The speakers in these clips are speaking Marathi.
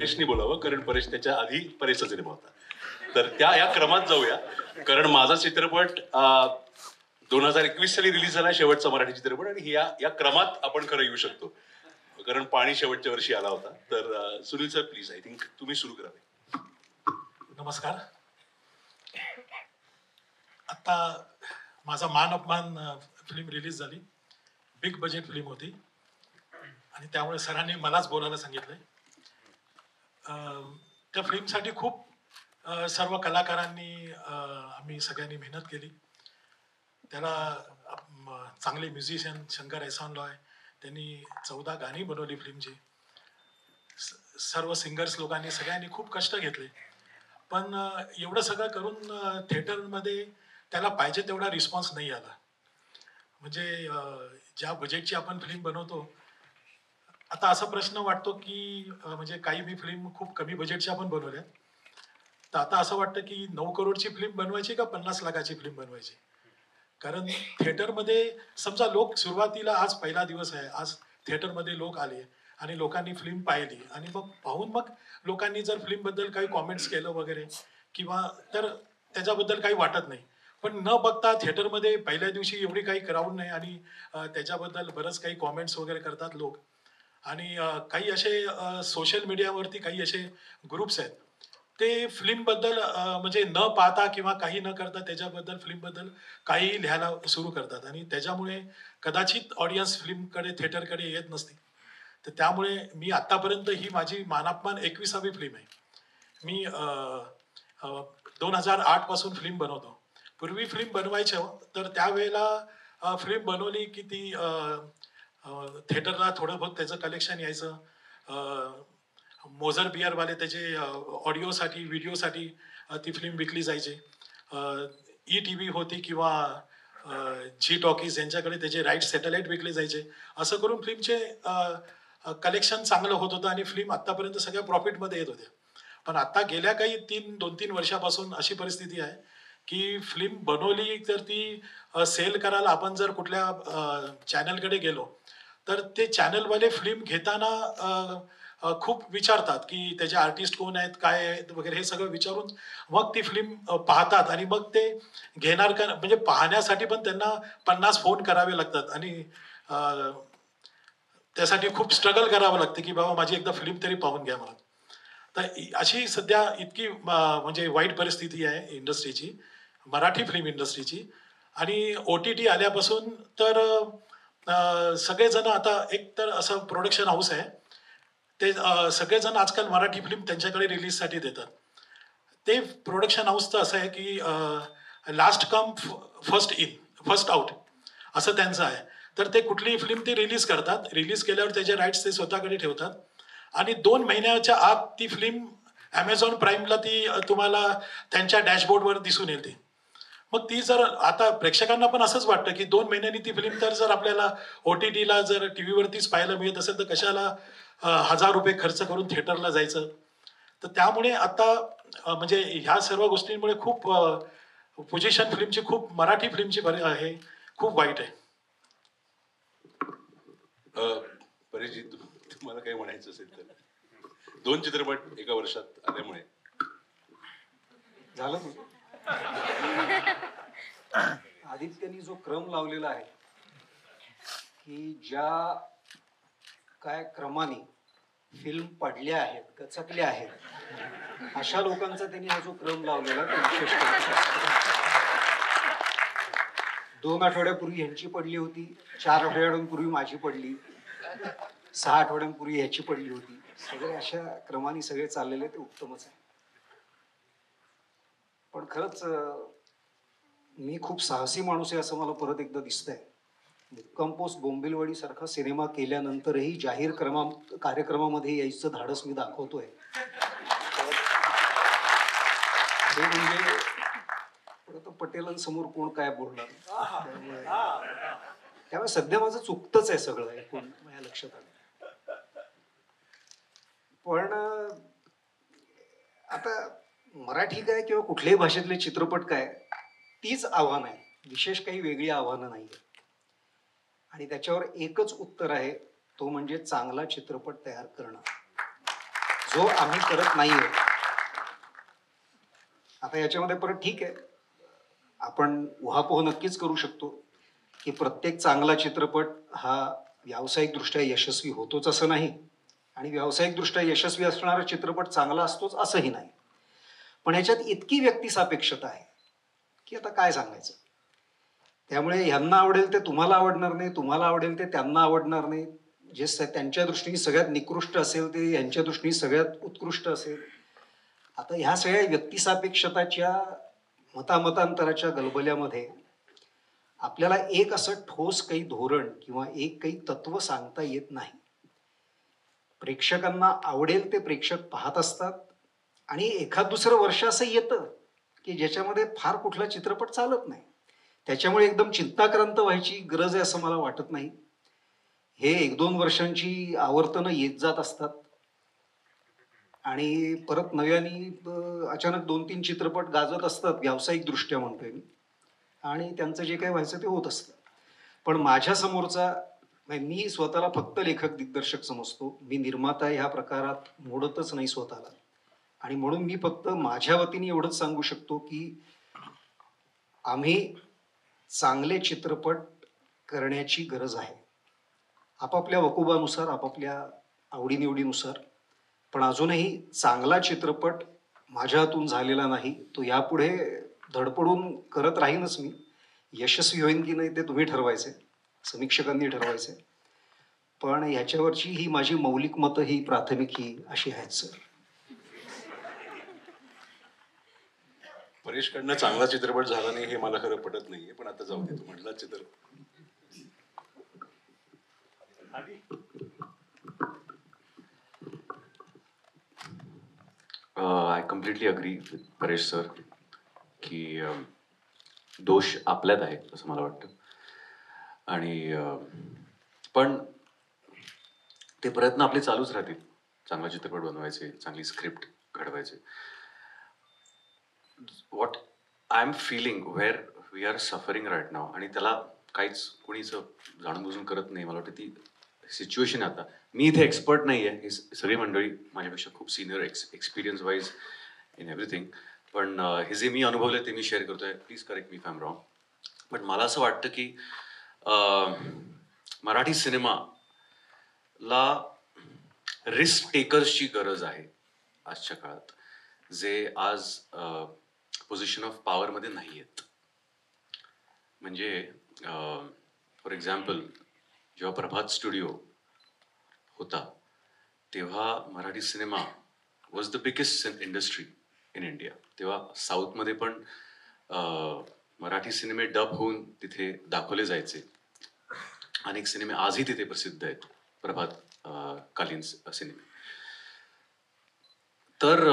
परेशनी बोलावं, कारण परेश त्याच्या आधी परेशचा सिनेमा होता. तर या क्रमात जाऊया, कारण माझा चित्रपट 2021 साली रिलीज झाला शेवटचा मराठी चित्रपट, आणि या क्रमात आपण खरं येऊ शकतो, कारण पाणी शेवटच्या वर्षी आला होता. तर Sunil sir please, I think तुम्ही सुरू करावे. नमस्कार. आता माझा मान अपमान फिल्म रिलीज झाली. बिग बजेट फिल्म होती आणि त्यामुळे सरांनी मलाच बोलायला सांगितलंय. त्या फिल्मसाठी खूप सर्व कलाकारांनी आम्ही सगळ्यांनी मेहनत केली. त्याला चांगले म्युझिशियन शंकर एहसान लॉय, त्यांनी 14 गाणी बनवली फिल्मची. सर्व सिंगर्स लोकांनी सगळ्यांनी खूप कष्ट घेतले. पण एवढं सगळं करून थिएटरमध्ये त्याला पाहिजे तेवढा रिस्पॉन्स नाही आला. म्हणजे ज्या बजेटची आपण फिल्म बनवतो, आता असा प्रश्न वाटतो की म्हणजे काही मी फिल्म खूप कमी बजेटची आपण बनवल्या, तर आता असं वाटतं की 9 करोडची फिल्म बनवायची का 50 लाखाची फिल्म बनवायची. कारण थिएटरमध्ये समजा लोक सुरुवातीला, आज पहिला दिवस आहे, आज थिएटरमध्ये लोक आले आणि लोकांनी फिल्म पाहिली आणि मग पाहून मग लोकांनी जर फिल्मबद्दल काही कॉमेंट्स केलं वगैरे किंवा तर त्याच्याबद्दल काही वाटत नाही. पण न बघता थिएटरमध्ये पहिल्या दिवशी एवढी काही क्राऊड नाही आणि त्याच्याबद्दल बरंच काही कॉमेंट्स वगैरे करतात लोक. आणि काही असे सोशल मीडियावरती काही असे ग्रुप्स आहेत, ते फिल्मबद्दल म्हणजे न पाहता किंवा काही न करता त्याच्याबद्दल फिल्मबद्दल काही लिहायला सुरू करतात आणि त्याच्यामुळे कदाचित ऑडियन्स फिल्मकडे, थिएटरकडे येत नसते. तर त्यामुळे मी आत्तापर्यंत ही माझी मानापमान 21वी फिल्म आहे. मी 2008 पासून फिल्म बनवतो. पूर्वी फिल्म बनवायचं तर त्यावेळेला फिल्म बनवली की ती थिएटरला थोडं बहुत त्याचं कलेक्शन यायचं. मोझर बिअरवाले त्याचे ऑडिओसाठी, व्हिडिओसाठी ती फिल्म विकली जायची. ETV होती किंवा जी टॉकीज यांच्याकडे त्याचे राईट्स सॅटेलाईट विकले जायचे. असं करून फिल्मचे कलेक्शन चांगलं होत होतं आणि फिल्म आत्तापर्यंत सगळ्या प्रॉफिटमध्ये येत होत्या. पण आता गेल्या काही 2-3 वर्षापासून अशी परिस्थिती आहे की फिल्म बनवली तर ती सेल करायला आपण जर कुठल्या चॅनलकडे गेलो तर ते चॅनलवाले फिल्म घेताना खूप विचारतात की त्याचे आर्टिस्ट कोण आहेत, काय आहेत वगैरे, हे सगळं विचारून मग ती फिल्म पाहतात आणि मग ते घेणार का, म्हणजे पाहण्यासाठी पण त्यांना 50 फोन करावे लागतात आणि त्यासाठी खूप स्ट्रगल करावं लागतं की बाबा माझी एकदा फिल्म तरी पाहून घ्या मला. तर अशी सध्या इतकी म्हणजे वाईट परिस्थिती आहे इंडस्ट्रीची, मराठी फिल्म इंडस्ट्रीची. आणि OTT आल्यापासून तर सगळेजण आता, एक तर असं प्रोडक्शन हाऊस आहे, ते सगळेजण आजकाल मराठी फिल्म त्यांच्याकडे रिलीजसाठी देतात. ते प्रोडक्शन हाऊसचं असं आहे की last come first in first out असं त्यांचं आहे. तर ते कुठलीही फिल्म ते रिलीज करतात, रिलीज केल्यावर त्याचे राईट्स ते स्वतःकडे ठेवतात आणि 2 महिन्याच्या आत ती फिल्म Amazon प्राईमला ती तुम्हाला त्यांच्या डॅशबोर्डवर दिसून येते. मग ती जर, आता प्रेक्षकांना पण असंच वाटतं की 2 महिन्यांनी ती फिल्म तर जर आपल्याला OTTला जर टीव्हीवरतीच पाहायला मिळत असेल तर कशाला ₹1000 खर्च करून थिएटरला जायचं. तर त्यामुळे आता म्हणजे ह्या सर्व गोष्टींमुळे खूप पोझिशन फिल्मची, खूप मराठी फिल्मची आहे, खूप वाईट आहे. परेशजी, तुम्हाला काही म्हणायचं असेल तर. 2 चित्रपट एका वर्षात आल्यामुळे झालं. आदित्यनी जो क्रम लावलेला आहे की ज्या काय क्रमाने फिल्म पडल्या आहेत, गचकल्या आहेत, अशा लोकांचा त्यांनी हा जो क्रम लावलेला तो विशेष. 2 आठवड्यापूर्वी ह्यांची पडली होती, 4 आठवड्यांपूर्वी माझी पडली, 6 आठवड्यांपूर्वी ह्याची पडली होती. सगळे अशा क्रमाने सगळे चाललेले, ते उत्तमच आहे. पण खरंच मी खूप साहसी माणूस आहे असं मला परत एकदा दिसतंय. कंपोस्ट बोंबिलवाडी सारखा सिनेमा केल्यानंतरही जाहीर कार्यक्रमामध्ये यायचं धाडस मी दाखवतोय. हे म्हणजे परत पटेलांसमोर कोण काय बोलणार. त्यामुळे सध्या माझं चुकतच आहे सगळं, ऐकून माझ्या लक्षात आलं. पण आता मराठी काय किंवा कुठल्याही भाषेतले चित्रपट काय, तीच आव्हानं आहे, विशेष काही वेगळी आव्हानं नाही. आणि त्याच्यावर एकच उत्तर आहे, तो म्हणजे चांगला चित्रपट तयार करणं. जो आम्ही करत नाही आहोत. आता याच्यामध्ये परत ठीक आहे, आपण उहापोह नक्कीच करू शकतो की प्रत्येक चांगला चित्रपट हा व्यावसायिकदृष्ट्या यशस्वी होतोच असं नाही, आणि व्यावसायिकदृष्ट्या यशस्वी असणारा चित्रपट चांगला असतोच असंही नाही. पण याच्यात इतकी व्यक्तिसापेक्षता आहे की आता काय सांगायचं. त्यामुळे ह्यांना आवडेल ते तुम्हाला आवडणार नाही, तुम्हाला आवडेल ते त्यांना आवडणार नाही. जे त्यांच्या दृष्टीने सगळ्यात निकृष्ट असेल ते ह्यांच्या दृष्टीने सगळ्यात उत्कृष्ट असेल. आता ह्या सगळ्या व्यक्तिसापेक्षताच्या मतामतांतराच्या गलबल्यामध्ये आपल्याला एक असं ठोस काही धोरण किंवा एक काही तत्व सांगता येत नाही. प्रेक्षकांना आवडेल ते प्रेक्षक पाहत असतात, आणि एखाद दुसरं वर्ष असं येतं की ज्याच्यामध्ये फार कुठला चित्रपट चालत नाही. त्याच्यामुळे एकदम चिंताक्रांत व्हायची गरज आहे असं मला वाटत नाही. हे 1-2 वर्षांची आवर्तनं येत जात असतात, आणि परत नव्याने अचानक 2-3 चित्रपट गाजत असतात व्यावसायिक दृष्ट्या म्हणतोय मी, आणि त्यांचं जे काही व्हायचं ते होत असतं. पण माझ्या समोरचा, म्हणजे मी स्वतःला फक्त लेखक दिग्दर्शक समजतो, मी निर्माता ह्या प्रकारात मोडतच नाही स्वतःला. आणि म्हणून मी फक्त माझ्या वतीने एवढंच सांगू शकतो की आम्ही चांगले चित्रपट करण्याची गरज आहे, आपापल्या वकुबानुसार, आपापल्या आवडीनिवडीनुसार. पण अजूनही चांगला चित्रपट माझ्या हातून झालेला नाही. तो यापुढे धडपडून करत राहीनच मी. यशस्वी होईन की नाही ते तुम्ही ठरवायचे, समीक्षकांनी ठरवायचे. पण ह्याच्यावरची ही माझी मौलिक मतं ही प्राथमिक ही अशी आहेत सर. परेशकडनं चांगला चित्रपट झाला नाही हे मला खरं पटत नाहीये, पण आता जाऊ दे, तू म्हटला चित्रपट. I completely agree with Paresh sir की दोष आपल्यात आहे असं मला वाटतं. आणि पण ते प्रयत्न आपले चालूच राहतील, चांगला चित्रपट बनवायचे, चांगली स्क्रिप्ट घडवायचे. What I am feeling where we are suffering right now, आणि त्याला काहीच कोणीच जाणून बुजून करत नाही. मला वाटतं ती सिच्युएशन आहे आता. मी इथे एक्सपर्ट नाही आहे, ही सगळी मंडळी माझ्यापेक्षा खूप senior experience wise in everything. पण हे जे मी अनुभवलं ते मी शेअर करतोय. Please correct me if I am wrong. पण मला असं वाटतं की मराठी सिनेमाला रिस्क टेकर्सची गरज आहे आजच्या काळात, जे आज पोझिशन ऑफ पॉवरमध्ये नाही आहेत. म्हणजे फॉर एक्झाम्पल जेव्हा प्रभात स्टुडिओ होता तेव्हा Marathi cinema was the biggest industry in India. तेव्हा साऊथमध्ये पण मराठी सिनेमे डब होऊन तिथे दाखवले जायचे. अनेक सिनेमे आजही तिथे प्रसिद्ध आहेत, प्रभात कालीन सिनेमे. तर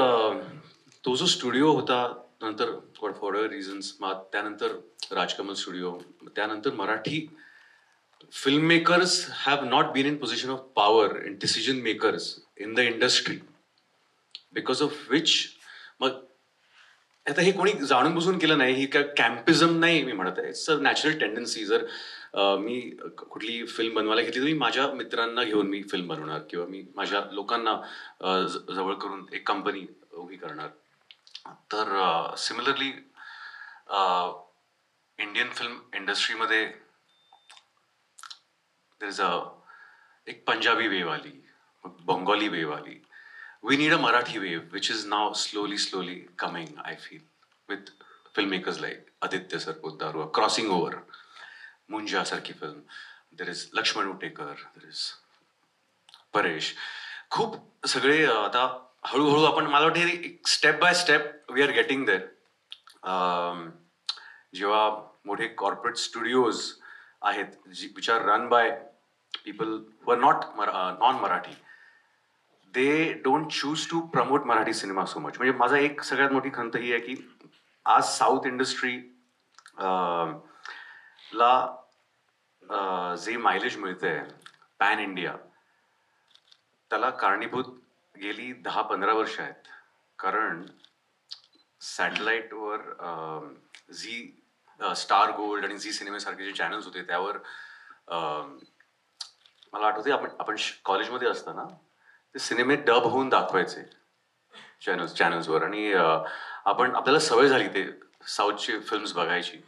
तो जो स्टुडिओ होता, नंतर फॉर रिझन्स त्यानंतर राजकमल स्टुडिओ, त्यानंतर Marathi filmmakers have not been in position of power and decision makers in the industry, because of which मग आता हे कोणी जाणून बुजून केलं नाही, ही काय कॅम्पिझम नाही मी म्हणत आहे. It's a natural tendency. जर मी कुठली फिल्म बनवायला घेतली तर मी माझ्या मित्रांना घेऊन मी फिल्म बनवणार, किंवा मी माझ्या लोकांना जवळ करून एक कंपनी उभी करणार. तर सिमिलरली इंडियन फिल्म इंडस्ट्रीमध्ये there is एक पंजाबी वेव आली, बंगाली वेव आली. We need a Marathi wave, which is now slowly coming, I feel, with filmmakers like Aditya Sir Poddar, crossing over. Munja sarki film. There is Lakshman Uttekar, there is Paresh. खूप सगळे आता हळूहळू आपण, मला वाटते step by step we are getting there. जेव्हा मोठे कॉर्पोरेट स्टुडिओज आहेत which are run by people who are not non-Marathi, they don't choose to promote Marathi cinema so much. म्हणजे माझा एक सगळ्यात मोठी खंत ही आहे की आज साऊथ इंडस्ट्री ला जे मायलेज मिळतंय पॅन इंडिया, त्याला कारणीभूत गेली 10-15 वर्ष आहेत. कारण सॅटेलाईटवर झी स्टार गोल्ड आणि झी सिनेमेसारखे जे चॅनल्स होते त्यावर मला आठवते आपण कॉलेजमध्ये असताना ते सिनेमे डब होऊन दाखवायचे चॅनल्सवर. आणि आपल्याला सवय झाली ते साऊथची फिल्म्स बघायची.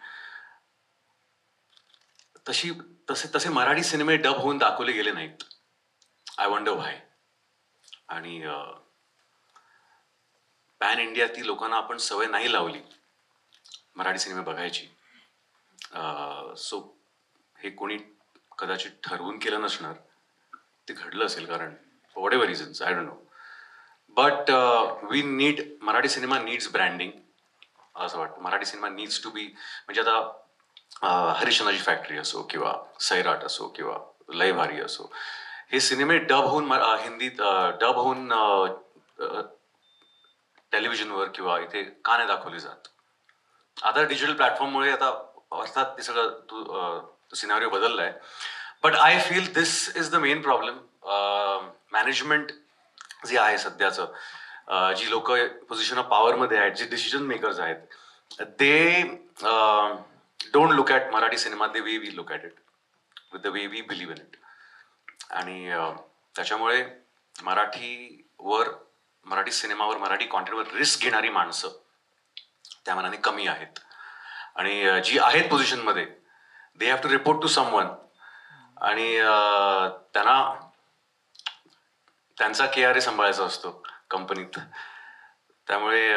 तसे मराठी सिनेमे डब होऊन दाखवले गेले नाहीत. आय वंडर व्हाय. आणि पॅन इंडिया ती लोकांना आपण सवय नाही लावली मराठी सिनेमे बघायची. सो हे कोणी कदाचित ठरवून केलं नसणार, ते घडलं असेल कारण for whatever reasons, I don't know. But we need, Marathi cinema needs branding असं वाटतं. Marathi cinema needs to be, म्हणजे आता हरिश्चंद्राची फॅक्टरी असो किंवा सैराट असो किंवा लय भारी असो, हे सिनेमे डब होऊन हिंदीत डब होऊन टेलिव्हिजनवर किंवा इथे का नाही दाखवले जात. आता डिजिटल प्लॅटफॉर्ममुळे आता अर्थात ते सगळं सिनारिओ बदललाय. But I feel this is the main problem. Management जे आहे सध्याचं, जी लोक पोझिशन ऑफ पॉवरमध्ये आहेत, जे डिसिजन मेकर्स आहेत, ते don't look at Marathi cinema the way we look at it, with the way we believe in it. आणि त्याच्यामुळे मराठी सिनेमावर, मराठी कॉन्टेंटवर रिस्क घेणारी माणसं त्या मनाने कमी आहेत. आणि जी आहेत पोझिशनमध्ये, they have to report to someone. आणि त्यांचा KRA सांभाळायचा असतो कंपनीत. त्यामुळे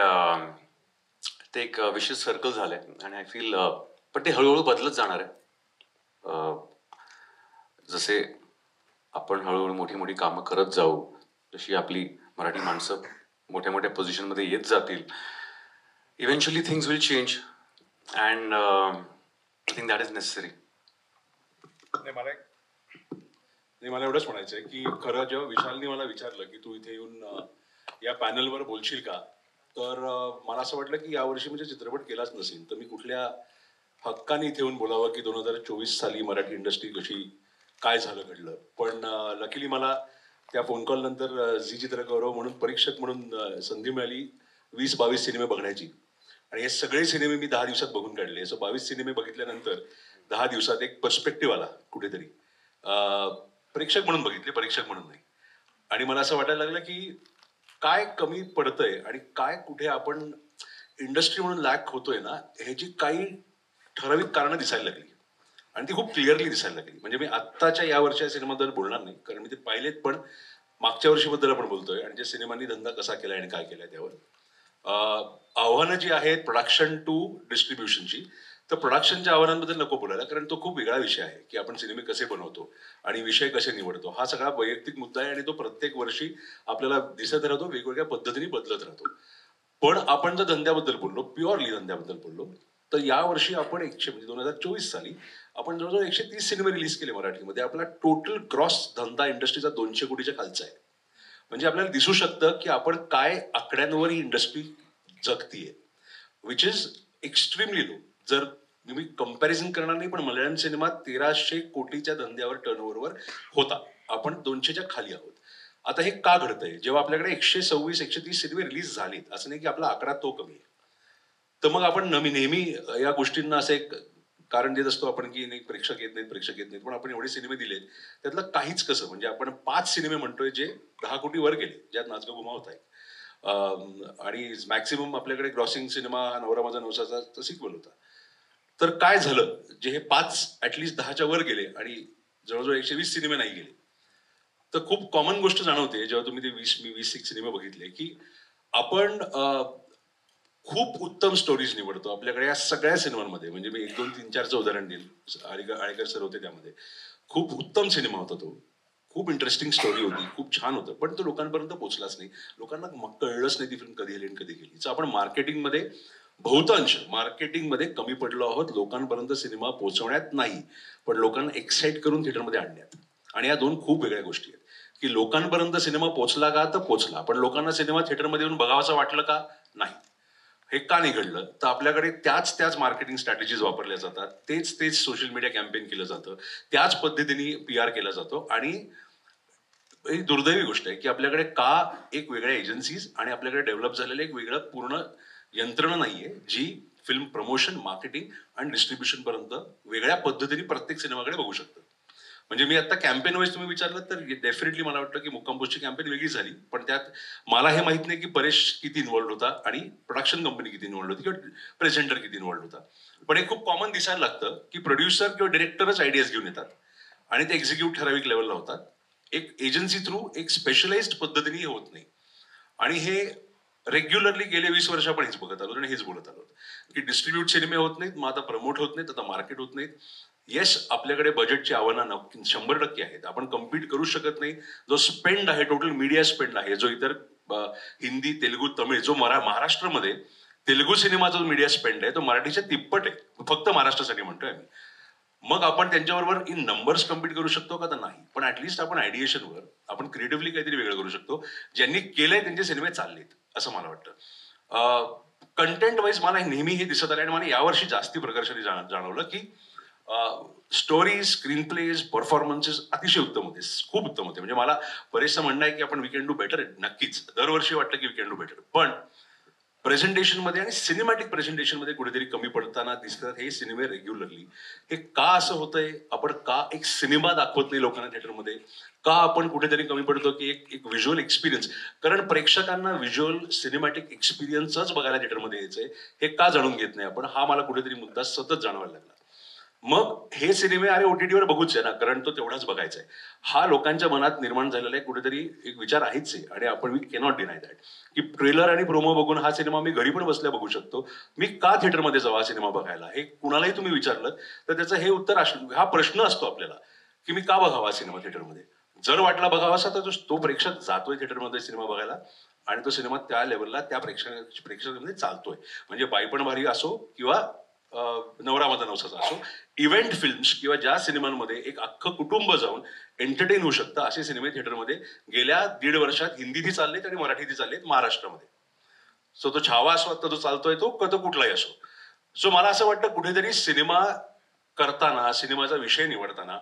ते एक विशेष सर्कल झालंय. आणि आय फील पण ते हळूहळू बदलत जाणार आहे. जसे आपण हळूहळू मोठी मोठी कामं करत जाऊ, जशी आपली मराठी माणसं मोठ्या मोठ्या पोझिशनमध्ये येत जातील, eventually things will change. And I think that is necessary. मला एवढंच म्हणायचं आहे की खरं जेव्हा विशालने मला विचारलं की तू इथे येऊन या पॅनलवर बोलशील का, तर मला असं वाटलं की यावर्षी म्हणजे चित्रपट केलाच नसेल तर मी कुठल्या हक्काने इथे येऊन बोलावं की 2024 साली मराठी इंडस्ट्री कशी काय झालं घडलं. पण लकीली मला त्या फोन कॉल नंतर झी चित्रगौरव म्हणून परीक्षक म्हणून संधी मिळाली 20-22 सिनेमे बघण्याची. आणि हे सगळे सिनेमे मी 10 दिवसात बघून काढले. सो 22 सिनेमे बघितल्यानंतर 10 दिवसात एक पर्स्पेक्टिव्ह आला कुठेतरी. प्रेक्षक म्हणून बघितले, परीक्षक म्हणून नाही. आणि मला असं वाटायला लागलं की काय कमी पडतंय आणि काय कुठे आपण इंडस्ट्री म्हणून लॅक होतोय ना, ह्याची काही ठराविक कारणं दिसायला लागली. आणि ती खूप क्लिअरली दिसायला लागली. म्हणजे मी आत्ताच्या या वर्षाच्या सिनेमाबद्दल बोलणार नाही कारण मी ते पाहिलेत, पण मागच्या वर्षीबद्दल आपण बोलतोय आणि ज्या सिनेमांनी धंदा कसा केलाय आणि काय केलाय त्यावर. आव्हानं जी आहेत प्रोडक्शन टू डिस्ट्रीब्युशनची, तर प्रोडक्शनच्या आव्हानांबद्दल नको बोलायला कारण तो खूप वेगळा विषय आहे की आपण सिनेमे कसे बनवतो आणि विषय कसे निवडतो. हा सगळा वैयक्तिक मुद्दा आहे आणि तो प्रत्येक वर्षी आपल्याला दिसत राहतो, वेगवेगळ्या पद्धतीने बदलत राहतो. पण आपण जर धंद्याबद्दल बोललो, प्युअरली धंद्याबद्दल बोललो, तर यावर्षी आपण 2024 साली आपण जवळजवळ 130 सिनेमे रिलीज केले मराठीमध्ये. आपला टोटल ग्रॉस धंदा इंडस्ट्रीचा 200 कोटीच्या खालचा आहे. म्हणजे आपल्याला दिसू शकतं की आपण काय आकड्यांवर ही इंडस्ट्री जगतीये, विच इज एक्स्ट्रीमली लो. जर मी कंपॅरिझन करणार नाही, पण मल्याळम सिनेमा 1300 कोटीच्या धंद्यावर टर्नओव्हरवर होता. आपण 200च्या खाली आहोत. आता हे का घडतंय? जेव्हा आपल्याकडे 126-130 सिनेमे रिलीज झालेत, असं नाही की आपला आकडा तो कमी आहे. तर मग आपण नेहमी या गोष्टींना असं एक कारण देत असतो आपण की नाही प्रेक्षक येत नाहीत. पण आपण एवढे सिनेमे दिलेत, त्यातलं काहीच कसं, म्हणजे आपण 5 सिनेमे म्हणतोय जे 10 कोटी वर गेले, ज्यात नाच गं घुमावत आहे. आणि मॅक्सिमम आपल्याकडे ग्रॉसिंग सिनेमा हा नवरा माझा नवसाचा सिक्वल होता. तर काय झालं, जे हे 5 ऍटलिस्ट 10च्या वर गेले आणि जवळजवळ 120 सिनेमे नाही गेले, तर खूप कॉमन गोष्ट जाणवते जेव्हा तुम्ही ते 20 सिनेमे बघितले की आपण खूप उत्तम स्टोरीज निवडतो आपल्याकडे या सगळ्या सिनेमांमध्ये. म्हणजे मी 1, 2, 3, 4चं उदाहरण देईल. आळेकर सर होते त्यामध्ये. खूप उत्तम सिनेमा होता तो. खूप इंटरेस्टिंग स्टोरी होती, खूप छान होतं, पण तो लोकांपर्यंत पोहोचलाच नाही. लोकांना कळलंच नाही ती फिल्म कधी आली आणि कधी गेली. सो आपण मार्केटिंगमध्ये बहुतांश मार्केटिंगमध्ये कमी पडलो आहोत. लोकांपर्यंत सिनेमा पोहोचवण्यात नाही, पण लोकांना एक्साइट करून थिएटरमध्ये आणण्यात. आणि या 2 खूप वेगळ्या गोष्टी आहेत की लोकांपर्यंत सिनेमा पोहोचला का, तर पोहोचला, पण लोकांना सिनेमा थिएटरमध्ये येऊन बघावासा वाटलं का, नाही. हे का नाही घडलं? तर आपल्याकडे त्याच मार्केटिंग स्ट्रॅटेजीज वापरल्या जातात, तेच सोशल मीडिया कॅम्पेन केलं जातं, त्याच पद्धतीने PR केला जातो. आणि ही दुर्दैवी गोष्ट आहे की आपल्याकडे का एक वेगळ्या एजन्सीज आणि आपल्याकडे डेव्हलप झालेलं एक वेगळं पूर्ण यंत्रणा नाहीये जी फिल्म प्रमोशन, मार्केटिंग आणि डिस्ट्रीब्युशन पर्यंत वेगळ्या पद्धतीने प्रत्येक सिनेमाकडे बघू शकतं. म्हणजे मी आता कॅम्पेन वाईज तुम्ही विचारलं तर डेफिनेटली मला वाटतं की मुक्काम पोस्टची कॅम्पेन वेगळी झाली, पण त्यात मला हे माहित नाही की परेश किती इन्व्हॉल्ड होता आणि प्रोडक्शन कंपनी किती इन्व्हॉल्ड होती किंवा प्रेझेंटर किती इन्व्हॉल्ड होता. पण हे खूप कॉमन दिसायला लागतं की प्रोड्युसर किंवा डिरेक्टरच आयडियाज घेऊन येतात आणि ते एक्झिक्यूट ठराविक लेवलला होतात. एक एजन्सी थ्रू एक स्पेशलाइज्ड पद्धतीने होत नाही. आणि हे रेग्युलरली गेले 20 वर्ष आपण हेच बघत आलो आणि हेच बोलत आलो की डिस्ट्रीब्यूट सिनेमे होत नाहीत, मग आता प्रमोट होत नाहीत, आता मार्केट होत नाहीत. येस, आपल्याकडे बजेटची आव्हानं 100% आहेत. आपण कम्पीट करू शकत नाही. जो स्पेंड आहे, टोटल मीडिया स्पेंड आहे, जो इतर हिंदी, तेलुगू, तमिळ, जो महाराष्ट्रामध्ये तेलुगू सिनेमाचा जो मीडिया स्पेंड आहे तो मराठीच्या तिप्पट आहे. फक्त महाराष्ट्रासाठी म्हणतोय आम्ही. मग आपण त्यांच्याबरोबर इन नंबर्स कम्पीट करू शकतो का? तर नाही. पण ऍटलिस्ट आपण आयडिएशनवर आपण क्रिएटिव्हली काहीतरी वेगळं करू शकतो. ज्यांनी केलंय त्यांचे सिनेमे चाललेत असं मला वाटतं. कंटेंट वाईज मला नेहमी हे दिसत आलं आणि मला यावर्षी जास्ती प्रकर्षाने जाणवलं की स्टोरीज, स्क्रीन प्लेज, परफॉर्मन्सेस अतिशय उत्तम होते, खूप उत्तम होते. म्हणजे मला बरेचसं म्हणणं आहे की आपण वी कॅन डू बेटर. नक्कीच दरवर्षी वाटतं की वी कॅन डू बेटर, पण प्रेझेंटेशन मध्ये आणि सिनेमॅटिक प्रेझेंटेशन मध्ये कुठेतरी कमी पडताना दिसतात हे सिनेमे रेग्युलरली. हे का असं होतंय? आपण का एक सिनेमा दाखवत नाही लोकांना थिएटरमध्ये? का आपण कुठेतरी कमी पडतो की एक व्हिज्युअल एक्सपिरियन्स? कारण प्रेक्षकांना व्हिज्युअल सिनेमॅटिक एक्सपिरियन्सच बघायला थिएटरमध्ये यायचंय, हे का जाणून घेत नाही आपण? हा मला कुठेतरी मुद्दा सतत जाणवायला लागला. मग हे सिनेमे अरे ओटीटीवर बघूच आहे ना, कारण तो तेवढाच बघायचा आहे, हा लोकांच्या मनात निर्माण झालेला आहे कुठेतरी एक विचार आहेच आहे. आणि आपण वी कॅनॉट डिनाय दॅट की ट्रेलर आणि प्रोमो बघून हा सिनेमा मी घरी पण बसल्या बघू शकतो. मी का थिएटरमध्ये जावा सिनेमा बघायला? हे कुणालाही तुम्ही विचारलं तर त्याचं हे उत्तर हा प्रश्न असतो आपल्याला की मी का बघावा सिनेमा थिएटरमध्ये? जर वाटला बघावासा तर तो प्रेक्षक जातोय थिएटरमध्ये सिनेमा बघायला आणि तो सिनेमा त्या लेवलला त्या प्रेक्षकांमध्ये चालतोय. म्हणजे बाई पण भारी असो किंवा नवरा माझा नवसाचा असो, इव्हेंट फिल्म्स किंवा ज्या सिनेमांमध्ये एक अख्खं कुटुंब जाऊन एंटरटेन होऊ शकतं असे सिनेमे थिएटरमध्ये गेल्या 1.5 वर्षात हिंदीही चाललेत आणि मराठीही चाललेत महाराष्ट्रामध्ये. सो तो छावा असो आता जो चालतोय तो कुठलाही असो. सो मला असं वाटतं कुठेतरी सिनेमा करताना, सिनेमाचा विषय निवडताना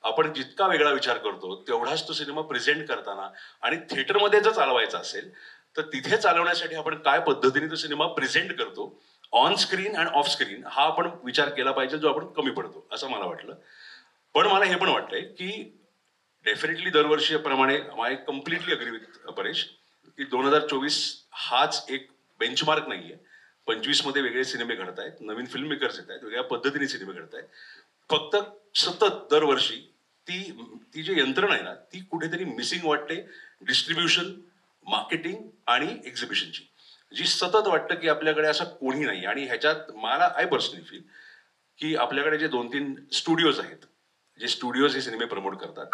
आपण जितका वेगळा विचार करतो तेवढाच तो सिनेमा प्रेझेंट करताना आणि थिएटरमध्ये जर चालवायचा असेल तर तिथे चालवण्यासाठी आपण काय पद्धतीने तो सिनेमा प्रेझेंट करतो on screen and of screen हा आपण विचार केला पाहिजे, जो आपण कमी पडतो असं मला वाटलं. पण मला हे पण वाटतंय की डेफिनेटली दरवर्षीप्रमाणे I completely agree with Paresh की 2024 हाच एक बेंचमार्क नाहीये. 25 मध्ये वेगळे सिनेमे घडत आहेत, नवीन फिल्म मेकर्स येत आहेत, वेगळ्या पद्धतीने सिनेमे घडत आहेत. फक्त सतत दरवर्षी ती जी यंत्रणा आहे ना ती कुठेतरी मिसिंग वाटते. डिस्ट्रीब्युशन, मार्केटिंग आणि एक्झिबिशनची जी सतत वाटतं की आपल्याकडे असं कोणी नाही. आणि ह्याच्यात मला आय पर्सनली फील की आपल्याकडे जे 2-3 स्टुडिओज आहेत, जे स्टुडिओज हे सिनेमे प्रमोट करतात,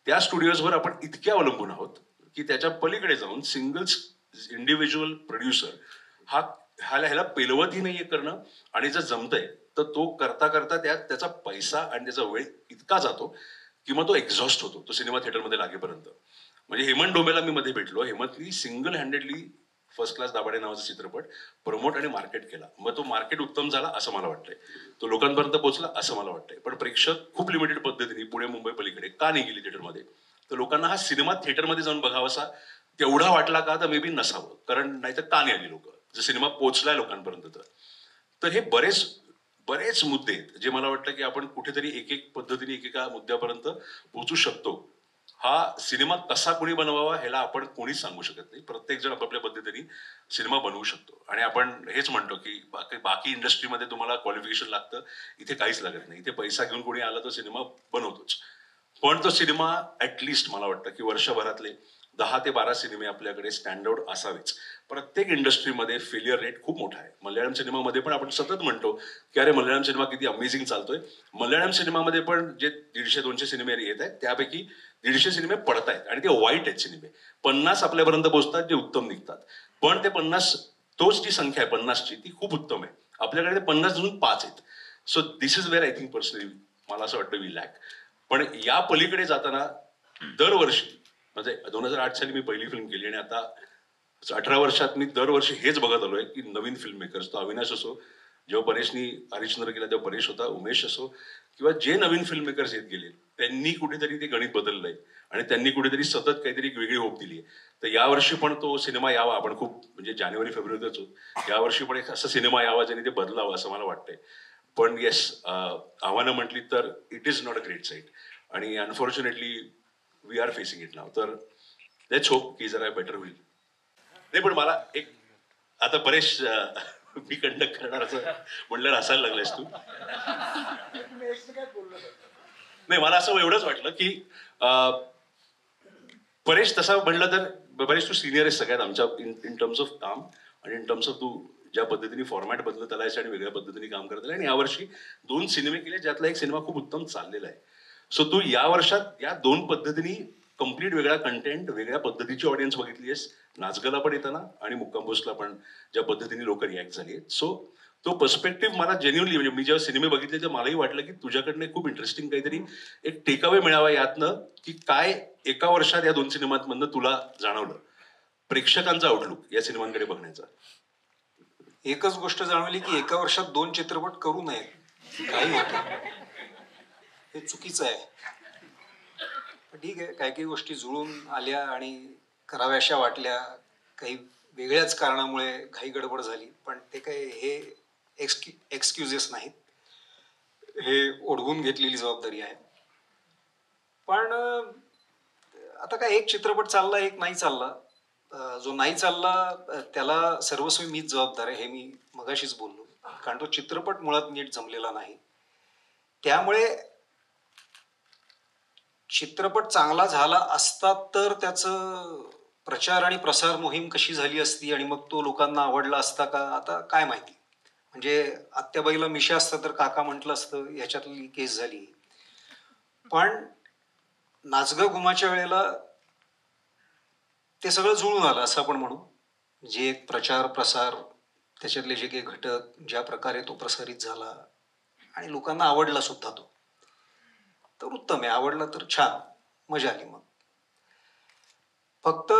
त्या स्टुडिओजवर आपण इतक्या अवलंबून आहोत की त्याच्या पलीकडे जाऊन सिंगल इंडिव्हिज्युअल प्रोड्युसर ह्याला पेलवतही नाहीये करणं. आणि जर जमतंय तर तो करता करता त्याचा पैसा आणि त्याचा वेळ इतका जातो की मग तो एक्झॉस्ट होतो तो सिनेमा थिएटरमध्ये लागेपर्यंत. म्हणजे हेमंत डोमेला मी मध्ये भेटलो. हेमंतनी single handedly first class Dabhade नावाचा चित्रपट प्रमोट आणि मार्केट केला. मग तो मार्केट उत्तम झाला असं मला वाटतंय, तो लोकांपर्यंत पोहोचला असं मला वाटतंय. पण प्रेक्षक खूप लिमिटेड पद्धतीने पुणे मुंबई पलीकडे का नाही गेली थिएटरमध्ये? तर लोकांना हा सिनेमा थिएटरमध्ये जाऊन बघावासा तेवढा वाटला का? तर मे बी नसावं, कारण नाही तर का नाही आली लोक, जर सिनेमा पोहोचलाय लोकांपर्यंत तर हे बरेच मुद्दे आहेत जे मला वाटतं की आपण कुठेतरी एक पद्धतीने एकेका मुद्द्यापर्यंत पोहोचू शकतो. हा सिनेमा कसा कोणी बनवावा ह्याला आपण कोणीच सांगू शकत नाही. प्रत्येक जण आपापल्या पद्धतीने सिनेमा बनवू शकतो. आणि आपण हेच म्हणतो की बाकी इंडस्ट्रीमध्ये तुम्हाला क्वालिफिकेशन लागतं, इथे काहीच लागत नाही. इथे पैसा घेऊन कोणी आला तर सिनेमा बनवतोच. पण तो सिनेमा ऍटलिस्ट मला वाटतं की वर्षभरातले 10 ते 12 सिनेमे आपल्याकडे स्टँड आउट असावेच. प्रत्येक इंडस्ट्रीमध्ये फेलियर रेट खूप मोठा आहे. मल्याळम सिनेमामध्ये पण आपण सतत म्हणतो की अरे मल्याळम सिनेमा किती अमेझिंग चालतोय. मल्याळम सिनेमामध्ये पण जे 150-200 सिनेमे येत आहेत त्यापैकी 150 सिनेमे पडतायत आणि ते वाईट आहेत सिनेमे. 50 आपल्यापर्यंत पोहोचतात जे उत्तम निघतात. पण ते 50 तोच जी संख्या आहे 50ची ती खूप उत्तम आहे. आपल्याकडे ते 50 धरून 5 आहेत. So this is where I think personally मला असं वाटतं वी लॅक. पण या पलीकडे जाताना दरवर्षी म्हणजे 2008 साली मी पहिली फिल्म केली आणि आता 18 वर्षात मी दरवर्षी हेच बघत आलोय की नवीन फिल्म मेकर्स, तो अविनाश असो, जेव्हा परेशनी हरिश्चंद्र केला तेव्हा परेश होता, उमेश असो, किंवा जे नवीन फिल्म मेकर्स येत गेले त्यांनी कुठेतरी ते गणित बदललंय आणि त्यांनी कुठेतरी सतत काहीतरी एक वेगळी होप दिली आहे. तर यावर्षी पण तो सिनेमा यावा. आपण खूप म्हणजे जानेवारी फेब्रुवारीतच होतो, यावर्षी पण एक असा सिनेमा यावा ज्याने ते बदलावं असं मला वाटतंय. पण येस, आव्हानं म्हटली तर it is not a great sight. आणि unfortunately we are facing it now. तर लेट्स होप की जरा बेटर होईल. नाही पण मला एक आता परेश मी कंडक्ट करणार असं म्हणल्यावर हसायला लागलायस तू. नाही मला असं एवढंच वाटलं की परेश तसा म्हणलं तर परेश तू सिनियर आहेस सगळ्यात आमच्या इन टर्म्स ऑफ काम आणि इन टर्म्स ऑफ तू ज्या पद्धतीने फॉर्मॅट बदलत आलायस आणि वेगळ्या पद्धतीने काम करत आलाय आणि यावर्षी 2 सिनेमे केले ज्यातला एक सिनेमा खूप उत्तम चाललेला आहे. सो तू या वर्षात या 2 पद्धतीने कम्प्लीट वेगळा कंटेंट वेगळ्या पद्धतीची ऑडियन्स बघितली आहेस. नाचगला पण येताना आणि मुक्काम पोस्टला पण ज्या पद्धतीने लोक रिॲक्ट झाली आहेत. सो तो पर्स्पेक्टिव्ह मला जेन्युअनली म्हणजे मी जेव्हा सिनेमे बघितले तेव्हा मलाही वाटलं की तुझ्याकडनं खूप इंटरेस्टिंग काहीतरी एक टेकअवे मिळावा यातनं की काय एका वर्षात या 2 सिनेमांमधनं तुला जाणवलं प्रेक्षकांचा आउटलुक या सिनेमांकडे बघण्याचा. एकच गोष्ट जाणवली की एका वर्षात 2 चित्रपट करू नये काही होतं हे चुकीचं आहे. ठीक आहे, काही काही गोष्टी जुळून आल्या आणि कराव्याशा वाटल्या, काही वेगळ्याच कारणामुळे घाई गडबड झाली, पण ते काही हे एक्सक्युजेस नाहीत, हे ओढवून घेतलेली जबाबदारी आहे. पण आता काय एक चित्रपट चालला एक नाही चालला. जो नाही चालला त्याला सर्वस्वी मीच जबाबदार आहे हे मी मगाशीच बोललो, कारण तो चित्रपट मुळात नीट जमलेला नाही. त्यामुळे चित्रपट चांगला झाला असता तर त्याचं प्रचार आणि प्रसार मोहीम कशी झाली असती आणि मग तो लोकांना आवडला असता का आता काय माहिती. म्हणजे आत्याबाईला मिशा असतं तर काका म्हटलं असतं, ह्याच्यातली केस झाली. पण नाचगं घुमाच्या वेळेला ते सगळं जुळून आलं असं आपण म्हणू. जे एक प्रचार प्रसार त्याच्यातले जे काही घटक ज्या प्रकारे तो प्रसारित झाला आणि लोकांना आवडला सुद्धा तो, तर उत्तम आहे. आवडला तर छान, मजा आली. मग फक्त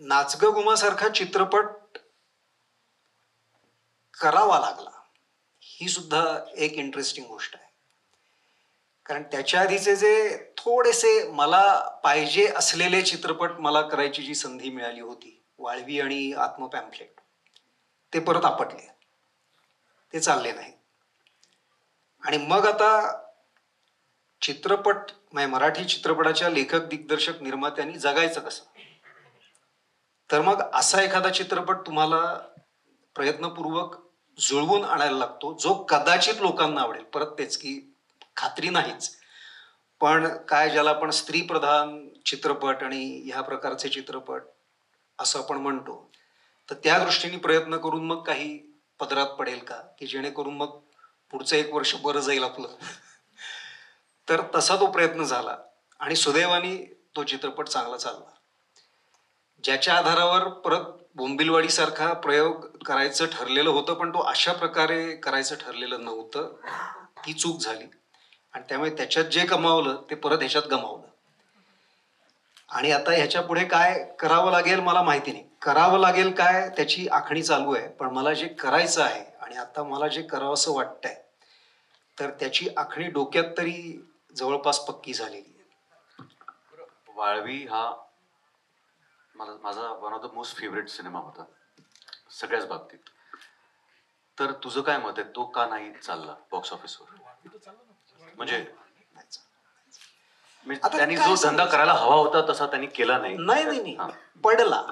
नाचगं घुमासारखा चित्रपट करावा लागला ही सुद्धा एक इंटरेस्टिंग गोष्ट आहे. कारण त्याच्या आधीचे जे थोडेसे मला पाहिजे असलेले चित्रपट मला करायची जी संधी मिळाली होती, वाळवी आणि आत्मपॅम्फलेट, ते परत आपटले, ते चालले नाही. आणि मग आता चित्रपट मराठी चित्रपटाच्या लेखक दिग्दर्शक निर्मात्यांनी जगायचं कसं. तर मग असा एखादा चित्रपट तुम्हाला प्रयत्नपूर्वक जुळवून आणायला लागतो जो कदाचित लोकांना आवडेल. परत तेच की खात्री नाहीच, पण काय ज्याला आपण स्त्री प्रधान चित्रपट आणि ह्या प्रकारचे चित्रपट असं आपण म्हणतो, तर त्या दृष्टीने प्रयत्न करून मग काही पदरात पडेल का की जेणेकरून मग पुढचं 1 वर्ष बरं जाईल आपलं. तर तसा तो प्रयत्न झाला आणि सुदैवाने तो चित्रपट चांगला चालला. ज्याच्या आधारावर परत बोंबिलवाडी सारखा प्रयोग करायचं ठरलेलं होतं, पण तो अशा प्रकारे करायचं ठरलेलं नव्हतं, ही चूक झाली. आणि त्यामुळे त्याच्यात जे गमावलं ते परत ह्याच्यात गमावलं. आणि आता ह्याच्या पुढे काय करावं लागेल मला माहिती नाही. करावं लागेल काय त्याची आखणी चालू आहे, पण मला जे करायचं आहे आणि आता मला जे करावं असं वाटतंय तर त्याची आखणी डोक्यात तरी जवळपास पक्की झालेली आहे. वाळवी हा माझा one of the most favourite cinema होता सगळ्याच बाबतीत. तर तुझं काय मत आहे, तो का नाही चालला बॉक्स ऑफिसवर? म्हणजे त्यांनी जो धंदा करायला हवा होता तसा त्यांनी केला नाही. नाही पडला.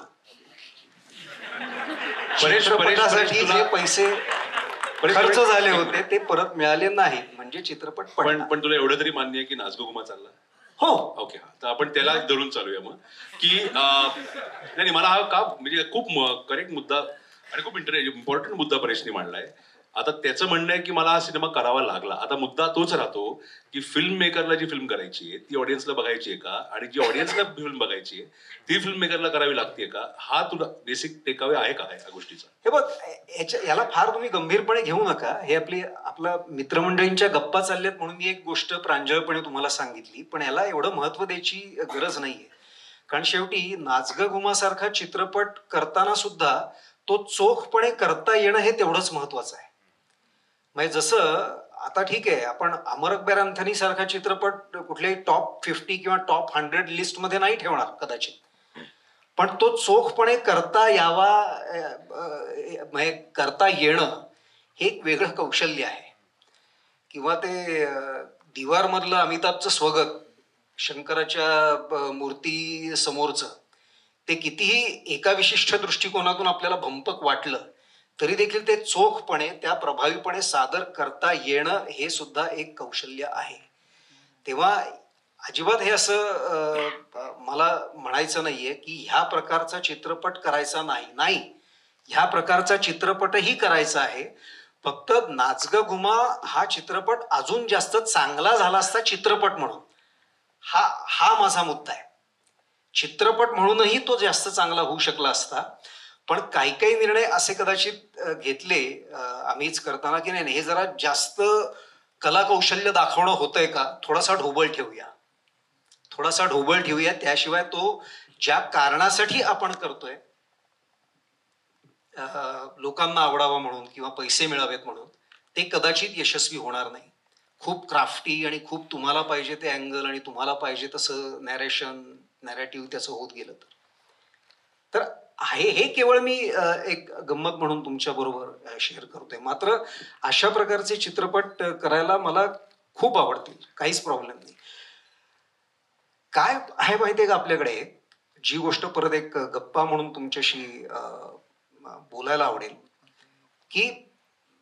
चित्रपटासाठी जे पैसे खर्च झाले होते ते परत मिळाले नाहीत, म्हणजे चित्रपट पडला. पण तुला एवढं तरी मान्य आहे की नाचगो घुमा चालला? हो. ओके, हा, तर आपण त्याला धरून चालूया मग की नाही मला हा का म्हणजे खूप करेक्ट मुद्दा आणि खूप इम्पॉर्टंट मुद्दा परेशने मांडलाय. आता त्याचं म्हणणं आहे की मला हा सिनेमा करावा लागला. आता मुद्दा तोच राहतो की फिल्म मेकरला जी फिल्म करायची आहे ती ऑडियन्सला बघायची आहे का, आणि जी ऑडियन्सला फिल्म बघायची आहे ती फिल्म मेकरला करावी लागते का, हा तुला बेसिक टेकअवे आहे का या गोष्टीचा? हे बघ, याला फार तुम्ही गंभीरपणे घेऊ नका. हे आपल्या मित्रमंडळींच्या गप्पा चालल्यात म्हणून मी एक गोष्ट प्रांजळपणे तुम्हाला सांगितली, पण याला एवढं महत्व द्यायची गरज नाहीये. कारण शेवटी नाचगं घुमासारखा चित्रपट करताना सुद्धा तो चोखपणे करता येणं हे तेवढंच महत्वाचं आहे. म्हणजे जसं आता ठीक आहे, आपण अमर अकबर अँथनी सारखा चित्रपट कुठल्याही टॉप 50 किंवा टॉप 100 लिस्ट मध्ये नाही ठेवणार कदाचित, पण तो चोखपणे करता यावा, म्हणजे करता येणं हे एक वेगळं कौशल्य आहे. किंवा ते दिवारमधलं अमिताभचं स्वगत शंकराच्या मूर्ती समोरचं ते कितीही एका विशिष्ट दृष्टिकोनातून आपल्याला भंपक वाटलं तरी देखील ते चोखपणे त्या प्रभावीपणे सादर करता येणं हे सुद्धा एक कौशल्य आहे. तेव्हा अजिबात हे असं मला म्हणायचं नाहीये की ह्या प्रकारचा चित्रपट करायचा नाही, ह्या प्रकारचा चित्रपटही करायचा आहे. फक्त नाच ग घुमा हा चित्रपट अजून जास्त चांगला झाला असता चित्रपट म्हणून, हा माझा मुद्दा आहे. चित्रपट म्हणूनही तो जास्त चांगला होऊ शकला असता, पण काही काही निर्णय असे कदाचित घेतले आम्हीच करताना की नाही हे जरा जास्त कला कौशल्य दाखवणं होतंय का, थोडासा ढोबळ ठेवूया, त्याशिवाय तो ज्या कारणासाठी आपण करतोय लोकांना आवडावं म्हणून किंवा पैसे मिळावेत म्हणून, ते कदाचित यशस्वी होणार नाही. खूप क्राफ्टी आणि खूप तुम्हाला पाहिजे ते अँगल आणि तुम्हाला पाहिजे तसं नॅरेटिव्ह त्याचं होत गेलं तर हे केवळ मी एक गंमत म्हणून तुमच्या बरोबर शेअर करतोय. मात्र अशा प्रकारचे चित्रपट करायला मला खूप आवडतील, काहीच प्रॉब्लेम नाही. काय आहे माहितीये का, आपल्याकडे जी गोष्ट परत एक गप्पा म्हणून तुमच्याशी बोलायला आवडेल की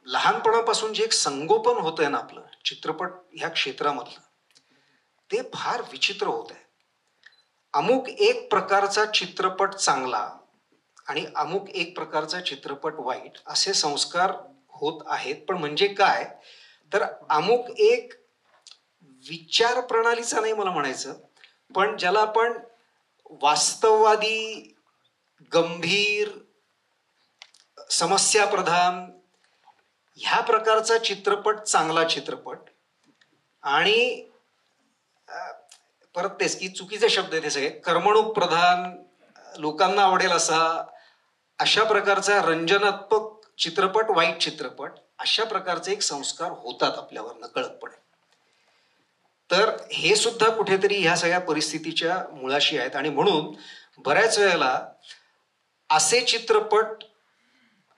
लहानपणापासून जे एक संगोपन होतंय ना आपलं चित्रपट ह्या क्षेत्रामधलं, ते फार विचित्र होत आहे. अमुक एक प्रकारचा चित्रपट चांगला आणि अमुक एक प्रकारचा चित्रपट वाईट असे संस्कार होत आहेत. पण म्हणजे काय तर अमुक एक विचार प्रणालीचा नाही मला म्हणायचं, पण ज्याला आपण वास्तववादी, गंभीर, समस्या प्रधान ह्या प्रकारचा चित्रपट चांगला चित्रपट, आणि परत तेच की चुकीचे शब्द आहेत हे सगळे, करमणूक प्रधान, लोकांना आवडेल अशा प्रकारचा रंजनात्मक चित्रपट, वाईट चित्रपट, अशा प्रकारचे एक संस्कार होतात आपल्यावर नकळतपणे. तर हे सुद्धा कुठेतरी ह्या सगळ्या परिस्थितीच्या मुळाशी आहेत. आणि म्हणून बऱ्याच वेळेला असे चित्रपट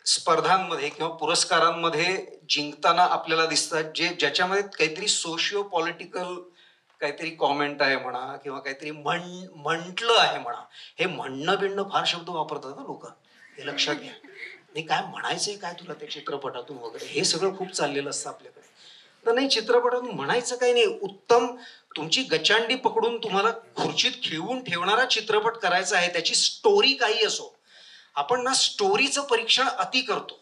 स्पर्धांमध्ये किंवा पुरस्कारांमध्ये जिंकताना आपल्याला दिसतात ज्याच्यामध्ये काहीतरी सोशिओ पॉलिटिकल काहीतरी कॉमेंट आहे म्हणा किंवा काहीतरी म्हटलं आहे म्हणा. हे म्हणणं बिणणं फार शब्द वापरतात लोक, हे लक्षात घ्या. नाही काय म्हणायचंय काय तुला त्या चित्रपटातून वगैरे, हे सगळं खूप चाललेलं असतं आपल्याकडे. तर नाही, चित्रपटातून म्हणायचं काही नाही, उत्तम तुमची गचांडी पकडून तुम्हाला खुर्चीत खिळवून ठेवणारा चित्रपट करायचा आहे. त्याची स्टोरी काही असो, आपण ना स्टोरीचं परीक्षण अति करतो,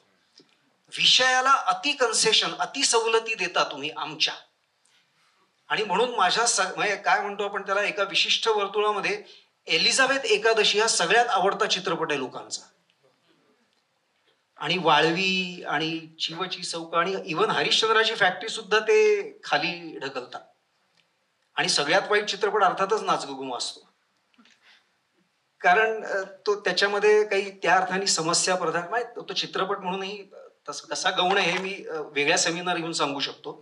विषयाला अति कन्सेशन, अति सवलती देता तुम्ही आमच्या. आणि म्हणून माझ्या काय म्हणतो आपण त्याला, एका विशिष्ट वर्तुळामध्ये एलिझाबेथ एकादशी हा सगळ्यात आवडता चित्रपट आहे लोकांचा. आणि वाळवी आणि चिवची चौका आणि इव्हन हरिश्चंद्राची फॅक्टरी सुद्धा ते खाली ढकलतात. आणि सगळ्यात वाईट चित्रपट अर्थातच नाच ग घुमा असतो, कारण तो त्याच्यामध्ये काही त्या अर्थाने समस्या प्रधान माहित, तो चित्रपट म्हणूनही तसं कसा गौण आहे हे मी वेगळ्या सेमिनार घेऊन सांगू शकतो.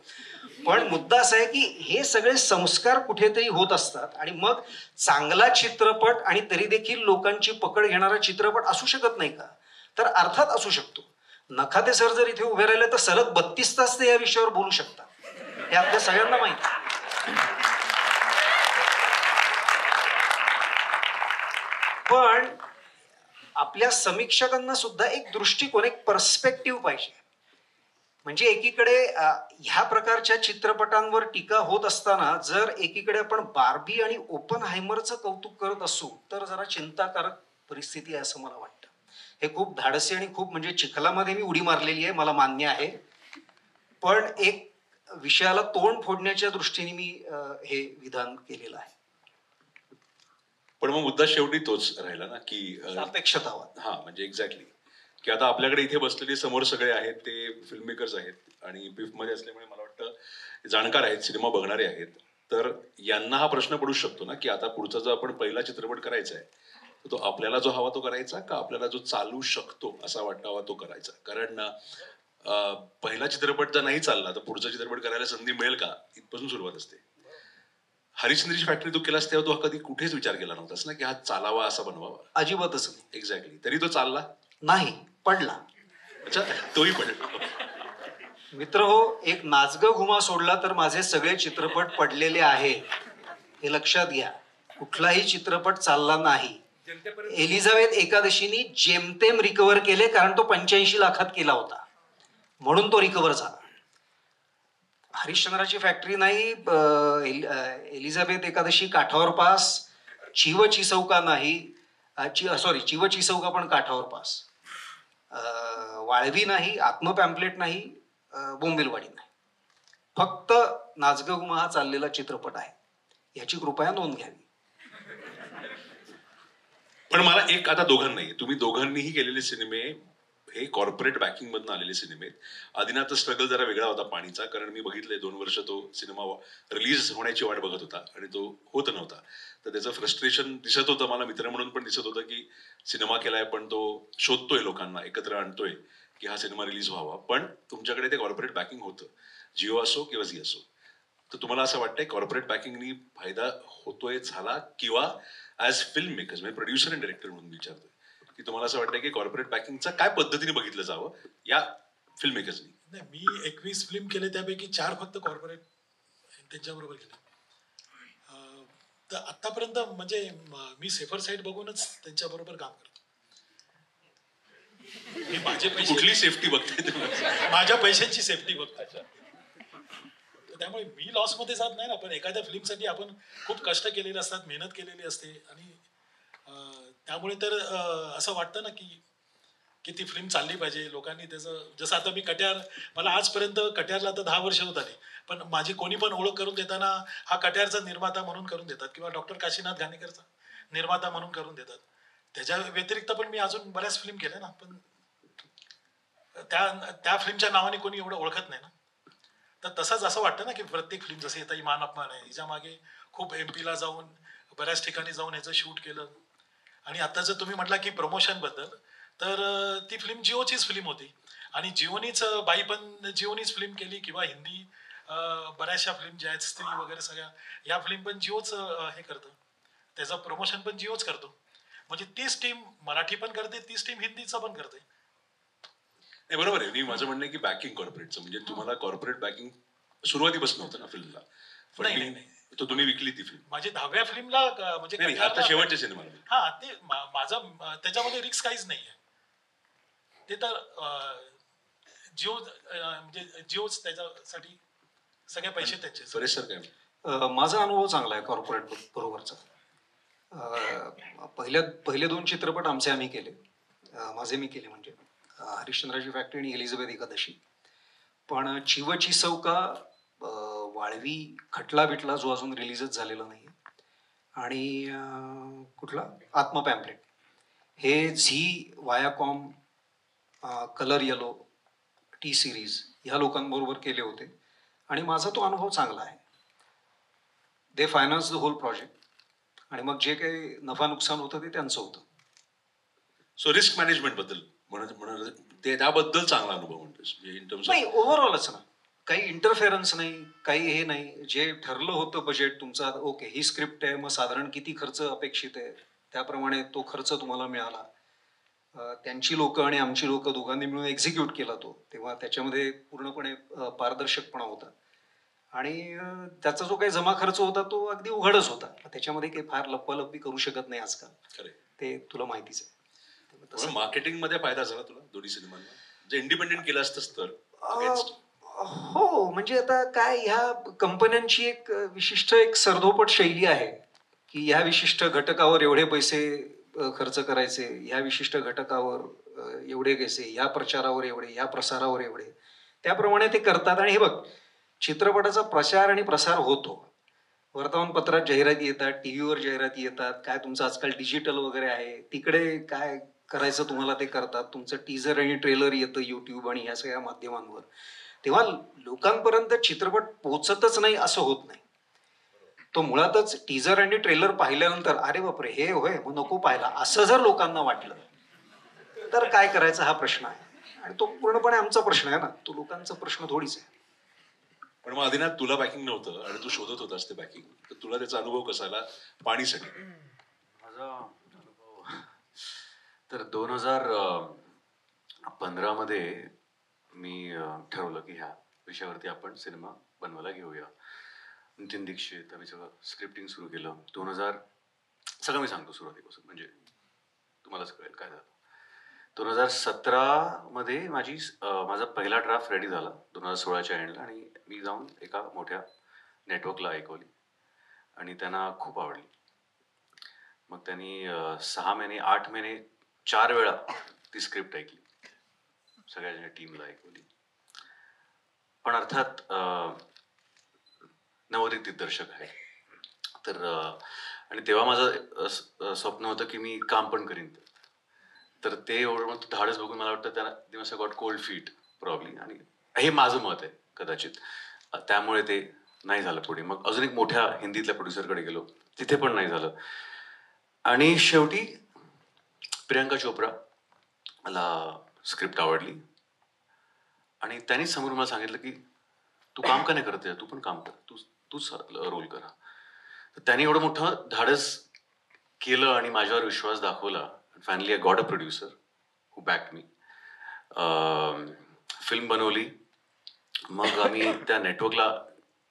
पण मुद्दा असा आहे की हे सगळे संस्कार कुठेतरी होत असतात आणि मग चांगला चित्रपट आणि तरी देखील लोकांची पकड घेणारा चित्रपट असू शकत नाही का, तर अर्थात असू शकतो. नखाते सर जर इथे उभे राहिले तर सलग 32 तास ते या विषयावर बोलू शकतात, हे आपल्या सगळ्यांना माहिती. पण आपल्या समीक्षकांना सुद्धा एक दृष्टिकोन, एक पर्स्पेक्टिव्ह पाहिजे. म्हणजे एकीकडे ह्या प्रकारच्या चित्रपटांवर टीका होत असताना जर एकीकडे आपण बार्बी आणि ओपनहायमरचं कौतुक करत असू तर जरा चिंताकारक परिस्थिती आहे असं मला वाटतं. हे खूप धाडसी आणि खूप म्हणजे चिखलामध्ये मी उडी मारलेली आहे, मला मान्य आहे. पण एक विषयाला तोंड फोडण्याच्या दृष्टीने मी हे विधान केलेलं आहे. पण मग मुद्दा शेवटी तोच राहिला ना की सापेक्षतावाद. हा, म्हणजे एक्झॅक्टली की आता आपल्याकडे इथे बसलेले समोर सगळे आहेत ते फिल्म मेकर्स आहेत आणि पिफ मध्ये असल्यामुळे मला वाटतं जाणकार आहेत, सिनेमा बघणारे आहेत. तर यांना हा प्रश्न पडू शकतो ना की आता पुढचा जो आपण पहिला चित्रपट करायचा आहे तो आपल्याला जो हवा तो करायचा का आपल्याला जो चालू शकतो असा वाटावा तो करायचा. कारण पहिला चित्रपट जर नाही चालला तर पुढचा चित्रपट करायला संधी मिळेल का, इथपासून सुरुवात असते. हरिश्चंद्रची फॅक्टरी तू केलास तेव्हा तो कधी कुठेच विचार केला नव्हतास ना की हा चालावा असा बनवावा. अजिबातच नाही. एक्झॅक्टली. तरी तो चालला नाही, पडला. अच्छा, तोही पडला. मित्र हो, एक नाचग घुमा सोडला तर माझे सगळे चित्रपट पडलेले आहेत, हे लक्षात घ्या. कुठलाही चित्रपट चालला नाही. एलिझाबेथ एकादशीनी जेमतेम रिकव्हर केले, कारण तो 85 लाखात केला होता, म्हणून तो रिकव्हर झाला. हरिश्चंद्राची फॅक्टरी नाही, एलिझाबेथ एकादशी काठावर पास, चिव चिसौका नाही, सॉरी चिव चिसौका पण काठावर पास, वाळवी नाही, आत्म पॅम्पलेट नाही, बोंबिलवाडी नाही. फक्त नाचगं घुमा हा चाललेला चित्रपट आहे, याची कृपया नोंद घ्यावी. पण मला एक आता दोघांनाही, तुम्ही दोघांनीही केलेले सिनेमे हे कॉर्पोरेट बॅकिंग मधून आलेले सिनेमे आहेत. आदिनाथचा स्ट्रगल जरा वेगळा होता पाणीचा, कारण मी बघितलंय 2 वर्ष तो सिनेमा रिलीज होण्याची वाट बघत होता आणि तो होत नव्हता. तर त्याचं फ्रस्ट्रेशन दिसत होतं मला, मित्र म्हणून पण दिसत होतं की सिनेमा केलाय पण तो शोधतोय, लोकांना एकत्र आणतोय की हा सिनेमा रिलीज व्हावा. पण तुमच्याकडे ते कॉर्पोरेट बॅकिंग होतं, जिओ असो किंवा झी असो. तर तुम्हाला असं वाटतंय कॉर्पोरेट बॅकिंगनी फायदा होतोय, झाला, किंवा ऍज फिल्म मेकर्स म्हणजे प्रोड्युसर आणि डायरेक्टर म्हणून विचारतोय की तुम्हाला असं वाटतंय की कॉर्पोरेट बॅकिंगचं काय पद्धतीने बघितलं जावं या फिल्म मेकर्सनी? नाही, मी 21 फिल्म केले, त्यापैकी 4 फक्त कॉर्पोरेट त्यांच्याबरोबर केले. तर आतापर्यंत म्हणजे मी सेफर साईड बघूनच त्यांच्याबरोबर काम करतो. मी माझे पैसे, कुठली सेफ्टी बघताय तुम्ही? माझ्या पैशांची सेफ्टी बघतो. त्यामुळे मी लॉस मध्ये जात नाही ना. पण एखाद्या फिल्मसाठी आपण खूप कष्ट केलेले असतात, मेहनत केलेली असते, आणि त्यामुळे तर असं वाटतं ना की ती फिल्म चालली पाहिजे. लोकांनी त्याचं, जसं आता मी कट्यार, मला आजपर्यंत कट्यारला तर 10 वर्ष होत आली, पण माझी कोणी पण ओळख करून देताना हा कट्यारचा निर्माता म्हणून करून देतात, किंवा डॉक्टर काशीनाथ घाणेकरचा निर्माता म्हणून करून देतात. त्याच्या व्यतिरिक्त पण मी अजून बऱ्याच फिल्म केल्या ना, पण त्या फिल्मच्या नावाने कोणी एवढं ओळखत नाही ना. तर तसंच असं वाटतं ना की प्रत्येक फिल्म, जसं आता इमान अपमान आहे, हिच्या मागे खूप MP ला जाऊन बऱ्याच ठिकाणी जाऊन ह्याचं शूट केलं. आणि आता जर तुम्ही म्हटला की प्रमोशन बद्दल, तर ती फिल्म जिओचीच फिल्म होती, आणि जिओनीच बाई पण जिओनीच फिल्म केली, किंवा हिंदी बऱ्याचशा फिल्म ज्या आहेत स्त्री वगैरे सगळ्या, या फिल्म पण जिओच हे करतं, त्याचं प्रमोशन पण जिओच करतो. म्हणजे तीच टीम मराठी पण करते, तीच टीम हिंदीचं पण करते. नाही, बरोबर आहे. मी माझं म्हणणं आहे की बॅकिंग कॉर्पोरेटचं, म्हणजे तुम्हाला कॉर्पोरेट बॅकिंग सुरुवातीपासून होतं ना फिल्मला. नाही. तो तुम्ही विकली ती फिल्म. माझी 10व्या फिल्मला म्हणजे नाही, आता शेवटच्या सिनेमाला. हा, ते माझं त्याच्यामध्ये रिस्क काहीच नाहीये. ते तर जिओ म्हणजे जिओच त्याच्यासाठी सगळे पैसे त्याचे. सुरेश सर काय? माझा अनुभव चांगला आहे कॉर्पोरेट बरोबरचा. पहिले 2 चित्रपट आम्ही केले, माझे मी केले, म्हणजे हरिश्चंद्राची फॅक्टरी आणि एलिझाबेथ एकादशी. पण चिव चिसौका, वाळवी, खटला बिटला जो अजून रिलीजच झालेला नाही, आणि कुठला आत्म पॅम्पलेट, हे झी, वायाकॉम, कलर येलो, टी सिरीज ह्या लोकांबरोबर केले होते, आणि माझा तो अनुभव चांगला आहे. दे फायनान्स द होल प्रोजेक्ट, आणि मग जे काही नफा नुकसान होतं ते त्यांचं होतं. सो रिस्क मॅनेजमेंट बद्दल ते त्याबद्दल चांगला अनुभव म्हणतोस इन टर्म्स नाही, ओव्हरऑलच ना, काही इंटरफेरन्स नाही, काही हे नाही. जे ठरलं होतं बजेट तुमचा, ओके ही स्क्रिप्ट आहे, मग साधारण किती खर्च अपेक्षित आहे, त्याप्रमाणे तो खर्च तुम्हाला मिळाला. त्यांची लोक आणि आमची लोक दोघांनी मिळून एक्झिक्यूट केला तो, तेव्हा त्याच्यामध्ये पूर्णपणे पारदर्शकपणा होता. आणि त्याचा जो काही जमा खर्च होता तो अगदी उघडच होता. त्याच्यामध्ये काही फार लपवालपवी करू शकत नाही आजकाल, ते तुला माहितीच आहे. मार्केटिंग मध्ये फायदा झाला तुला दोन्ही सिनेमांना, जे इंडिपेंडेंट केलं असतंस तर? हो, म्हणजे आता काय, ह्या कंपन्यांची एक विशिष्ट एक सरधोपट शैली आहे की ह्या विशिष्ट घटकावर एवढे पैसे खर्च करायचे, ह्या विशिष्ट घटकावर एवढे पैसे, ह्या प्रचारावर एवढे, ह्या प्रसारावर एवढे, त्याप्रमाणे ते करतात. आणि हे बघ, चित्रपटाचा प्रचार आणि प्रसार होतो, वर्तमानपत्रात जाहिराती येतात, टीव्हीवर जाहिराती येतात, काय तुमचं आजकाल डिजिटल वगैरे आहे, तिकडे काय करायचं तुम्हाला ते करतात, तुमचं टीजर आणि ट्रेलर येतं युट्यूब आणि ह्या सगळ्या माध्यमांवर. तेव्हा लोकांपर्यंत चित्रपट पोहोचतच नाही असं होत नाही. तो मुळातच टीजर आणि ट्रेलर पाहिल्यानंतर अरे बापरे हे होय, मग नको पाहायला, असं जर लोकांना वाटलं तर काय करायचं हा प्रश्न आहे. आणि तो पूर्णपणे आमचा प्रश्न आहे ना, तो लोकांचा प्रश्न थोडीच आहे. पण मग आदिनाथ, तुला बॅकिंग नव्हतं आणि तू शोधत होतास ते बॅकिंग, तर तुला त्याचा अनुभव कसा आला पाणीसाठी? माझा अनुभव तर 2015 मध्ये मी ठरवलं की ह्या विषयावरती आपण सिनेमा बनवायला घेऊया. नितीन दीक्षित, आम्ही सगळं स्क्रिप्टिंग सुरू केलं. 2000 सगळं मी सांगतो सुरुवातीपासून, म्हणजे तुम्हालाच कळेल काय झालं. 2017 मध्ये माझा पहिला ड्राफ्ट रेडी झाला 2016च्या एंडला, आणि मी जाऊन एका मोठ्या नेटवर्कला ऐकवली आणि त्यांना खूप आवडली. मग त्यांनी 6 महिने 8 महिने 4 वेळा ती स्क्रिप्ट ऐकली, सगळ्या टीमला ऐकवली. पण अर्थात नवोदित दिग्दर्शक आहे तर आणि तेव्हा माझं स्वप्न होतं की मी काम पण करीन. तर ते एवढं धाडस बघून मला वाटतं त्यांना they must have got cold feet probably, आणि हे माझं मत आहे कदाचित. त्यामुळे ते नाही झालं पुढे. मग अजून एक मोठ्या हिंदीतल्या प्रोड्युसरकडे गेलो, तिथे पण नाही झालं. आणि शेवटी प्रियंका चोप्रा मला स्क्रिप्ट आवडली आणि त्यांनी समोर मला सांगितलं की तू काम का नाही करते, तू पण काम कर, तूच रोल करा. तर त्यांनी एवढं मोठं धाडस केलं आणि माझ्यावर विश्वास दाखवला. Finally I got a producer who back me. Film बनवली. मग आम्ही त्या नेटवर्कला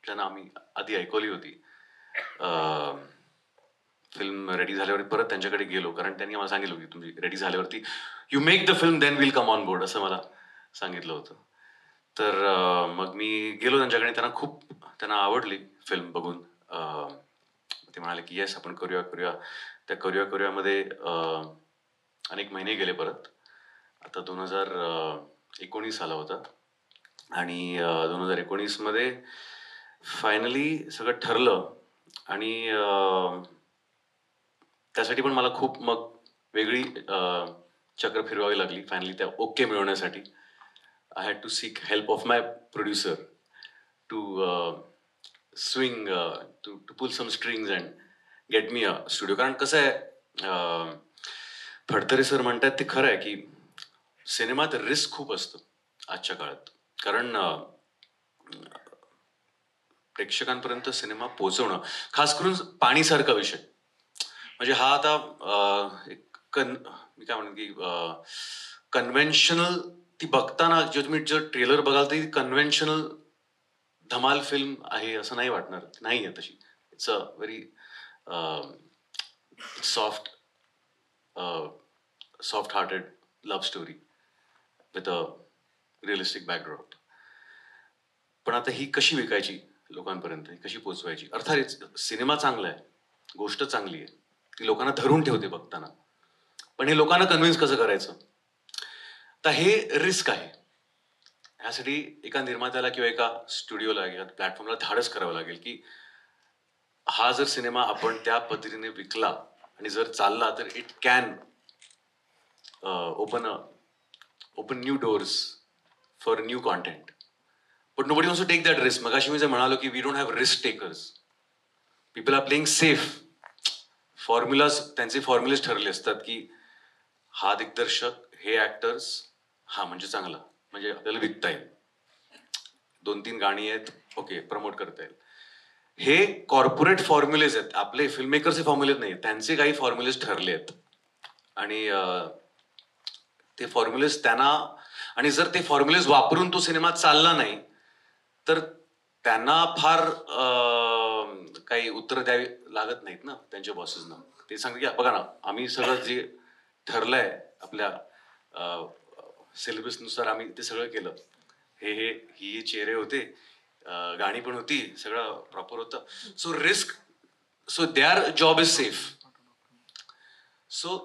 ज्यांना आम्ही आधी ऐकवली होती, फिल्म रेडी झाल्यावर परत त्यांच्याकडे गेलो, कारण त्यांनी मला सांगितलं की तुम्ही रेडी झाल्यावरती you make the film then will come on board, असं मला सांगितलं होतं. तर मग मी गेलो त्यांच्याकडे. त्यांना आवडली फिल्म बघून. ते म्हणाले की येस आपण करूया. त्या करूयामध्ये अनेक महिने गेले. परत आता 2019 आला होता आणि 2019 मध्ये फायनली सगळं ठरलं. आणि त्यासाठी पण मला खूप मग वेगळी चक्र फिरवावी लागली फायनली त्या ओके मिळवण्यासाठी. I had to seek help of my producer to swing, to pull some strings and get me a studio. कारण कसं आहे, फडतरे सर म्हणतात ते खरं आहे की सिनेमात रिस्क खूप असतं आजच्या काळात. कारण प्रेक्षकांपर्यंत सिनेमा पोहोचवणं, खास करून पाणीसारखा विषय, म्हणजे हा आता मी काय म्हणेन की कन्व्हेन्शनल, ती बघताना तुम्ही जर ट्रेलर बघाल तर कन्व्हेन्शनल धमाल फिल्म आहे असं नाही वाटणार. नाही आहे तशी. It's a very soft hearted love story with a realistic backdrop. पण आता ही कशी विकायची लोकांपर्यंत, ही कशी पोचवायची? अर्थात सिनेमा चांगला आहे, गोष्ट चांगली आहे, ती लोकांना धरून ठेवते बघताना, पण हे लोकांना कन्व्हिन्स कसं करायचं? तर हे रिस्क आहे. ह्यासाठी एका निर्मात्याला किंवा एका स्टुडिओला किंवा प्लॅटफॉर्मला धाडस करावं लागेल की हा जर सिनेमा आपण त्या पद्धतीने विकला आणि जर चालला तर it can open new doors for new content. But nobody wants to take that risk. मगाशी मी जे म्हणालो की we don't have risk takers. People are playing safe. त्यांचे फॉर्म्युलेज ठरले असतात की हा दिग्दर्शक, हे ऍक्टर्स, हा म्हणजे चांगला, म्हणजे आपल्याला विकता येईल, 2-3 गाणी आहेत, ओके प्रमोट करता येईल. हे कॉर्पोरेट फॉर्म्युलेज आहेत, आपले फिल्ममेकरचे फॉर्म्युलेज नाही. त्यांचे काही फॉर्म्युलेज ठरले आहेत आणि ते फॉर्म्युलेज त्यांना, आणि जर ते फॉर्म्युलेज वापरून तो सिनेमा चालला नाही तर त्यांना फार काही उत्तर द्यावी लागत नाहीत ना त्यांच्या बॉसेसना. ते सांगतात की बघा ना, आम्ही सगळं जे ठरलंय आपल्या सिलेबसनुसार आम्ही ते सगळं केलं, ही चेहरे होते, गाणी पण होती, सगळं प्रॉपर होतं. So their job is safe. So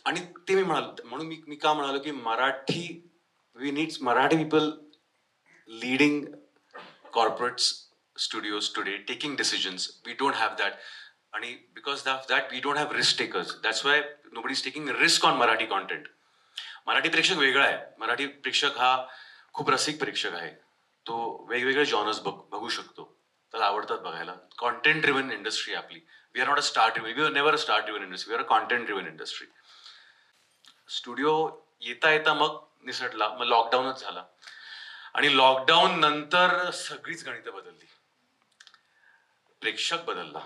आणि ते मी म्हणालो, म्हणून मी का म्हणालो की we needs Marathi people leading corporate studios today, taking decisions. We don't have that. And because of that, we don't have risk takers. That's why nobody's taking risk on Marathi content. Marathi प्रेक्षक वेगळा आहे. मराठी प्रेक्षक हा खूप रसिक प्रेक्षक आहे. तो वेगवेगळे जॉनर्स बघू शकतो, त्याला आवडतात बघायला. कॉन्टेंट ड्रिव्हन इंडस्ट्री आपली. We are not a star driven, we are never a star driven industry, we are a content driven industry. Studio येता मग निसटला, मग लॉकडाऊनच झाला. आणि लॉकडाऊन नंतर सगळीच गणितं बदलली, प्रेक्षक बदलला,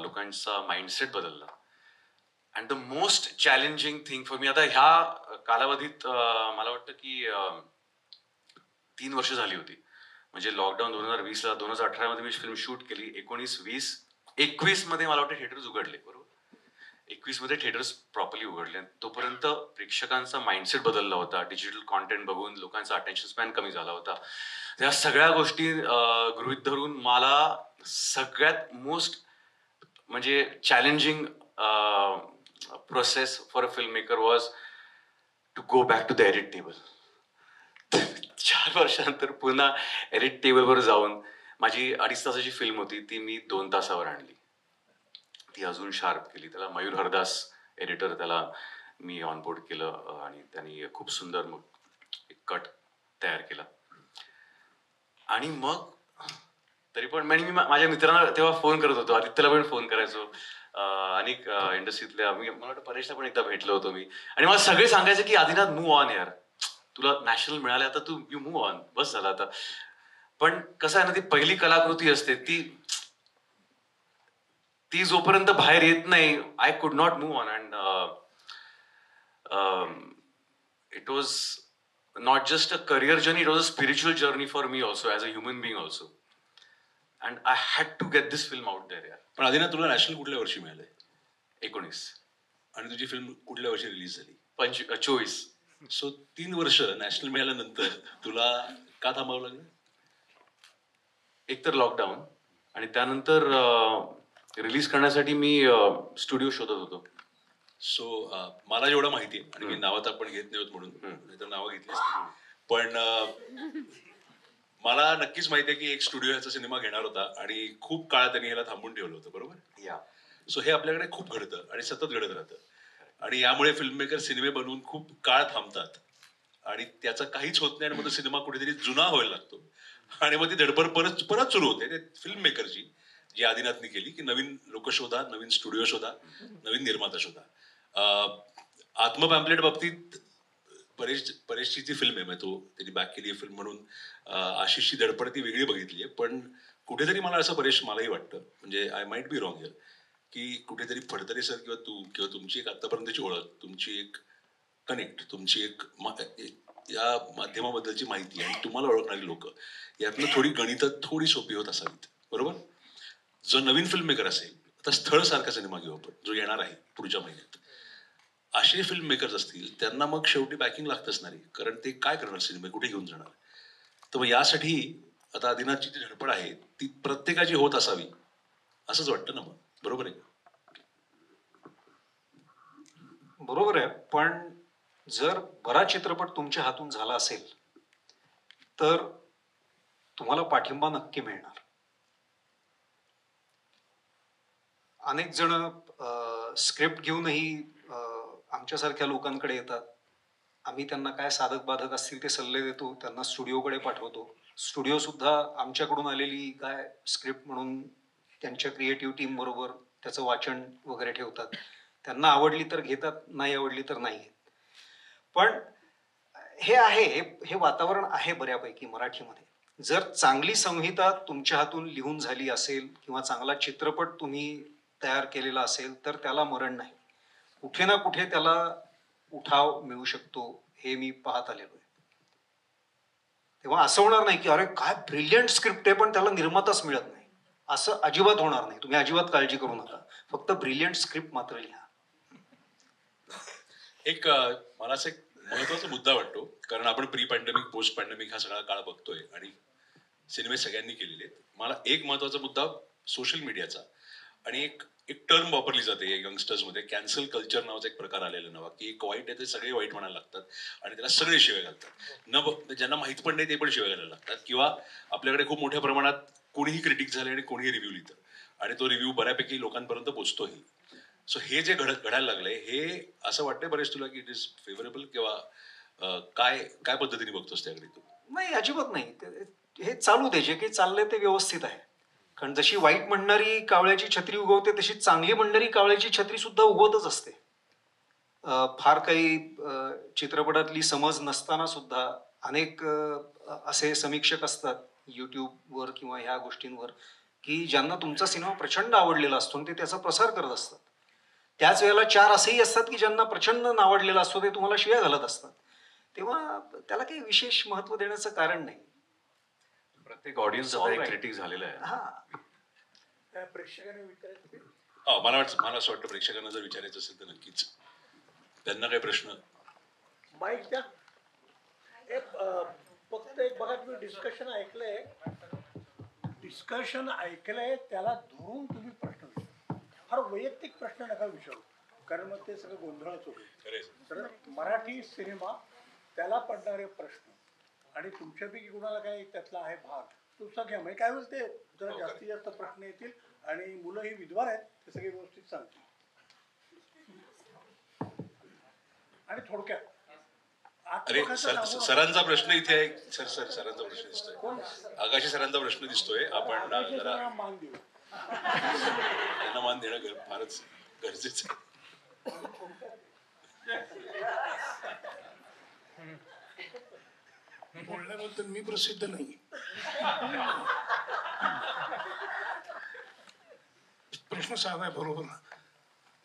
लोकांचा माइंडसेट बदलला. And the most challenging thing for me, आता ह्या कालावधीत मला वाटतं की 3 वर्ष झाली होती. म्हणजे लॉकडाऊन 2020ला 2018 मध्ये मी फिल्म शूट केली. 19, 20, 21 मध्ये मला वाटतं थिएटर्स उघडले, बरोबर. 21 मध्ये थिएटर्स प्रॉपरली उघडले. तोपर्यंत प्रेक्षकांचा माइंडसेट बदलला होता. डिजिटल कॉन्टेंट बघून लोकांचा अटेन्शन स्पॅन कमी झाला होता. त्या सगळ्या गोष्टी गृहीत धरून मला सगळ्यात मोस्ट म्हणजे challenging process for a film maker was to go back to the edit table. 4 वर्षानंतर पुन्हा एडिट टेबलवर जाऊन माझी 2.5 तासाची फिल्म होती ती मी 2 तासावर आणली. ती अजून शार्प केली. त्याला मयूर हरदास एडिटर, त्याला मी ऑनबोर्ड केलं आणि त्यांनी खूप सुंदर मग एक कट तयार केला. आणि मग तरी पण मी माझ्या मित्रांना तेव्हा फोन करत होतो, आदित्यला पण फोन करायचो, अनेक इंडस्ट्रीतल्या, मला वाटतं परेशला पण एकदा भेटलो होतो मी. आणि मला सगळे सांगायचे की आदिनाथ मूव ऑन यार, तुला नॅशनल मिळाले, आता तू यू मूव ऑन, बस झालं आता. पण कसं आहे ना, ती पहिली कलाकृती असते ती जोपर्यंत बाहेर येत नाही, I could not move on. And it was not just a career journey, it was a spiritual journey for me also, as a human being also. And I had to get this film out there यार. पण आदिनाथ, तुला नॅशनल कुठल्या वर्षी मिळालंय? 19. आणि तुझी फिल्म कुठल्या वर्षी रिलीज झाली? 24. सो 3 वर्ष नॅशनल मिळाल्यानंतर तुला का थांबावं लागलं? एक तर लॉकडाऊन, आणि त्यानंतर रिलीज करण्यासाठी मी स्टुडिओ शोधत होतो. सो मला जेवढं माहिती आहे, आणि मी नावात आपण घेत नाही म्हणून, नाहीतर नावं घेतली असती, पण मला नक्कीच माहिती आहे की एक स्टुडिओ ह्याचा सिनेमा घेणार होता आणि खूप काळ त्यांनी ह्याला थांबून ठेवलं होतं, बरोबर? या सो हे आपल्याकडे खूप घडतं आणि सतत घडत राहतं. आणि यामुळे फिल्म मेकर सिनेमे बनवून खूप काळ थांबतात आणि त्याचं काहीच होत नाही, आणि मग तो सिनेमा कुठेतरी जुना व्हायला लागतो आणि मग ती धडपड परत परत सुरू होते. ते फिल्म मेकरची जी आदिनाथनी केली की नवीन लोक शोधा, नवीन स्टुडिओ शोधा, नवीन निर्माता शोधा. आत्मपॅम्पलेट बाबतीत परेशची जी फिल्म आहे, मग त्यांनी बॅक केली आहे फिल्म म्हणून, आशिषची धडपड ती वेगळी बघितली आहे. पण कुठेतरी मला असं, परेश, मलाही वाटतं, म्हणजे I might be wrong here, की कुठेतरी फडतरे सर किंवा तू किंवा तुमची एक आतापर्यंतची ओळख, तुमची एक कनेक्ट, तुमची एक या माध्यमाबद्दलची माहिती आणि तुम्हाला ओळखणारी लोक, यातनं थोडी गणितं थोडी सोपी होत असावीत, बरोबर? जो नवीन फिल्म मेकर असेल, आता स्थळ सारखा सिनेमा घेऊ आपण, जो येणार आहे पुढच्या महिन्यात, असे फिल्म मेकर्स असतील त्यांना मग शेवटी बॅकिंग लागत असणार आहे, कारण ते काय करणार, सिनेमे कुठे घेऊन जाणार. तर मग यासाठी आता आदिनाथची जी धडपड आहे ती प्रत्येकाची होत असावी असंच वाटतं ना, मग बरोबर आहे? बरोबर आहे. पण जर बरा चित्रपट तुमच्या हातून झाला असेल तर तुम्हाला पाठिंबा नक्की मिळणार. अनेक जण स्क्रिप्ट घेऊनही आमच्यासारख्या लोकांकडे येतात. आम्ही त्यांना काय साधक बाधक असतील ते सल्ले देतो, त्यांना स्टुडिओकडे पाठवतो. स्टुडिओ सुद्धा आमच्याकडून आलेली काय स्क्रिप्ट म्हणून त्यांच्या क्रिएटिव्ह टीम बरोबर त्याचं वाचन वगैरे ठेवतात. त्यांना आवडली तर घेतात, नाही आवडली तर नाही घेत. पण हे आहे, हे वातावरण आहे बऱ्यापैकी मराठीमध्ये. जर चांगली संहिता तुमच्या हातून लिहून झाली असेल किंवा चांगला चित्रपट तुम्ही तयार केलेला असेल तर त्याला मरण नाही. कुठे ना कुठे त्याला उठाव मिळू शकतो, हे मी पाहत आलेलो आहे. तेव्हा असं होणार नाही की अरे काय ब्रिलियंट स्क्रिप्ट आहे पण त्याला निर्माताच मिळत नाही, असं अजिबात होणार नाही. तुम्ही अजिबात काळजी करू नका, फक्त ब्रिलियंट स्क्रिप्ट मात्र लिहा. एक मला असं एक महत्वाचा मुद्दा वाटतो, कारण आपण प्री पॅन्डेमिक, पोस्ट पॅन्डेमिक हा सगळा काळ बघतोय आणि सिनेमे सगळ्यांनी केलेले आहेत. मला एक महत्वाचा मुद्दा सोशल मीडियाचा, आणि एक टर्म वापरली जाते यंगस्टर्समध्ये, कॅन्सल कल्चर नावाचा एक प्रकार आलेला नवा, की एक वाईट आहे ते सगळे वाईट म्हणायला लागतात आणि त्याला सगळे शिव्या घालतात. ज्यांना माहित पण नाही ते पण शिव्या घालायला लागतात, किंवा आपल्याकडे खूप मोठ्या प्रमाणात कोणीही क्रिटिक झाले आणि कोणीही रिव्ह्यू लिहितं आणि तो रिव्ह्यू बऱ्यापैकी लोकांपर्यंत पोहोचतोही. सो हे जे घडायला लागलंय, हे असं वाटतंय बरेच तुला की इट इज फेवरेबल, किंवा काय पद्धतीने बघतोस त्याकडे तू? नाही, अजिबात नाही. हे चालू दे, जे काही चाललंय ते व्यवस्थित आहे. कारण जशी वाईट म्हणणारी कावळ्याची छत्री उगवते तशी चांगली म्हणणारी कावळ्याची छत्री सुद्धा उगवतच असते. फार काही चित्रपटातली समज नसताना सुद्धा अनेक असे समीक्षक असतात युट्यूबवर किंवा ह्या गोष्टींवर की ज्यांना तुमचा सिनेमा प्रचंड आवडलेला असतो आणि ते त्याचा प्रसार करत असतात. त्याच वेळेला 4 असेही असतात की ज्यांना प्रचंड नावडलेलं असतो, ते तुम्हाला शिव्या घालत असतात. तेव्हा त्याला काही विशेष महत्व देण्याचं कारण नाही. प्रत्येक ऑडियन्स आता एक क्रिटिक झालेला आहे. हा, प्रेक्षकांनी विचारायचं मला असं वाटतं प्रेक्षकांना जर विचारायचं असेल तर नक्कीच त्यांना काही प्रश्न. माईक द्या. फक्त एक बघा, तुम्ही डिस्कशन ऐकलंय त्याला धरून तुम्ही प्रश्न विचारा. फार वैयक्तिक प्रश्न नका विचारू, कारण मग ते सगळं गोंधळच होईल. तर मराठी सिनेमा, त्याला पडणारे प्रश्न आणि तुमच्यापैकी कुणाला काही त्यातला आहे भाग, तुमचा घ्या. म्हणजे काय होईल, ते जरा जास्तीत जास्त प्रश्न येतील आणि मुलं ही विद्वान आहेत, ते सगळे व्यवस्थित सांगतील. आणि थोडक्यात अरे सरांचा प्रश्न इथे आहे. सरांचा प्रश्न दिसतोय, आगाशी सरांचा प्रश्न दिसतोय. आपण जरा मान देऊ. त्यांना मान देणं फारच गरजेचं आहे. बोलण्याबद्दल मी प्रसिद्ध नाही. प्रश्न साधा आहे, बरोबर.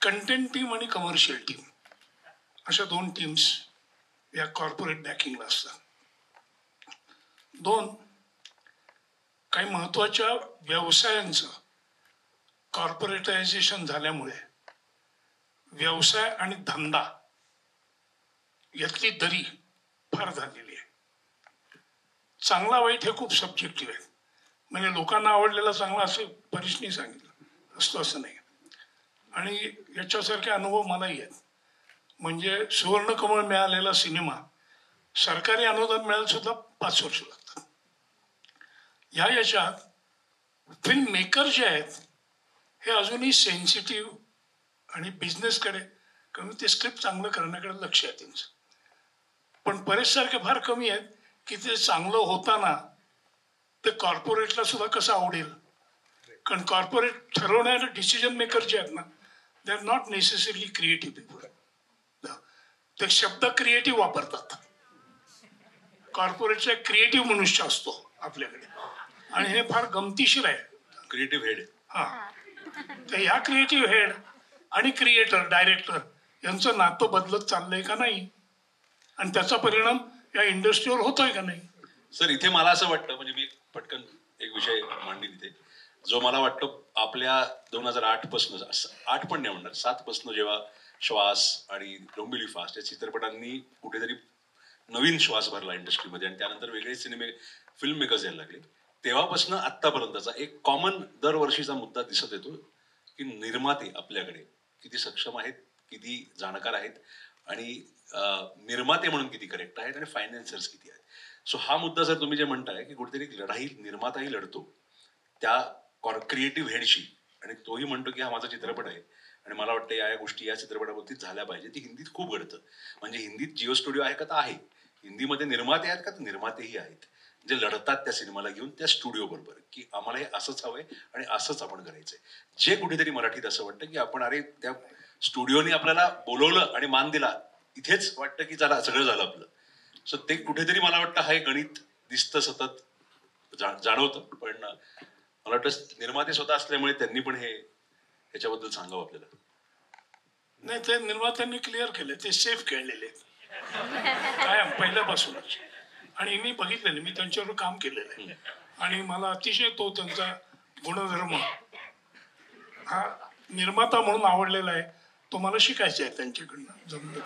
कंटेंट टीम आणि कमर्शियल टीम अशा 2 टीम्स या कॉर्पोरेट बॅकिंगला असतात. 2 काही महत्वाच्या व्यवसायांचं कॉर्पोरेटायझेशन झाल्यामुळे व्यवसाय आणि धंदा यातली दरी फार झालेली आहे. चांगला वाईट हे खूप सब्जेक्टिव्ह आहे. म्हणजे लोकांना आवडलेला चांगला असं परीक्षणी सांगितलं असतं असं नाही. आणि याच्यासारखे अनुभव मलाही आहेत. म्हणजे सुवर्णकमळ मिळालेला सिनेमा सरकारी अनुदान मिळायला सुद्धा 5 वर्ष लागतात. याच्यात फिल्म मेकर जे आहेत हे अजूनही सेन्सिटिव्ह आणि बिझनेसकडे, कमी ते स्क्रिप्ट चांगलं करण्याकडे लक्ष आहे त्यांचं. पण बरेचसारखे फार कमी आहेत की ते चांगलं होताना ते कॉर्पोरेटला सुद्धा कसं आवडेल. कारण कॉर्पोरेट ठरवणारे डिसिजन मेकर जे आहेत ना, they are not necessarily creative people. ते शब्द क्रिएटिव्ह वापरतात. कॉर्पोरेटचा क्रिएटिव्ह मनुष्य असतो आपल्याकडे, आणि हे फार गमतीशीर आहे. Creative head. हा, तर ह्या क्रिएटिव्ह हेड आणि क्रिएटर, डायरेक्टर यांचं नातं बदलत चाललंय का नाही, आणि त्याचा परिणाम या इंडस्ट्रीवर होतोय का नाही. सर इथे मला असं वाटतं, म्हणजे मी पटकन एक विषय मांडीन इथे, जो मला वाटतं आपल्या 2008 पासून, 8 पण नाही म्हणणार, 7 पासून जेव्हा श्वास आणि डोंबिवली फास्ट या चित्रपटांनी कुठेतरी नवीन श्वास भरला इंडस्ट्रीमध्ये आणि त्यानंतर वेगळे फिल्म मेकर्स यायला लागले, तेव्हापासून आत्तापर्यंतचा एक कॉमन दरवर्षीचा मुद्दा दिसत येतो की निर्माते आपल्याकडे किती सक्षम आहेत, किती जाणकार आहेत, आणि निर्माते म्हणून किती करेक्ट आहेत, आणि फायनान्सर्स किती आहेत. सो हा मुद्दा जर तुम्ही जे म्हणताय की कुठेतरी लढाई निर्माताही लढतो त्या क्रिएटिव्ह हेडशी, आणि तोही म्हणतो की हा माझा चित्रपट आहे आणि मला वाटतं या गोष्टी या चित्रपटाबाबतीत झाल्या पाहिजे. ती हिंदीत खूप घडतं. म्हणजे हिंदीत जिओ स्टुडिओ आहे का, तर आहे. हिंदीमध्ये निर्माते आहेत का, तर निर्मातेही आहेत जे लढतात त्या सिनेमाला घेऊन त्या स्टुडिओ बरोबर, की आम्हाला हे असंच हवंय आणि असंच आपण करायचंय. जे कुठेतरी मराठीत असं वाटतं की आपण, अरे त्या स्टुडिओने आपल्याला बोलवलं आणि मान दिला, इथेच वाटतं की चला सगळं झालं आपलं. सो ते कुठेतरी मला वाटतं हा एक गणित दिसतं, सतत जाणवतं. पण मला वाटतं निर्माते स्वतः असल्यामुळे त्यांनी पण ह्याच्याबद्दल सांगावं आपल्याला. नाही, ते निर्मात्यांनी क्लिअर केले, ते सेफ खेळलेले कायम पहिल्यापासूनच. आणि मी बघितलेले, मी त्यांच्यावर काम केलेलं आहे आणि मला अतिशय तो त्यांचा गुणधर्म हा निर्माता म्हणून आवडलेला आहे. तो मला शिकायचा आहे त्यांच्याकडनं जमलं.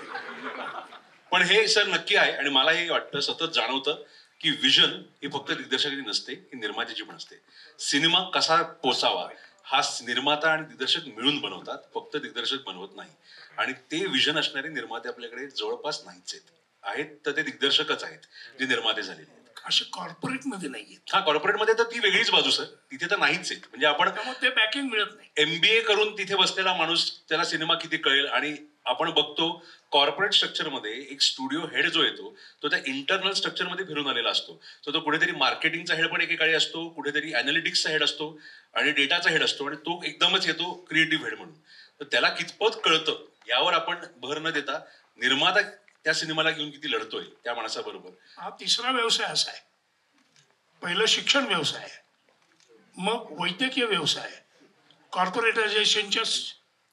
पण हे सर नक्की आहे, आणि मला हे वाटतं, सतत जाणवतं की विजन ही फक्त दिग्दर्शकाची नसते, ही निर्मात्याची पण असते. सिनेमा कसा पोचावा हा निर्माता आणि दिग्दर्शक मिळून बनवतात, फक्त दिग्दर्शक बनवत नाही. आणि ते विजन असणारे निर्माते आपल्याकडे जवळपास नाहीच आहेत तर ते दिग्दर्शकच आहेत जे निर्माते झालेले आहेत. असे कॉर्पोरेटमध्ये नाहीये. हा, कॉर्पोरेटमध्ये तर ती वेगळीच बाजू सर, तिथे तर नाहीच आहेत. म्हणजे आपण ते बॅकिंग मिळत नाही. MBA करून तिथे बसलेला माणूस, त्याला सिनेमा किती कळेल. आणि आपण बघतो कॉर्पोरेट स्ट्रक्चरमध्ये एक स्टुडिओ हेड जो येतो तो त्या इंटरनल स्ट्रक्चरमध्ये फिरून आलेला असतो. तो कुठेतरी मार्केटिंगचा हेड पण एकेकाळी असतो, कुठेतरी अॅनालिटिक्सचा हेड असतो आणि डेटाचा हेड असतो, आणि तो एकदमच येतो क्रिएटिव्ह हेड म्हणून. तर त्याला कितपत कळतं यावर आपण भर न देता निर्माता त्या सिनेमाला घेऊन किती लढतोय त्या माणसाबरोबर. हा तिसरा व्यवसाय असा आहे. पहिलं शिक्षण व्यवसाय आहे, मग वैद्यकीय व्यवसाय आहे, कॉर्पोरेटायझेशनच्या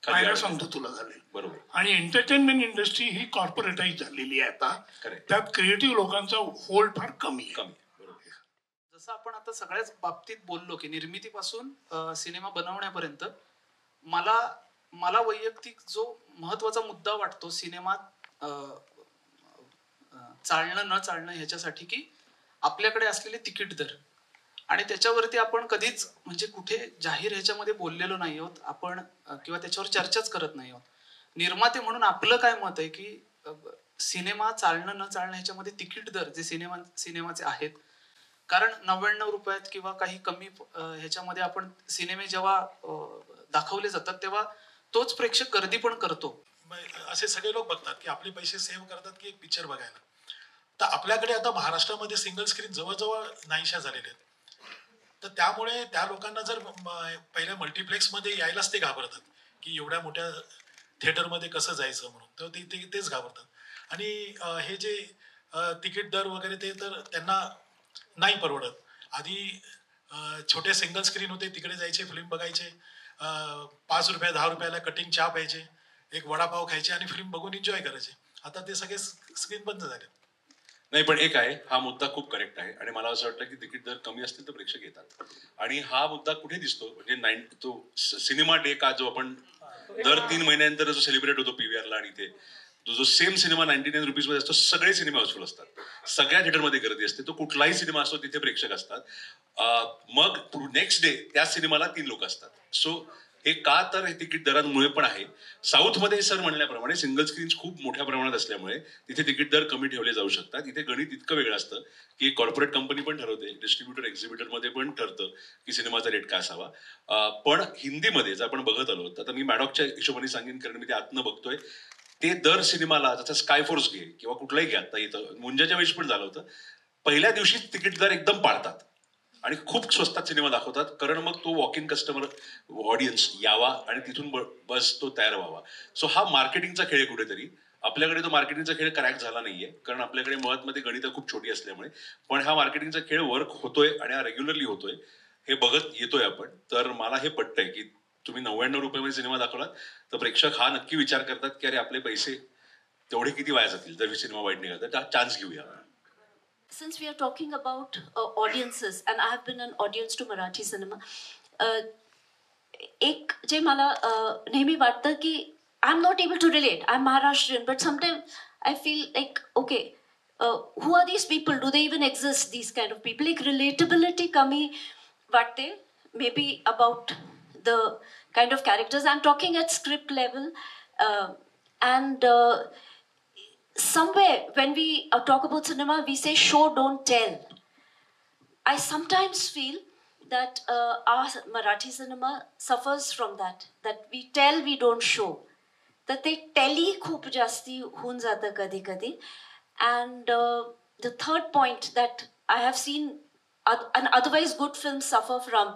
पाहायला आलं. सांगतो तुला झाले. बरोबर. आणि एंटरटेनमेंट इंडस्ट्री ही कॉर्पोरेटाईज झालेली आहे आता. Correct. त्यात क्रिएटिव्ह लोकांचा होल्ड फार कमी आहे. कमी. बरोबर. जसं आपण आता सगळ्याच बाबतीत बोललो की निर्मितीपासून सिनेमा बनवण्यापर्यंत मला मला वैयक्तिक जो महत्वाचा मुद्दा वाटतो सिनेमात चालणं न चालणं ह्याच्यासाठी की आपल्याकडे असलेले तिकीट दर आणि त्याच्यावरती आपण कधीच म्हणजे कुठे जाहीर ह्याच्यामध्ये बोललेलो नाही आहोत आपण किंवा त्याच्यावर चर्चाच करत नाही आहोत. निर्माते म्हणून आपलं काय मत आहे की सिनेमा चालणं न चालणं ह्याच्यामध्ये तिकीट दर जे सिनेमाचे आहेत, कारण 99 रुपयात किंवा काही कमी ह्याच्यामध्ये आपण सिनेमे जेव्हा दाखवले जातात तेव्हा तोच प्रेक्षक गर्दी पण करतो. असे सगळे लोक बघतात की आपले पैसे सेव्ह करतात की एक पिक्चर बघायला. तर आपल्याकडे आता महाराष्ट्रामध्ये सिंगल स्क्रीन जवळजवळ नाहीशा झालेले आहेत. तर त्यामुळे त्या लोकांना जर पहिल्या मल्टिप्लेक्समध्ये यायलाच ते घाबरतात की एवढ्या मोठ्या थिएटरमध्ये कसं जायचं म्हणून. तर तेच घाबरतात. आणि हे जे तिकीट दर वगैरे ते तर त्यांना नाही परवडत. आधी छोटे सिंगल स्क्रीन होते, तिकडे जायचे, फिल्म बघायचे, 5 रुपया 10 रुपयाला कटिंग चहा प्यायचे, एक वडापाव खायचे आणि फिल्म बघून एन्जॉय करायचे. आता ते सगळे स्क्रीन बंद झाले. नाही, पण एक आहे, हा मुद्दा खूप करेक्ट आहे आणि मला असं वाटतं की तिकीट दर कमी असतील तर प्रेक्षक येतात. आणि हा मुद्दा कुठे दिसतो म्हणजे तो सिनेमा डे का जो आपण दर 3 महिन्यानंतर जो सेलिब्रेट होतो पीव्हीआरला, आणि ते जो सेम सिनेमा 99 रुपीजमध्ये असतो, सगळे सिनेमा हाऊसफुल असतात, सगळ्या थिएटरमध्ये गर्दी असते, तो कुठलाही सिनेमा असतो तिथे प्रेक्षक असतात. मग नेक्स्ट डे त्या सिनेमाला 3 लोक असतात. सो हे का तर हे तिकीट दरांमुळे पण आहे. साऊथमध्ये सर म्हणल्याप्रमाणे सिंगल स्क्रीन्स खूप मोठ्या प्रमाणात असल्यामुळे तिथे तिकीट दर कमी ठेवले जाऊ शकतात. इथे गणित इतकं वेगळं असतं की कॉर्पोरेट कंपनी पण ठरवते, डिस्ट्रीब्युटर एक्झिबिटरमध्ये पण ठरतं की सिनेमाचा रेट काय असावा. पण हिंदीमध्ये जर आपण बघत आलो, आता मी मॅडॉकच्या हिशोबाने सांगेन कारण मी ते आतनं बघतोय, ते दर सिनेमाला जसं स्कायफोर्स घे किंवा कुठलाही घ्या, आता इथं मुंजाच्या वेळेस पण झालं होतं, पहिल्या दिवशीच तिकीट दर एकदम पाडतात आणि खूप स्वस्तात सिनेमा दाखवतात, कारण मग तो वॉक इन कस्टमर ऑडियन्स यावा आणि तिथून बस तो तयार व्हावा. सो हा मार्केटिंगचा खेळ कुठेतरी आपल्याकडे तो मार्केटिंगचा खेळ क्रॅक झाला नाहीये, कारण आपल्याकडे मुळातमध्ये गणितं खूप छोटी असल्यामुळे. पण हा मार्केटिंगचा खेळ वर्क होतोय आणि हा रेग्युलरली होतोय, हे बघत येतोय आपण. तर मला हे पटतंय की तुम्ही 99 रुपयामध्ये सिनेमा दाखवलात तर प्रेक्षक हा नक्की विचार करतात की अरे आपले पैसे तेवढे किती वाया जातील जर सिनेमा वाईट निघाला तर चान्स घेऊया. Since we are talking about audiences, and I have been an audience to Marathi cinema, एक जे मला नेहमी वाटतं की I'm not able to relate. I'm Maharashtrian, but sometimes I feel like, okay, who are these people? Do they even exist? These kind of people. Like relatability कमी वाटते, maybe about the kind of characters. I'm talking at script level, and somewhere when we talk about cinema, we say show, don't tell. I sometimes feel that our Marathi cinema suffers from that we tell, we don't show. That they telly खूप जास्ती होऊन जातं कधी कधी. And the third point that I have seen an otherwise good film suffer from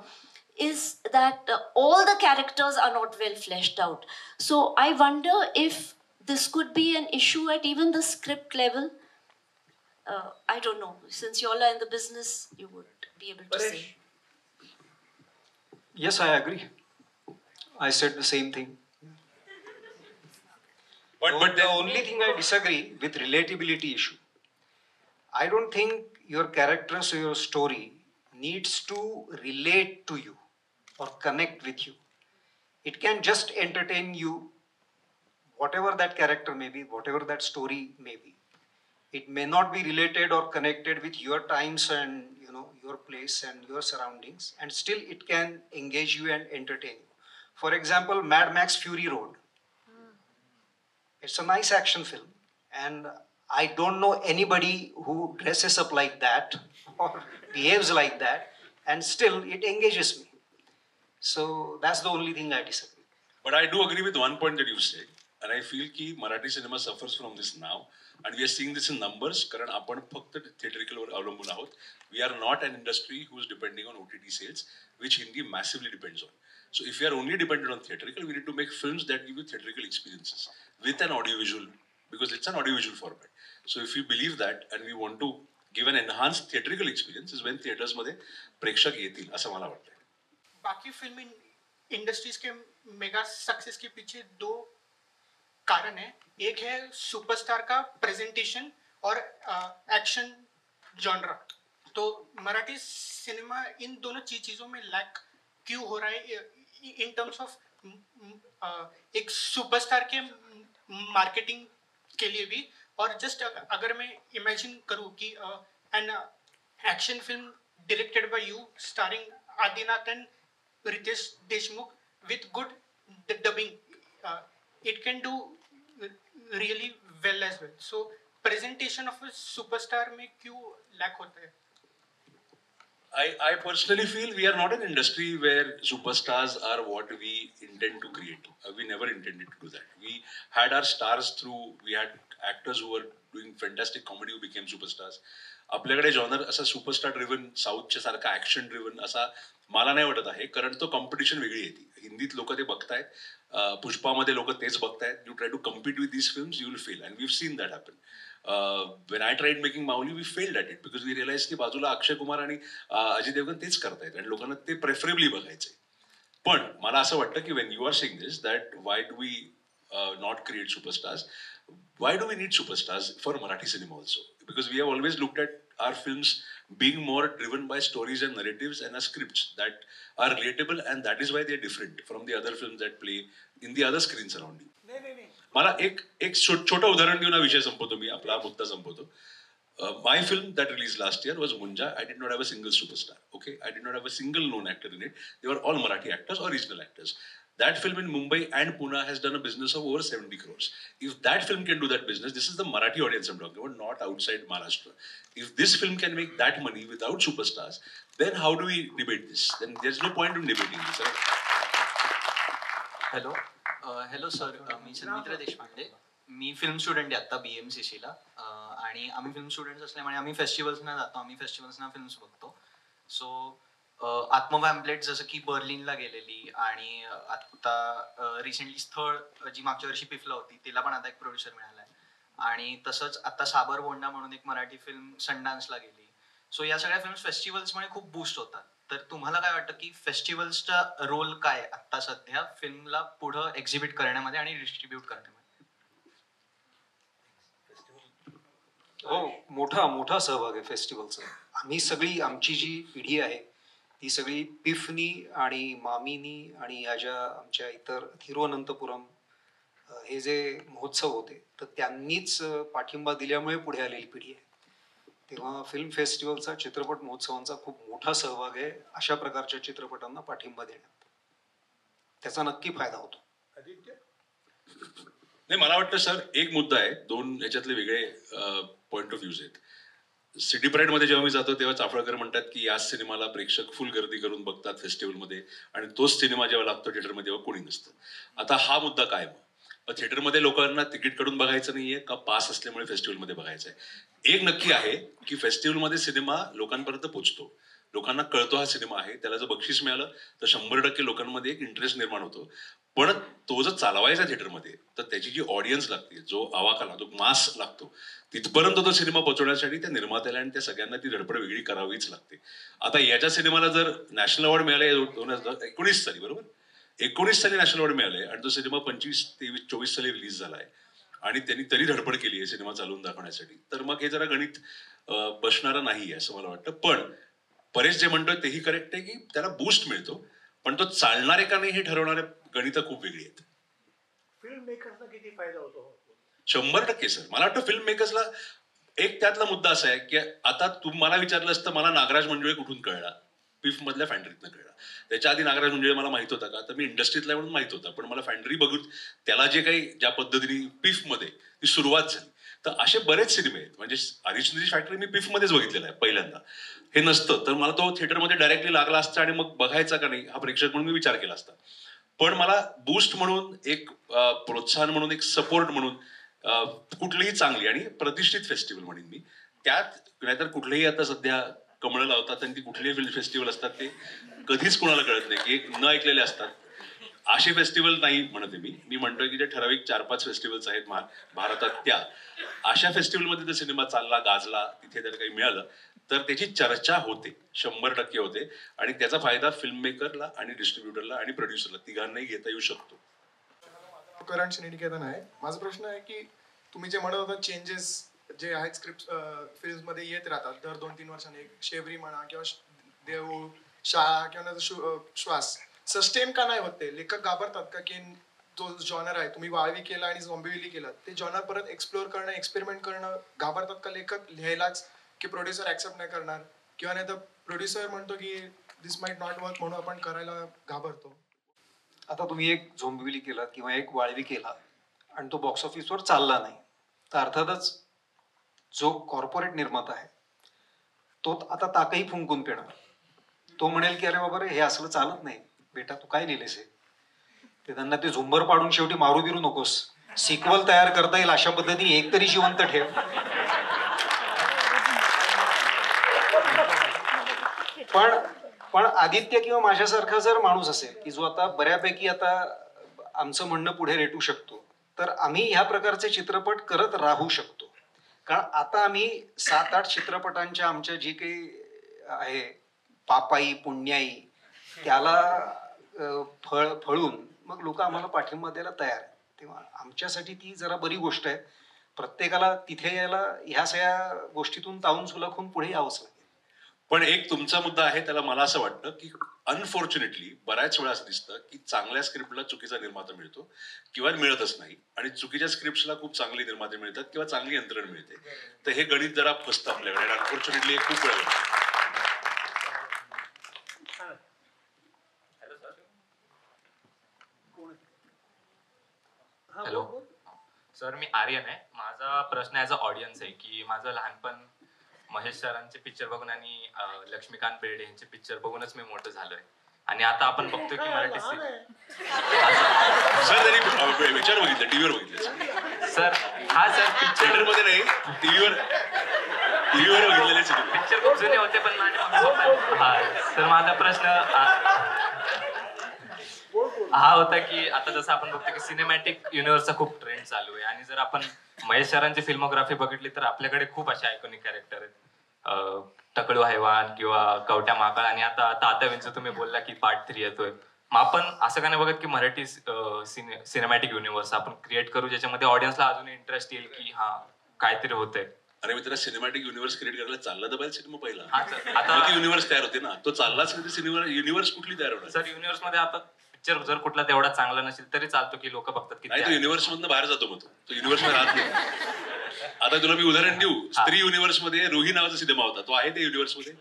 is that all the characters are not well fleshed out. So I wonder if this could be an issue at even the script level. I don't know. Since you all are in the business, you would be able to say. Yes, I agree. I said the same thing. But The only thing I disagree with relatability issue. I don't think your characters or your story needs to relate to you or connect with you. It can just entertain you, whatever that character may be, whatever that story may be. It may not be related or connected with your times and your place and your surroundings, and still it can engage you and entertain you. For example, Mad Max Fury Road. It's a nice action film, and I don't know anybody who dresses up like that or behaves like that, and still it engages me. So that's the only thing I disagree. But I do agree with one point that you said, and I feel ki Marathi cinema suffers from this now, and we are seeing this in numbers. कारण आपण फक्त theatrical वर अवलंबून आहोत. We are not an industry who is depending on OTT sales, which Hindi massively depends on. So if we are only dependent on theatrical, we need to make films that give you theatrical experiences with an audiovisual, because it's an audiovisual format. So if we believe that and we want to give an enhanced theatrical experience, is when theaters मध्ये प्रेक्षक येतील असं मला वाटतं. बाकी फिल्म इंडस्ट्रीज के मेगा सक्सेस के पीछे दो कारण है. एक है सुपरस्टार का प्रेजेंटेशन और एक्शन जॉनरा. तो मराठी सिनेमा इन दोनों चीजों में लैक क्यों हो रहा है इन टर्म्स ऑफ एक सुपरस्टार के मार्केटिंग के लिए भी. और जस्ट अगर मैं इमेजिन करूँ कि an action film directed by you, starring Adinath and Ritesh Deshmukh with good dubbing, it can do really well as well. So presentation of a superstar में क्यों lack होता है? I personally feel we are not an industry where superstars are what we intend to create. We never intended to do that. We had our stars through, we had actors who were doing fantastic comedy who became superstars. आपल्याकडे जॉनर असा सुपरस्टार ड्रिव्हन साऊथच्या सारखा ऍक्शन ड्रिव्हन असा मला नाही वाटत आहे, कारण तो कॉम्पिटिशन वेगळी येते. हिंदीत लोक ते बघतायत, पुष्पामध्ये लोक तेच बघतायत. You try to compete with these films, you will fail, and we seen that happen. When I tried making Mauli, we failed at it because we realise की बाजूला अक्षय कुमार आणि अजय देवगन तेच करतायत आणि लोकांना ते प्रेफरेबली बघायचंय. पण मला असं वाटतं की when you are saying this that why do we not create superstars, why do we need superstars for Marathi cinema also? Because we have always looked at our films being more driven by stories and narratives and scripts that are relatable, and that is why they are different from the other films that play in the other screens around you. मला एक छोटं उदाहरण देऊन हा विषय संपवतो, मी आपला मुद्दा संपवतो. My film that released last year was Munja. I did not have a single superstar. Okay, I did not have a single known actor in it. They were all Marathi actors or regional actors. That film in Mumbai and Pune has done a business of over 70 crores. If that film can do that business, this is the Marathi audience I'm talking about, not outside Maharashtra. If this film can make that money without superstars, then how do we debate this? Then there's no point in debating this, right? Hello sir, me Sanmitra Deshpande. Me film student आहे आता BMCC ला. आणि आम्ही फिल्म स्टुडंट्स असल्यामुळे आम्ही फेस्टिवल्सना जातो, आम्ही फेस्टिवल्सना फिल्म्स बघतो. सो आत्मपॅम्पलेट जसं की बर्लिनला गेलेली, आणि आता रिसेंटली स्थळ जी मागच्या वर्षी पिफला होती तिला पण आता एक प्रोड्युसर मिळालाय. आणि तसंच आता साबर बोंडा म्हणून एक मराठी फिल्म सनडान्सला गेली. सो या सगळ्या फिल्म्स फेस्टिवल्समुळे खूप बूस्ट होतात. तर तुम्हाला काय वाटतं की फेस्टिवल्सचा रोल काय आता सध्या फिल्मला पुढं एक्झिबिट करण्यामध्ये आणि डिस्ट्रीब्यूट करण्यामध्ये? हो, मोठा सहभाग आहे फेस्टिवलचा. आम्ही सगळी, आमची जी पिढी आहे ती सगळी पिफनी आणि मामिनी आणि ह्या ज्या आमच्या इतर थिरुवनंतपुरम हे जे महोत्सव होते तर त्यांनीच पाठिंबा दिल्यामुळे पुढे आलेली पिढी आहे. तेव्हा फिल्म फेस्टिवलचा, चित्रपट महोत्सवांचा खूप मोठा सहभाग आहे अशा प्रकारच्या चित्रपटांना पाठिंबा देण्यात. त्याचा नक्की फायदा होतो. नाही, मला वाटतं सर एक मुद्दा आहे, दोन याच्यातले वेगळे पॉइंट ऑफ व्ह्यूज आहेत. सिटी प्राईड मध्ये जेव्हा मी जातो तेव्हा चाफळकर म्हणतात की या सिनेमाला प्रेक्षक फुल गर्दी करून बघतात फेस्टिवलमध्ये, आणि तोच सिनेमा जेव्हा लागतो थिएटरमध्ये तेव्हा कोणी नसतं. आता हा मुद्दा काय, मग थिएटरमध्ये लोकांना तिकीट काढून बघायचं नाहीये का पास असल्यामुळे फेस्टिवलमध्ये बघायचं आहे? एक नक्की आहे की फेस्टिवलमध्ये सिनेमा लोकांपर्यंत पोहोचतो, लोकांना कळतो हा सिनेमा आहे, त्याला जर बक्षीस मिळालं तर 100% लोकांमध्ये एक इंटरेस्ट निर्माण होतो. पण तो जर चालवायचा थिएटरमध्ये तर त्याची जी ऑडियन्स लागते, जो आवाका लागतो, मास लागतो, तिथपर्यंत तो सिनेमा पोहोचवण्यासाठी त्या निर्मात्याला आणि त्या सगळ्यांना ती धडपड वेगळी करावीच लागते. आता याच्या सिनेमाला जर नॅशनल अवॉर्ड मिळाले 2019 साली, बरोबर, 19 साली नॅशनल अवॉर्ड मिळाले, आणि तो सिनेमा 25, 23, 24 साली रिलीज झालाय, आणि त्यांनी तरी धडपड केली आहे सिनेमा चालवून दाखवण्यासाठी, तर मग हे जरा गणित बसणारं नाही असं मला वाटतं. पण परेश जे म्हणतोय तेही करेक्ट आहे की त्याला बूस्ट मिळतो, पण तो चालणार आहे का नाही हे ठरवणारे गणितं खूप वेगळी आहेत. फिल्म मेकर्सना किती फायदा होतो? 100% सर. मला वाटतं फिल्म मेकर्सला एक त्यातला मुद्दा असा आहे की आता तुम्हाला विचारलं असतं मला नागराज मंजुळे कुठून कळला, पिफ मधल्या फॅन्ड्रीतनं कळला. त्याच्या आधी नागराज मंजुळे मला माहित होता का, तर मी इंडस्ट्रीतला म्हणून माहित होता, पण मला फॅन्ड्री बघून त्याला जे काही ज्या पद्धतीने पिफ मध्ये ती सुरुवात झाली, तर असे बरेच सिनेमे आहेत. म्हणजे अरिजिनल फॅक्टरी मी पिफ मध्येच बघितलेला आहे पहिल्यांदा. हे नसतं तर मला तो थिएटरमध्ये डायरेक्टली लागला असता आणि मग बघायचा का नाही हा प्रेक्षक म्हणून मी विचार केला असता. पण मला बूस्ट म्हणून, एक प्रोत्साहन म्हणून, एक सपोर्ट म्हणून कुठलीही चांगली आणि प्रतिष्ठित फेस्टिवल म्हणेन मी, त्यात नाहीतर कुठलेही आता सध्या कमळं लावतात आणि ती कुठलेही फिल्म फेस्टिवल असतात ते कधीच कोणाला कळत नाही की न ऐकलेले असतात. असे फेस्टिवल नाही म्हणते मी म्हणतोय की जे ठराविक 4-5 फेस्टिवल्स आहेत भारतात, त्या अशा फेस्टिवलमध्ये जर सिनेमा चालला, गाजला, तिथे जर काही मिळालं तर त्याची चर्चा होते, 100% होते, आणि त्याचा फायदा फिल्म मेकरला आणि डिस्ट्रीब्युटरला आणि प्रोड्युसरला तिघांनाही घेता येऊ शकतो. करण श्रीनिकेतन आहे. माझा प्रश्न आहे की तुम्ही जे म्हणत होता चेंजेस जे आहेत स्क्रिप्ट फिल्ममध्ये येत राहतात दर 2-3 वर्षांनी, एक शेवरी म्हणा किंवा देऊळ, शाळा किंवा श्वास सस्टेन का नाही होते? लेखक घाबरतात का की जो जॉनर आहे, तुम्ही वाळवी केला आणि झॉम्बिविली केला, ते जॉनर परत एक्सप्लोर करणं, एक्सपेरिमेंट करणं घाबरतात का लेखक लिहायलाच, की प्रोड्युसर ऍक्सेप्ट नाही करणार, किंवा नाही तर प्रोड्युसर म्हणतो की दिस माइट नॉट वर्क म्हणून आपण करायला घाबरतो? आता तुम्ही एक झोंबिवली केला किंवा एक वाळवी केला आणि तो बॉक्स ऑफिसवर चालला नाही, तर अर्थातच जो कॉर्पोरेट निर्माता आहे तो आता ताकही फुंकून पिणार. तो म्हणेल की अरे बाबा रे, हे असलं चालत नाही बेटा, तू काय लिहिलेस हे? ते त्यांना ते झुंबर पाडून शेवटी मारू बिरू नकोस, सिक्वल तयार करता येईल अशा पद्धतीने एक तरी जिवंत ठेव. पण आदित्य किंवा माझ्यासारखा जर माणूस असेल की जो आता बऱ्यापैकी आता आमचं म्हणणं पुढे रेटू शकतो, तर आम्ही ह्या प्रकारचे चित्रपट करत राहू शकतो. कारण आता आम्ही 7-8 चित्रपटांच्या आमच्या जे काही आहे पापाई पुण्याई त्याला फळून मग लोक आम्हाला पाठिंबा द्यायला तयार आहेत. तेव्हा आमच्यासाठी ती जरा बरी गोष्ट आहे. प्रत्येकाला तिथे यायला ह्या सगळ्या गोष्टीतून तावून सुलखून पुढे यावंच लागेल. पण एक तुमचा मुद्दा आहे, त्याला मला असं वाटतं की अनफॉर्च्युनेटली बऱ्याच वेळा असं दिसतं की चांगल्या स्क्रिप्टला चुकीचा निर्माता मिळतो किंवा मिळतच नाही, आणि चुकीच्या स्क्रिप्टला खूप चांगले निर्माते मिळतात किंवा चांगली यंत्रणा मिळते. तर हे गणित जरा फसतं आपल्याकडे, आणि अनफॉर्च्युनेटली खूप वेळा घडतं. हॅलो सर, मी आर्यन आहे. माझा प्रश्न ॲज अ ऑडियन्स आहे की माझं लहानपण महेश सरांचे पिक्चर बघून आणि लक्ष्मीकांत बेर्डे यांचे पिक्चर बघूनच मी मोठं झालोय. आणि आता आपण बघतोय की मराठी सर त्यांनी पिक्चर बघितलं, टीव्हीवर बघितलं सर. हा सर, पिक्चर मध्ये नाही, टीव्हीवर बघितलेले पिक्चर खूप जुने होते. पण हा सर, माझा प्रश्न हा होता की आता जसं आपण बघतो की सिनेमॅटिक युनिव्हर्सचा खूप ट्रेंड चालू आहे, आणि जर आपण महेश सरांची फिल्मोग्राफी बघितली तर आपल्याकडे खूप असे आयकॉनिक कॅरेक्टर आहेत, टकळू हैवान किंवा कवट्या माकाळ, आणि आता तात्याविंचं तुम्ही बोलला की पार्ट 3 येतोय. मग आपण असं का नाही बघत की मराठी सिनेमॅटिक युनिव्हर्स आपण क्रिएट करू, ज्याच्यामध्ये ऑडियन्सला अजून इंटरेस्ट येईल की हा काहीतरी होतंय. अरे मित्रा, सिनेमॅटिक युनिव्हर्स क्रिएट करायला चालला तर पाहिजे सिनेमा पहिला. आता युनिव्हर्स तयार होते ना, तो चाललाच युनिव्हर्स कुठली तयार होणार? सर, युनिव्हर्स मध्ये आता पिक्चर जर कुठला तेवढा चांगला नसेल तरी चालतो की लोक बघतात की नाही, तो युनिव्हर्स मधनं बाहेर जातो, मग तो युनिव्हर्स मध्ये राहत नाही. आता तुला मी उदाहरण देऊ, स्त्री युनिव्हर्स मध्ये रोही नावाचा सिनेमा होता, तो आहे ते युनिव्हर्स मध्ये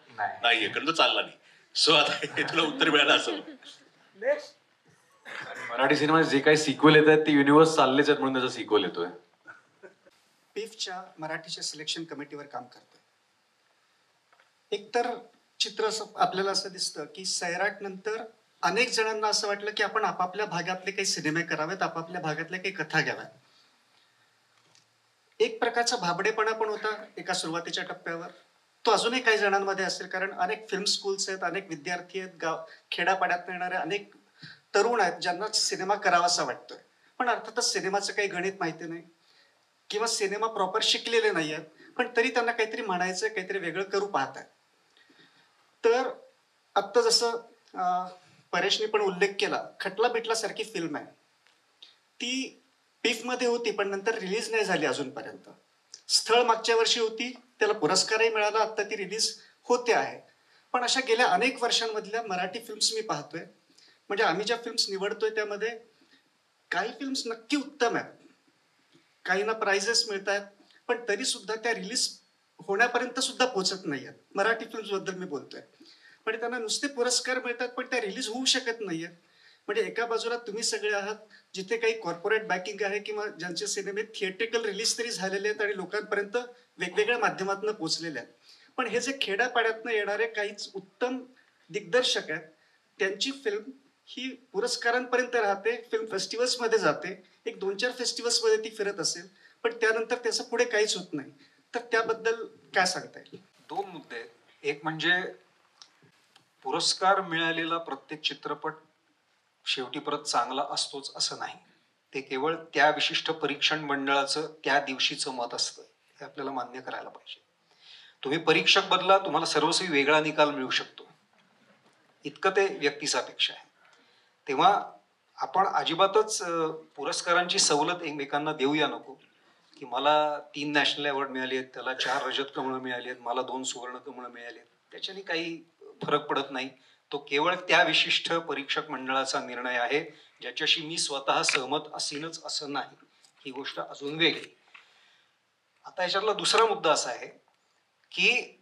नाहीये, कारण तो चालला नाही. सो आता हे तुला उत्तर मिळालं असं. मराठी सिनेमात जे काही सिक्वल येत आहेत ते युनिव्हर्स चाललेच आहेत म्हणून त्याचा सिक्वल येतोय. पिफच्या मराठीच्या सिलेक्शन कमिटीवर काम करतोय. एकतर चित्र आपल्याला असं दिसतं की सैराट नंतर अनेक जणांना असं वाटलं की आपण आपापल्या भागातले काही सिनेमे करावेत, आपापल्या भागातल्या काही कथा घ्याव्यात. एक प्रकारचा भाबडेपणा पण होता एका सुरुवातीच्या टप्प्यावर. तो अजूनही काही जणांमध्ये असेल, कारण अनेक फिल्म स्कूल्स आहेत, अनेक विद्यार्थी आहेत, खेड्यापाड्यात येणारे अनेक तरुण आहेत ज्यांना सिनेमा करावासा वाटतोय. पण अर्थातच सिनेमाचं काही गणित माहिती नाही किंवा सिनेमा प्रॉपर शिकलेले नाही आहेत, पण तरी त्यांना काहीतरी म्हणायचं, काहीतरी वेगळं करू पाहत आहेत. तर आत्ता जसं परेशने पण उल्लेख केला, खटला बिटला सारखी फिल्म आहे, ती पीफ मध्ये होती पण नंतर रिलीज नाही झाली अजूनपर्यंत. स्थळ मागच्या वर्षी होती, त्याला पुरस्कारही मिळाला, आता ती रिलीज होते आहे. पण अशा गेल्या अनेक वर्षांमधल्या मराठी फिल्म्स मी पाहतोय, म्हणजे आम्ही ज्या फिल्म्स निवडतोय त्यामध्ये काही फिल्म्स नक्की उत्तम आहेत, काहींना प्राइजेस मिळत आहेत, पण तरी सुद्धा त्या रिलीज होण्यापर्यंत सुद्धा पोहोचत नाही आहेत. मराठी फिल्म्स बद्दल मी बोलतोय. म्हणजे त्यांना नुसते पुरस्कार मिळतात पण त्या रिलीज होऊ शकत नाहीयेत. म्हणजे एका बाजूला तुम्ही सगळे आहात जिथे काही कॉर्पोरेट बॅकिंग आहे किंवा ज्यांचे सिनेमे थिएट्रिकल रिलीज तरी झालेले आहेत आणि लोकांपर्यंत वेगवेगळ्या माध्यमातून पोहोचलेले आहेत. पण हे जे खेड्यापाड्यातनं येणारे काहीच उत्तम दिग्दर्शक आहेत, त्यांची फिल्म ही पुरस्कारांपर्यंत राहते, फिल्म फेस्टिवल्समध्ये जाते, एक 2-4 फेस्टिवल्समध्ये ती फिरत असेल, पण त्यानंतर त्याचं पुढे काहीच होत नाही. तर त्याबद्दल काय सांगता येईल? 2 मुद्दे आहेत. एक म्हणजे पुरस्कार मिळालेला प्रत्येक चित्रपट शेवटी परत चांगला असतोच असं नाही. ते केवळ त्या विशिष्ट परीक्षण मंडळाचं त्या दिवशीचं मत असतं, हे आपल्याला मान्य करायला पाहिजे. तुम्ही परीक्षक बदला, तुम्हाला सर्वस्वी वेगळा निकाल मिळू शकतो. इतकं ते व्यक्तिसापेक्ष आहे. तेव्हा आपण अजिबातच पुरस्कारांची सवलत एकमेकांना देऊया नको, की मला 3 नॅशनल अवॉर्ड मिळाले आहेत, त्याला 4 रजत कमळं मिळाली आहेत, मला 2 सुवर्ण कमळं मिळाली आहेत. त्याच्याने काही फरक पडत नाही. तो केवळ त्या विशिष्ट परीक्षक मंडळाचा निर्णय आहे, ज्याच्याशी मी स्वतः सहमत असेनच असं नाही. ही गोष्ट अजून वेगळी. आता याच्यातला दुसरा मुद्दा असा आहे की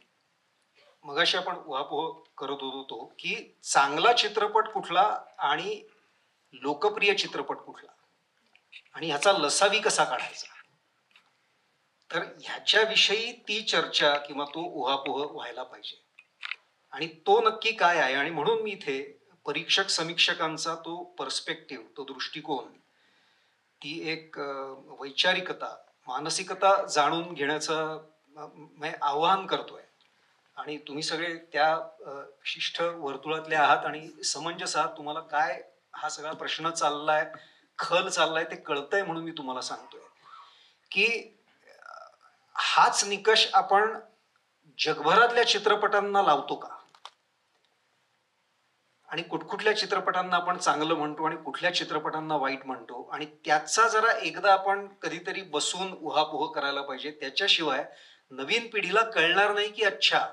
मगाशी आपण उहापोह करत होतो तो, की चांगला चित्रपट कुठला आणि लोकप्रिय चित्रपट कुठला आणि ह्याचा लसावी कसा काढायचा. तर ह्याच्याविषयी ती चर्चा किंवा तो उहापोह व्हायला पाहिजे. आणि तो नक्की काय आहे, आणि म्हणून मी इथे परीक्षक समीक्षकांचा तो पर्स्पेक्टिव्ह, तो दृष्टिकोन, ती एक वैचारिकता, मानसिकता जाणून घेण्याचं आवाहन करतोय. आणि तुम्ही सगळे त्या विशिष्ट वर्तुळातले आहात आणि समंजस आहात. तुम्हाला काय हा सगळा प्रश्न चाललाय, खल चाललाय ते कळतंय, म्हणून मी तुम्हाला सांगतोय की हाच निकष आपण जगभरातल्या चित्रपटांना लावतो का, आणि कुठल्या चित्रपटांना आपण चांगलं म्हणतो आणि कुठल्या चित्रपटांना वाईट म्हणतो, आणि त्याचा जरा एकदा आपण कधीतरी बसून उहापोह करायला पाहिजे. त्याच्याशिवाय नवीन पिढीला कळणार नाही की अच्छा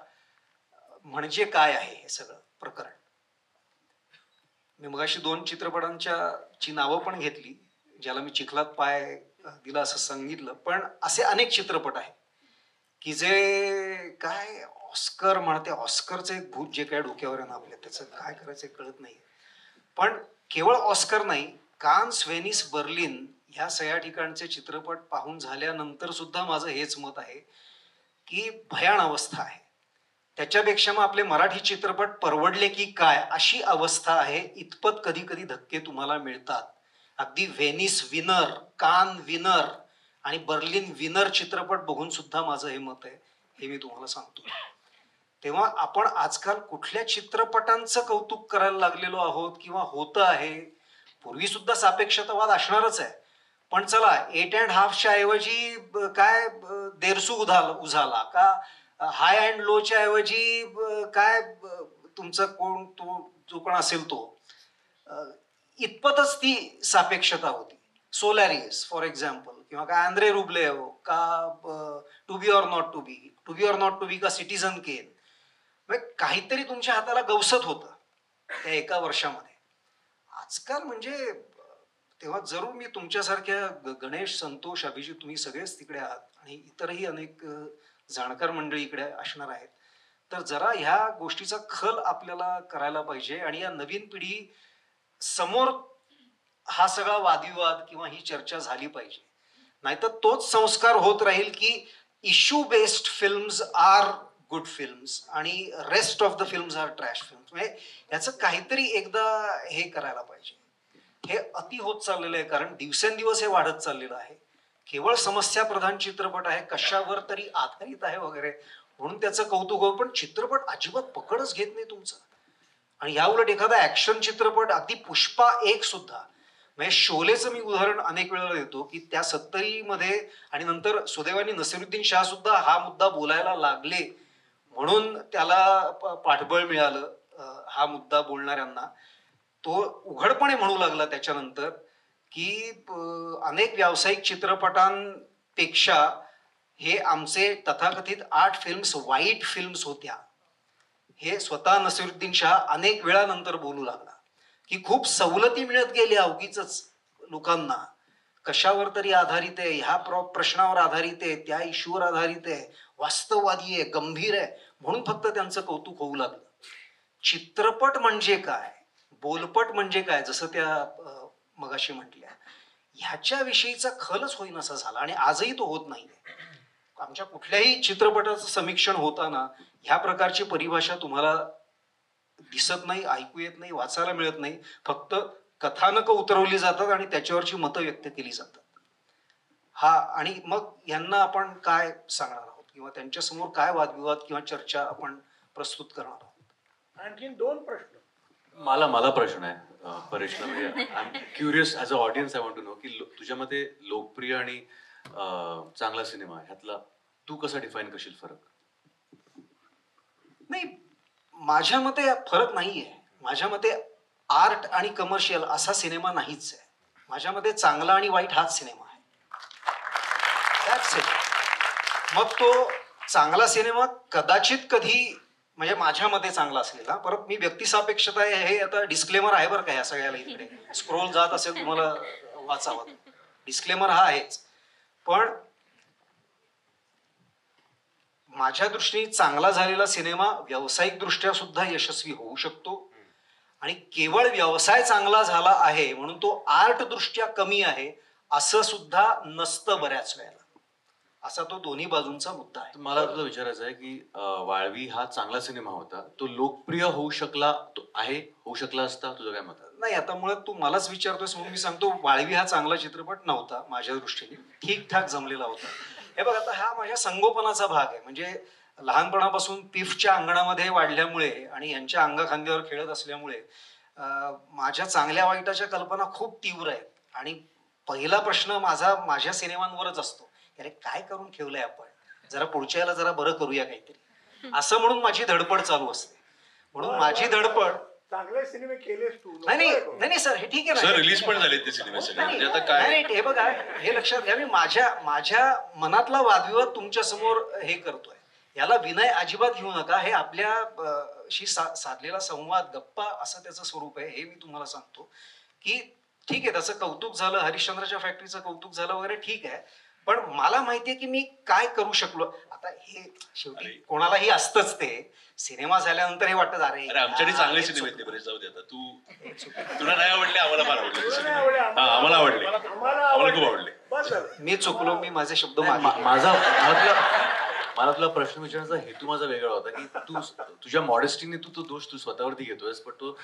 म्हणजे काय आहे हे सगळं प्रकरण. मी मगाशी 2 चित्रपटांची नावं पण घेतली, ज्याला मी चिखलात पाय दिला असं सांगितलं, पण असे अनेक चित्रपट आहेत की जे काय ऑस्कर म्हणते, ऑस्करचं एक भूत जे काय डोक्यावर आहे ना आपल्या, त्याचं काय करायचं कळत नाही. पण केवळ ऑस्कर नाही, कान्स, व्हेनिस, बर्लिन ह्या सगळ्या ठिकाणचे चित्रपट पाहून झाल्यानंतर सुद्धा माझं हेच मत आहे की भयान अवस्था आहे. त्याच्यापेक्षा मग आपले मराठी चित्रपट परवडले की काय अशी अवस्था आहे. इतपत कधी कधी धक्के तुम्हाला मिळतात. अगदी व्हेनिस विनर, कान विनर आणि बर्लिन विनर चित्रपट बघून सुद्धा माझं हे मत आहे, हे मी तुम्हाला सांगतो. तेव्हा आपण आजकाल कुठल्या चित्रपटांचं कौतुक करायला लागलेलो आहोत किंवा होतं आहे. पूर्वी सुद्धा सापेक्षतावाद असणारच आहे, पण चला 8.5च्या ऐवजी काय देरसू उझाला का, हाय अँड लोच्या ऐवजी काय तुमचा कोण तो जो कोण असेल तो, इतपतच ती सापेक्षता होती. सोलॅरिस फॉर एक्झाम्पल, किंवा काय आंद्रे रुब्लेव का to be or not to be, to be or not to be का सिटीझन केन. काहीतरी तुमच्या हाताला गवसत होतं त्या एका वर्षामध्ये. आजकाल म्हणजे तेव्हा जरूर मी तुमच्यासारख्या गणेश, संतोष, अभिजित, तुम्ही सगळेच तिकडे आहात आणि इतरही अनेक जाणकार मंडळी इकडे असणार आहेत. तर जरा ह्या गोष्टीचा खल आपल्याला करायला पाहिजे आणि या नवीन पिढी समोर हा सगळा वादविवाद किंवा ही चर्चा झाली पाहिजे. नाहीतर तोच संस्कार होत राहील की issue based films are good films आणि rest of the films are trash films. म्हणजे याचं काहीतरी एकदा हे करायला पाहिजे. हे अति होत चाललेलं आहे, कारण दिवसेंदिवस हे वाढत चाललेलं आहे. केवळ समस्या प्रधान चित्रपट आहे, कशावर तरी आधारित आहे वगैरे म्हणून त्याचं कौतुक हो, पण चित्रपट अजिबात पकडच घेत नाही तुमचा. आणि या उलट एखादा ऍक्शन चित्रपट, अगदी पुष्पा 1 सुद्धा, म्हणजे शोलेचं मी उदाहरण अनेक वेळा देतो की त्या 70 मध्ये आणि नंतर सुदैवाने नसीरुद्दीन शाह सुद्धा हा मुद्दा बोलायला लागले म्हणून त्याला पाठबळ मिळालं हा मुद्दा बोलणाऱ्यांना. तो उघडपणे म्हणू लागला त्याच्यानंतर की अनेक व्यावसायिक चित्रपटांपेक्षा हे आमचे तथाकथित 8 फिल्म्स वाईट फिल्म्स होत्या. हे स्वतः नसीरुद्दीन शाह अनेक वेळानंतर बोलू लागला की खूप सवलती मिळत गेल्या उगीच लोकांना, कशावर तरी आधारित आहे, ह्या प्रश्नावर आधारित आहे, त्या इश्यूवर आधारित आहे, वास्तववादी आहे, गंभीर आहे म्हणून फक्त त्यांचं कौतुक होऊ लागलं. चित्रपट म्हणजे काय, बोलपट म्हणजे काय, जसं त्या मगाशी म्हटल्या, ह्याच्या विषयीचा खलच होईनासा झाला आणि आजही तो होत नाहीये. आमच्या कुठल्याही चित्रपटाचं समीक्षण होताना ह्या प्रकारची परिभाषा तुम्हाला दिसत नाही, ऐकू येत नाही, वाचायला मिळत नाही. फक्त कथानकं उतरवली जातात आणि त्याच्यावरची मतं व्यक्त केली जातात. हा, आणि मग यांना आपण काय सांगणार आहोत किंवा त्यांच्या समोर काय वादविवाद किंवा चर्चा आपण प्रस्तुत करणार आहोत. आणखीन 2 प्रश्न. मला प्रश्न आहे परेशला, म्हणजे I am curious as a audience. I want to know की तुझ्या मते लोकप्रिय आणि चांगला सिनेमा ह्यातला तू कसा डिफाईन करशील फरक? नाही, माझ्या मते फरक नाहीये. माझ्या मते आर्ट आणि कमर्शियल असा सिनेमा नाहीच आहे. माझ्या मते चांगला आणि वाईट हाच सिनेमा आहे. That's it. मग तो चांगला सिनेमा कदाचित कधी म्हणजे माझ्या मते चांगला असेल ना. परत मी व्यक्तिसापेक्षता हे आता डिस्क्लेमर आहे बरं का ह्या सगळ्याला. इकडे स्क्रोल जात असेल तुम्हाला वाचावा, डिस्क्लेमर हा आहेच. पण माझ्या दृष्टीने चांगला झालेला सिनेमा व्यावसायिक दृष्ट्या सुद्धा यशस्वी होऊ शकतो आणि केवळ व्यवसाय चांगला झाला आहे म्हणून तो आर्ट दृष्ट्या कमी आहे असं सुद्धा नसतं बऱ्याच वेळेला. असा तो दोन्ही बाजूंचा मुद्दा आहे. मला तुला विचारायचं आहे की वाळवी हा चांगला सिनेमा होता, तो लोकप्रिय होऊ शकला होऊ शकला असता, तुझं काय मत आहे? नाही, आता मुळात तू मलाच विचारतोयस म्हणून मी सांगतो वाळवी हा चांगला चित्रपट नव्हता माझ्या दृष्टीने. ठीकठाक जमलेला होता. हे बघ, आता हा माझ्या संगोपनाचा भाग आहे. म्हणजे लहानपणापासून पिफच्या अंगणामध्ये वाढल्यामुळे आणि यांच्या अंगाखांद्यावर खेळत असल्यामुळे माझ्या चांगल्या वाईटाच्या कल्पना खूप तीव्र आहेत. आणि पहिला प्रश्न माझ्या सिनेमांवरच असतो, अरे काय करून ठेवलंय आपण, जरा पुढच्या याला जरा बरं करूया काहीतरी, असं म्हणून माझी धडपड चालू असते. म्हणून माझी धडपड चांगले सिनेमे केलेस तू. नाही सर, हे ठीक आहे सर, ना, रिलीज पण झाले ते सिनेमे सगळे. म्हणजे आता काय नाही, हे बघा, हे लक्षात घ्या, मी माझ्या मनातला वादविवाद तुमच्या समोर हे करतोय. याला विनय अजिबात घेऊ नका. हे आपल्याशी साधलेला संवाद, गप्पा असं त्याचं स्वरूप आहे. हे मी तुम्हाला सांगतो की ठीक आहे, त्याचं कौतुक झालं, हरिश्चंद्रच्या फॅक्टरीचं कौतुक झालं वगैरे, ठीक आहे. पण मला माहितीये की मी काय करू शकलो. आता हे शेवटी कोणालाही असतंच. ते सिनेमा झाल्यानंतर हे वाटतं, अरे आमच्याकडे चांगले सिनेमे आहेत ते बरेच. जाऊ दे आता. तुला नाही आवडले, आम्हाला फार आवडले. आम्हाला आवडले, आम्हाला खूप आवडले. मी चुकलो, मी माझे शब्द मला तुला प्रश्न विचारण्याचा हेतू माझा वेगळा होता की तू तुझ्या मॉडेस्टीने तो दोष तू स्वतःवरती घेतोयस, पण तो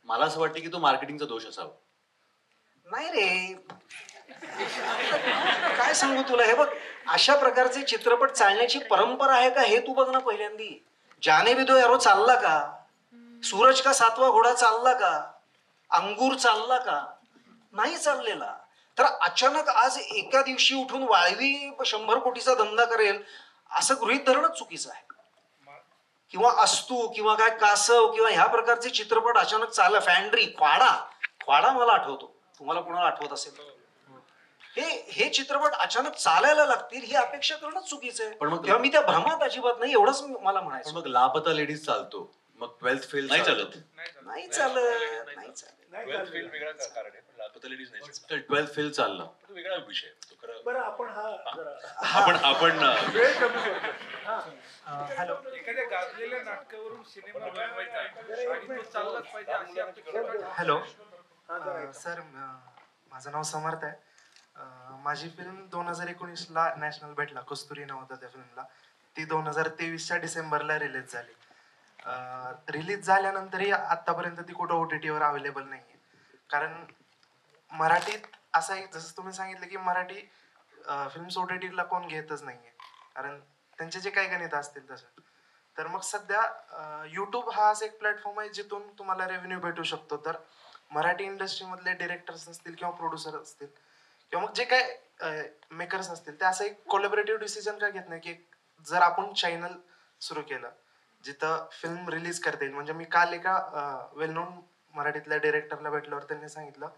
मला असं वाटतं की तो मार्केटिंगचा दोष असावा. नाही रे, काय सांगू तुला. हे बघ, अशा प्रकारचे चित्रपट चालण्याची परंपरा आहे का हे तू बघ ना. पहिल्यांदी जाने भी दो यारो चालला का, सूरज का 7वा घोडा चालला का, अंगूर चालला का, नाही चाललेला. तर अचानक आज एका दिवशी उठून वाळवी 100 कोटीचा धंदा करेल असं गृहीत धरणंच चुकीचं आहे. किंवा अस्तू किंवा काय कासव किंवा ह्या प्रकारचे चित्रपट अचानक चालला. फॅन्ड्री, ख्वाडा मला आठवतो, तुम्हाला कोणाला आठवत असेल. हे चित्रपट अचानक चालायला लागतील ही अपेक्षा करणं चुकीचं आहे. पण मग तेव्हा मी त्या भ्रमात अजिबात नाही, एवढंच मला म्हणायचं. मग लापता लेडीज चालतो, मग 12th फेल नाही चालत. नाही चालत. 12th फेल चालला, वेगळा विषय. बरं, आपण आपण हॅलो, एखाद्या गाजलेल्या नाटकावरून सिनेमा बनवायचा आणि तो चाललाच पाहिजे अशी अपेक्षा. हॅलो सर, माझं नाव समर्थ आहे. माझी फिल्म 2019ला नॅशनल भेटला, कस्तुरी नाव होतं त्या फिल्मला. ती 2023च्या डिसेंबरला रिलीज झाली. रिलीज झाल्यानंतरही आतापर्यंत ती कुठं OTT वर अवेलेबल नाहीये. कारण मराठीत असं एक, जसं तुम्ही सांगितलं की मराठी फिल्म्स OTT ला कोण घेतच नाहीये, कारण त्यांचे जे काही गणित असतील तसं. तर मग सध्या यूट्यूब हा असा एक प्लॅटफॉर्म आहे जिथून तुम्हाला रेव्हेन्यू भेटू शकतो. तर मराठी इंडस्ट्रीमधले डिरेक्टर्स असतील किंवा प्रोड्युसर असतील किंवा मग जे काय मेकर्स असतील, ते असं एक कोलॅबोरेटिव्ह डिसिजन का घेत नाही की जर आपण चॅनल सुरू केलं जिथं फिल्म रिलीज करता येईल. म्हणजे मी काल एका वेल नोन मराठीतल्या डिरेक्टरला भेटल्यावर त्यांनी सांगितलं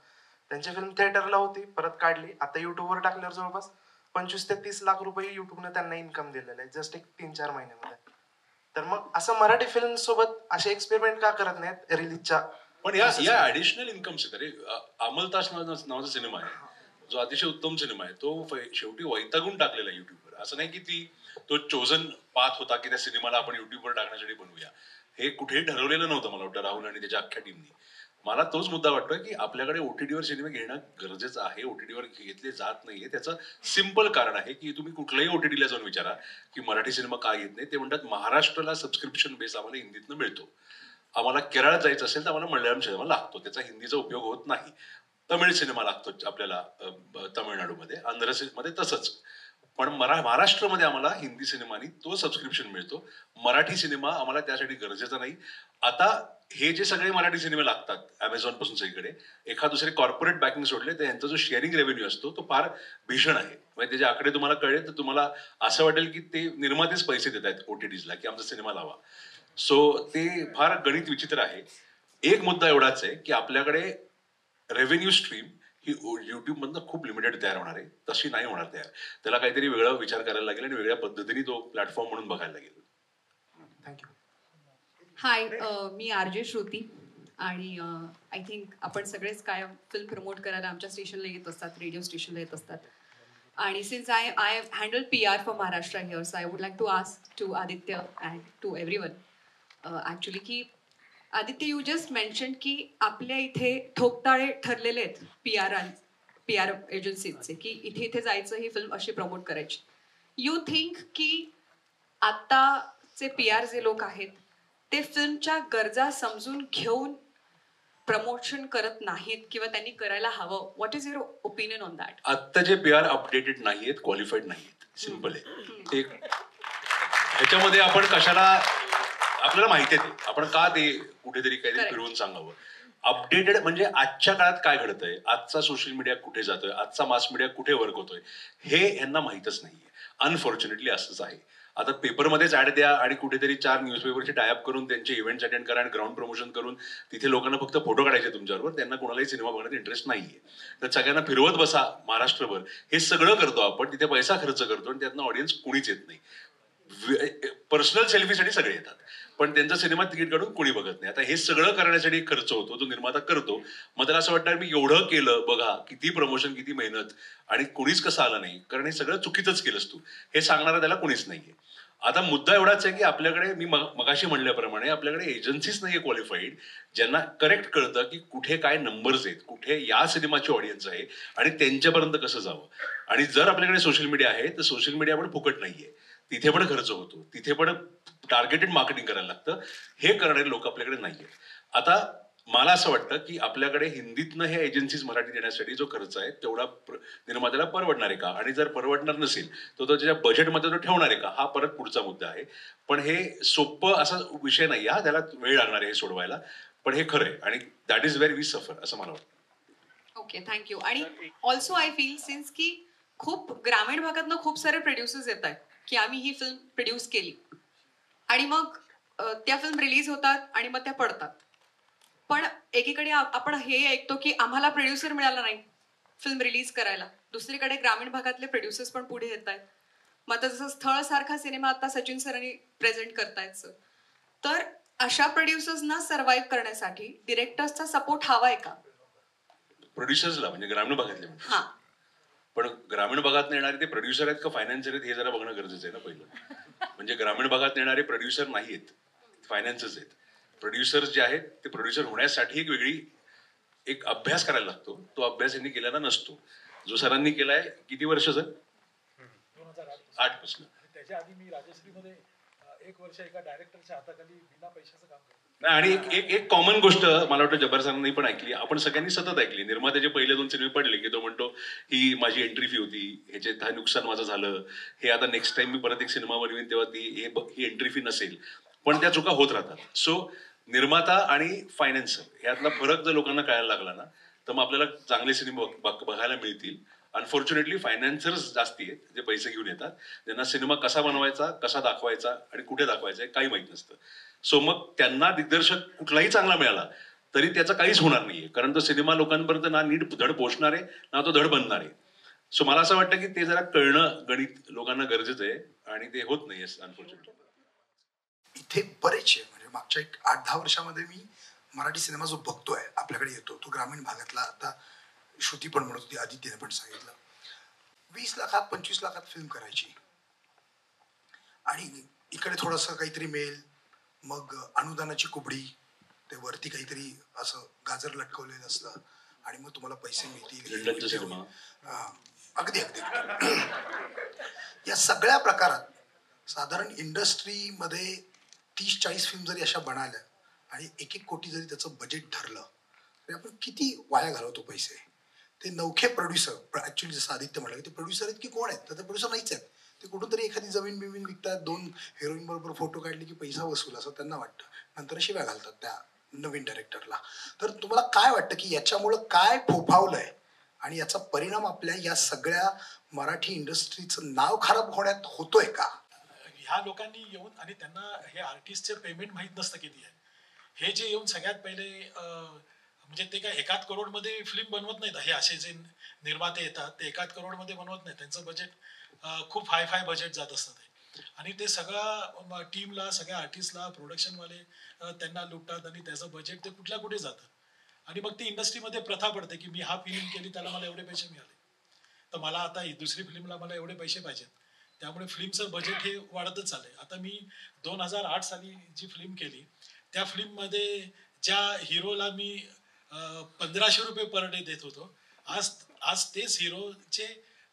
त्यांची फिल्म थिएटरला होती, परत काढली, आता युट्यूबवर टाकल्यावर जवळपास 25 ते 30 लाख रुपये युट्यूबने त्यांना इन्कम दिलेलं आहे जस्ट एक 3-4 महिन्यामध्ये. तर मग असं मराठी फिल्म सोबत असे एक्सपेरिमेंट का करत नाहीत रिलीजच्या. पण या ऍडिशनल इन्कम्स आहेत. अरे अमलतास नावाचा सिनेमा आहे जो अतिशय उत्तम सिनेमा आहे. तो शेवटी वैतागून टाकलेला युट्यूबवर. असं नाही की तो चोजन पाथ होता की त्या सिनेमाला आपण युट्यूबवर टाकण्यासाठी बनवूया. हे कुठेही ठरवलेलं नव्हतं मला वाटतं राहुल आणि त्याच्या अख्ख्या टीमनी. मला तोच मुद्दा वाटतोय की आपल्याकडे OTTवर सिनेमे घेणं गरजेचं आहे. OTTवर घेतले जात नाहीये. त्याचं सिम्पल कारण आहे की तुम्ही कुठल्याही OTTला जाऊन विचारा की मराठी सिनेमा का येत नाही. ते म्हणतात महाराष्ट्राला सबस्क्रिप्शन बेस आम्हाला हिंदीतनं मिळतो. आम्हाला केरळात जायचं असेल तर आम्हाला मल्याळम सिनेमा लागतो, त्याचा हिंदीचा उपयोग होत नाही. तमिळ सिनेमा लागतो आपल्याला तमिळनाडूमध्ये, आंध्रमध्ये तसंच. पण महाराष्ट्रामध्ये आम्हाला हिंदी सिनेमानी तो सबस्क्रिप्शन मिळतो. मराठी सिनेमा आम्हाला त्यासाठी गरजेचा नाही. आता हे जे सगळे मराठी सिनेमे लागतात अमेझॉन पासून सगळीकडे, एखाद दुसरे कॉर्पोरेट बॅकिंग सोडले तर यांचा जो शेअरिंग रेव्हेन्यू असतो तो फार भीषण आहे. म्हणजे त्याचे आकडे तुम्हाला कळले तर तुम्हाला असं वाटेल की ते निर्मातेच पैसे देत आहेत OTTsला की आमचा सिनेमा लावा. सो ते फार गणित विचित्र आहे. एक मुद्दा एवढाच आहे की आपल्याकडे रेव्हेन्यू स्ट्रीम ही युट्यूबमधनं खूप लिमिटेड तयार होणार आहे, तशी नाही होणार तयार. त्याला काहीतरी वेगळा विचार करायला लागेल आणि वेगळ्या पद्धतीने तो प्लॅटफॉर्म म्हणून बघायला लागेल. हाय, मी आरजे श्रुती आणि आय थिंक आपण सगळेच कायम फिल्म प्रमोट करायला आमच्या स्टेशनला येत असतात, रेडिओ स्टेशनला येत असतात. आणि since I handle PR for Maharashtra here, so I would like to ask to Aditya and to everyone actually की आदित्य, यू जस्ट मेन्शन की आपल्या इथे ठोकताळे ठरलेले आहेत PR एजन्सीचे की इथे इथे जायचं, ही फिल्म अशी प्रमोट करायची. यू थिंक की आत्ताचे PR जे लोक आहेत ते फिल्मच्या गरजा समजून घेऊन प्रमोशन करत नाहीत किंवा त्यांनी करायला हवं? What is your opinion on that? आत्ता जे PR अपडेटेड नाहीयेत, क्वालिफाईड नाहीयेत, सिम्पल आहे ते. ह्याच्यामध्ये आपण कशाला, आपल्याला माहिती आहे ते, आपण का ते कुठेतरी काहीतरी फिरवून सांगावं. अपडेटेड म्हणजे आजच्या काळात काय घडतंय, आजचा सोशल मीडिया कुठे जातोय, आजचा मास मीडिया कुठे वर्क होतोय, हे यांना माहीतच नाहीये. अनफॉर्च्युनेटली असंच आहे. आता पेपरमध्येच ऍड द्या आणि कुठेतरी 4 न्यूजपेपरचे टायअप करून त्यांचे इव्हेंट्स अटेंड करा आणि ग्राउंड प्रमोशन करून तिथे लोकांना फक्त फोटो काढायचे तुमच्याबरोबर, त्यांना कोणालाही सिनेमा बघण्यात इंटरेस्ट नाहीये. तर सगळ्यांना फिरवत बसा महाराष्ट्रभर, हे सगळं करतो आपण, तिथे पैसा खर्च करतो आणि त्यातनं ऑडियन्स कुणीच येत नाही. पर्सनल सेल्फीसाठी सगळे येतात, पण त्यांचा सिनेमा तिकीट काढून कोणी बघत नाही. आता हे सगळं करण्यासाठी एक खर्च होतो, तो निर्माता करतो. मग त्याला असं वाटतं मी एवढं केलं, बघा किती प्रमोशन, किती मेहनत, आणि कुणीच कसं आलं नाही, कारण हे सगळं चुकीचंच केलंस तू, हे सांगणारा त्याला कुणीच नाहीये. आता मुद्दा एवढाच आहे की आपल्याकडे, मी मगाशी म्हणल्याप्रमाणे, आपल्याकडे एजन्सीच नाहीये क्वालिफाईड, ज्यांना करेक्ट कळतं की कुठे काय नंबर्स आहेत, कुठे या सिनेमाची ऑडियन्स आहे आणि त्यांच्यापर्यंत कसं जावं. आणि जर आपल्याकडे सोशल मीडिया आहे तर सोशल मीडिया पण फुकट नाहीये, तिथे पण खर्च होतो, तिथे पण टार्गेटेड मार्केटिंग करायला लागतं. हे करणारे लोक आपल्याकडे नाहीयेत. आता मला असं वाटतं की आपल्याकडे हिंदीतनं हे एजन्सीज मराठी देण्यासाठी जो खर्च आहे तेवढा निर्मात्याला परवडणार आहे का, आणि जर परवडणार नसेल तर तो त्याच्या बजेटमध्ये तो ठेवणार आहे का, हा परत पुढचा मुद्दा आहे. पण हे सोपं असा विषय नाही, हा त्याला वेळ लागणार आहे हे सोडवायला, पण हे खरं आहे आणि that is where we suffer, असं मला वाटतं. Okay, thank you. आणि ऑल्सो आय फील सिन्स की खूप ग्रामीण भागातनं खूप सारे प्रोड्युसर्स येत आहेत की आम्ही ही फिल्म प्रोड्यूस केली आणि मग त्या फिल्म रिलीज होतात आणि मग त्या पडतात. पण एकीकडे आपण हे ऐकतो की आम्हाला प्रोड्युसर मिळाला नाही फिल्म रिलीज करायला, दुसरीकडे ग्रामीण भागातले प्रोड्युसर्स पण पुढे येत आहेत. मग आता जसं स्थळ सारखा सिनेमा आता सचिन सरांनी प्रेझेंट करतायत सर, तर अशा प्रोड्युसर्सना सर्व्हाइव्ह करण्यासाठी डिरेक्टर्सचा सपोर्ट हवाय का? प्रोड्युसर्सला म्हणजे ग्रामीण भागातले, पण ग्रामीण भागात येणारे ते प्रोड्युसर आहेत का फायनान्सर आहेत हे जरा बघणं गरजेचं आहे ना पहिलं. म्हणजे ग्रामीण भागात येणारे प्रोड्युसर नाही आहेत, फायनान्सर्स आहेत. प्रोड्युसर्स जे आहेत ते प्रोड्युसर होण्यासाठी एक अभ्यास करायला लागतो, तो अभ्यास यांनी केलेला नसतो. जो सरांनी केलाय, किती वर्ष सर? 2008 पासून. त्याच्या आधी मी राजश्रीमध्ये 1 वर्ष एका डायरेक्टरच्या हाताखाली बिना पैशाचं काम करतो. आणि एक कॉमन गोष्ट मला वाटतं जब्बार सरांनी पण ऐकली, आपण सगळ्यांनी सतत ऐकली. निर्मात्याचे पहिले 2 सिनेमे पडले की तो म्हणतो ही माझी एंट्री फी होती, ह्याच्यात हा नुकसान माझं झालं, हे आता नेक्स्ट टाइम मी परत एक सिनेमा बनवीन तेव्हा ही एंट्री फी नसेल. पण त्या चुका होत राहतात. सो निर्माता आणि फायनान्सर यातला फरक जर लोकांना कळायला लागला ना तर मग आपल्याला चांगले सिनेमा बघायला मिळतील. अनफॉर्च्युनेटली फायनान्सर्स जास्ती आहेत जे पैसे घेऊन येतात, ज्यांना सिनेमा कसा बनवायचा, कसा दाखवायचा आणि कुठे दाखवायचा काही माहित नसतं. सो मग त्यांना दिग्दर्शक कुठलाही चांगला मिळाला तरी त्याचं काहीच होणार नाहीये, कारण तो सिनेमा लोकांपर्यंत ना नीट धड पोहोचणार आहे ना तो धड बनणार आहे. सो मला असं वाटतं की ते जरा कळणं गणित लोकांना गरजेचं आहे आणि ते होत नाहीये अनफॉर्च्युनेटली. इथे बरेचसे म्हणजे मागच्या 8-10 वर्षामध्ये मी मराठी सिनेमा जो बघतोय आपल्याकडे येतो तो ग्रामीण भागातला. आता श्रुती पण म्हणत होती, आदित्यने पण सांगितलं, 20 लाखात 25 लाखात फिल्म करायची आणि इकडे थोडंसं काहीतरी मिळेल, मग अनुदानाची कुबडी, ते वरती काहीतरी असं गाजर लटकवलेलं असतं आणि मग तुम्हाला पैसे मिळतील. अगदी अगदी या सगळ्या प्रकारात साधारण इंडस्ट्रीमध्ये 30-40 फिल्म जरी अशा बनायल्या आणि 1-1 कोटी जरी त्याचं बजेट ठरलं तरी आपण किती वाया घालवतो पैसे. ते नवखे प्रोड्युसर, ऍक्च्युली जसं आदित्य म्हणाले ते प्रोड्युसर आहेत की कोण आहेत, तर ते प्रोड्युसर नाहीच आहेत. ते कुठून तरी एखादी जमीन बिमीन विकतात, 2 हिरोईन बरोबर फोटो काढले की पैसा वसूल असं त्यांना वाटतं, नंतर शिव्या घालतात त्या नवीन डायरेक्टरला. तर तुम्हाला काय वाटतं की याच्यामुळं काय फोफावलंय आणि याचा परिणाम आपल्या या सगळ्या मराठी इंडस्ट्रीचं नाव खराब होण्यात होतोय का? ह्या लोकांनी येऊन आणि त्यांना हे आर्टिस्टचे पेमेंट माहीत नसतं किती आहे. हे जे येऊन सगळ्यात पहिले म्हणजे ते काय 1 करोडमध्ये फिल्म बनवत नाहीत. हे असे जे निर्माते येतात ते 1 करोडमध्ये बनवत नाहीत. त्यांचं बजेट खूप हाय बजेट जात असतं ते. आणि ते सगळं टीमला, सगळ्या आर्टिस्टला, प्रोडक्शनवाले त्यांना लुटतात आणि त्याचं बजेट ते कुठे जातं. आणि मग ती इंडस्ट्रीमध्ये प्रथा पडते की मी हा फिल्म केली त्याला मला एवढे पैसे मिळाले, तर मला आता दुसरी फिल्मला मला एवढे पैसे पाहिजेत. त्यामुळे फिल्मचं बजेट हे वाढतच चाललंय. आता मी 2008 साली जी फिल्म केली त्या फिल्ममध्ये ज्या हिरोला मी 1500 रुपये पर डे देत होतो, आज तेच हिरोचे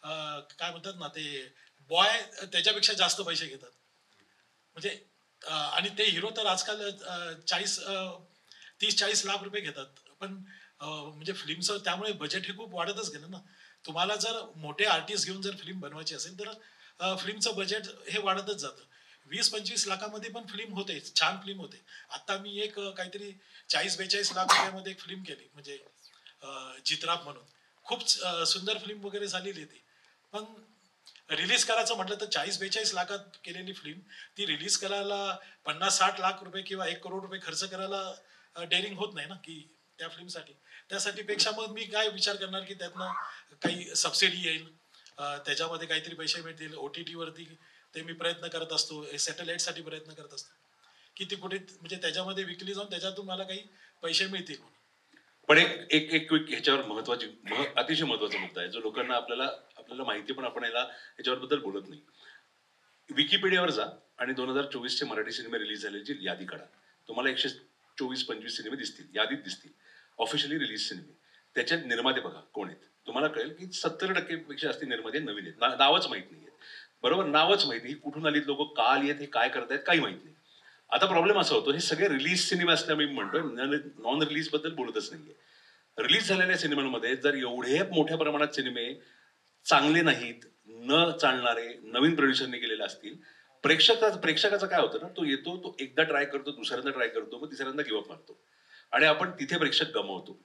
काय म्हणतात ना ते बॉय त्याच्यापेक्षा जास्त पैसे घेतात. म्हणजे आणि ते हिरो तर आजकाल 30-40 लाख रुपये घेतात. पण म्हणजे फिल्मचं त्यामुळे बजेट हे खूप वाढतच गेलं ना. तुम्हाला जर मोठे आर्टिस्ट घेऊन जर फिल्म बनवायची असेल तर फिल्मचं बजेट हे वाढतच जातं. 20-25 लाखामध्ये पण फिल्म होते, छान फिल्म होते. आता मी एक काहीतरी 40-42 लाख रुपयामध्ये एक फिल्म केली, म्हणजे जित्राप म्हणून. खूप सुंदर फिल्म वगैरे झालेली ती. पण रिलीज करायचं म्हटलं तर 40-42 लाखात केलेली फिल्म ती रिलीज करायला 50-60 लाख रुपये किंवा 1 करोड रुपये खर्च करायला डेअरिंग होत नाही ना की त्या फिल्मसाठी. त्यासाठी पेक्षा मग मी काय विचार करणार की त्यातनं काही सबसिडी येईल, त्याच्यामध्ये काहीतरी पैसे मिळतील. OTT वरती ते मी प्रयत्न करत असतो, सॅटेलाइटसाठी प्रयत्न करत असतो की ती कुठे म्हणजे त्याच्यामध्ये विकली जाऊन त्याच्यातून मला काही पैसे मिळतील. पण एक ह्याच्यावर अतिशय महत्वाचा मुद्दा आहे जो लोकांना आपल्याला माहिती पण आपण याच्याबद्दल बोलत नाही. विकिपीडियावर जा आणि 2024 चे मराठी सिनेमे रिलीज झाल्याची यादी काढा. तुम्हाला 124-25 सिनेमे दिसतील, यादीत दिसतील, ऑफिशियली रिलीज सिनेमे. त्याच्यात निर्माते बघा कोण आहेत. तुम्हाला कळेल की 70% पेक्षा जास्त निर्माते नवीन आहेत, नावच माहित नाही आहेत. बरोबर, नावच माहिती, कुठून आलीत लोक, का आली आहेत, हे काय करतायत काही माहित नाही. आता प्रॉब्लेम असा होतो, हे सगळे रिलीज सिनेमे असल्यामुळे मी म्हणतोय, नॉन रिलीज बद्दल बोलतच नाहीये. रिलीज झालेल्या सिनेमांमध्ये जर एवढे मोठ्या प्रमाणात सिनेमे चांगले नाहीत, न चालणारे, नवीन प्रोड्युसरने केलेले असतील, प्रेक्षकाचा काय होतं ना, तो येतो, तो एकदा ट्राय करतो, दुसऱ्यांदा ट्राय करतो, मग तिसऱ्यांदा गिव्हअप मारतो आणि आपण तिथे प्रेक्षक गमावतो.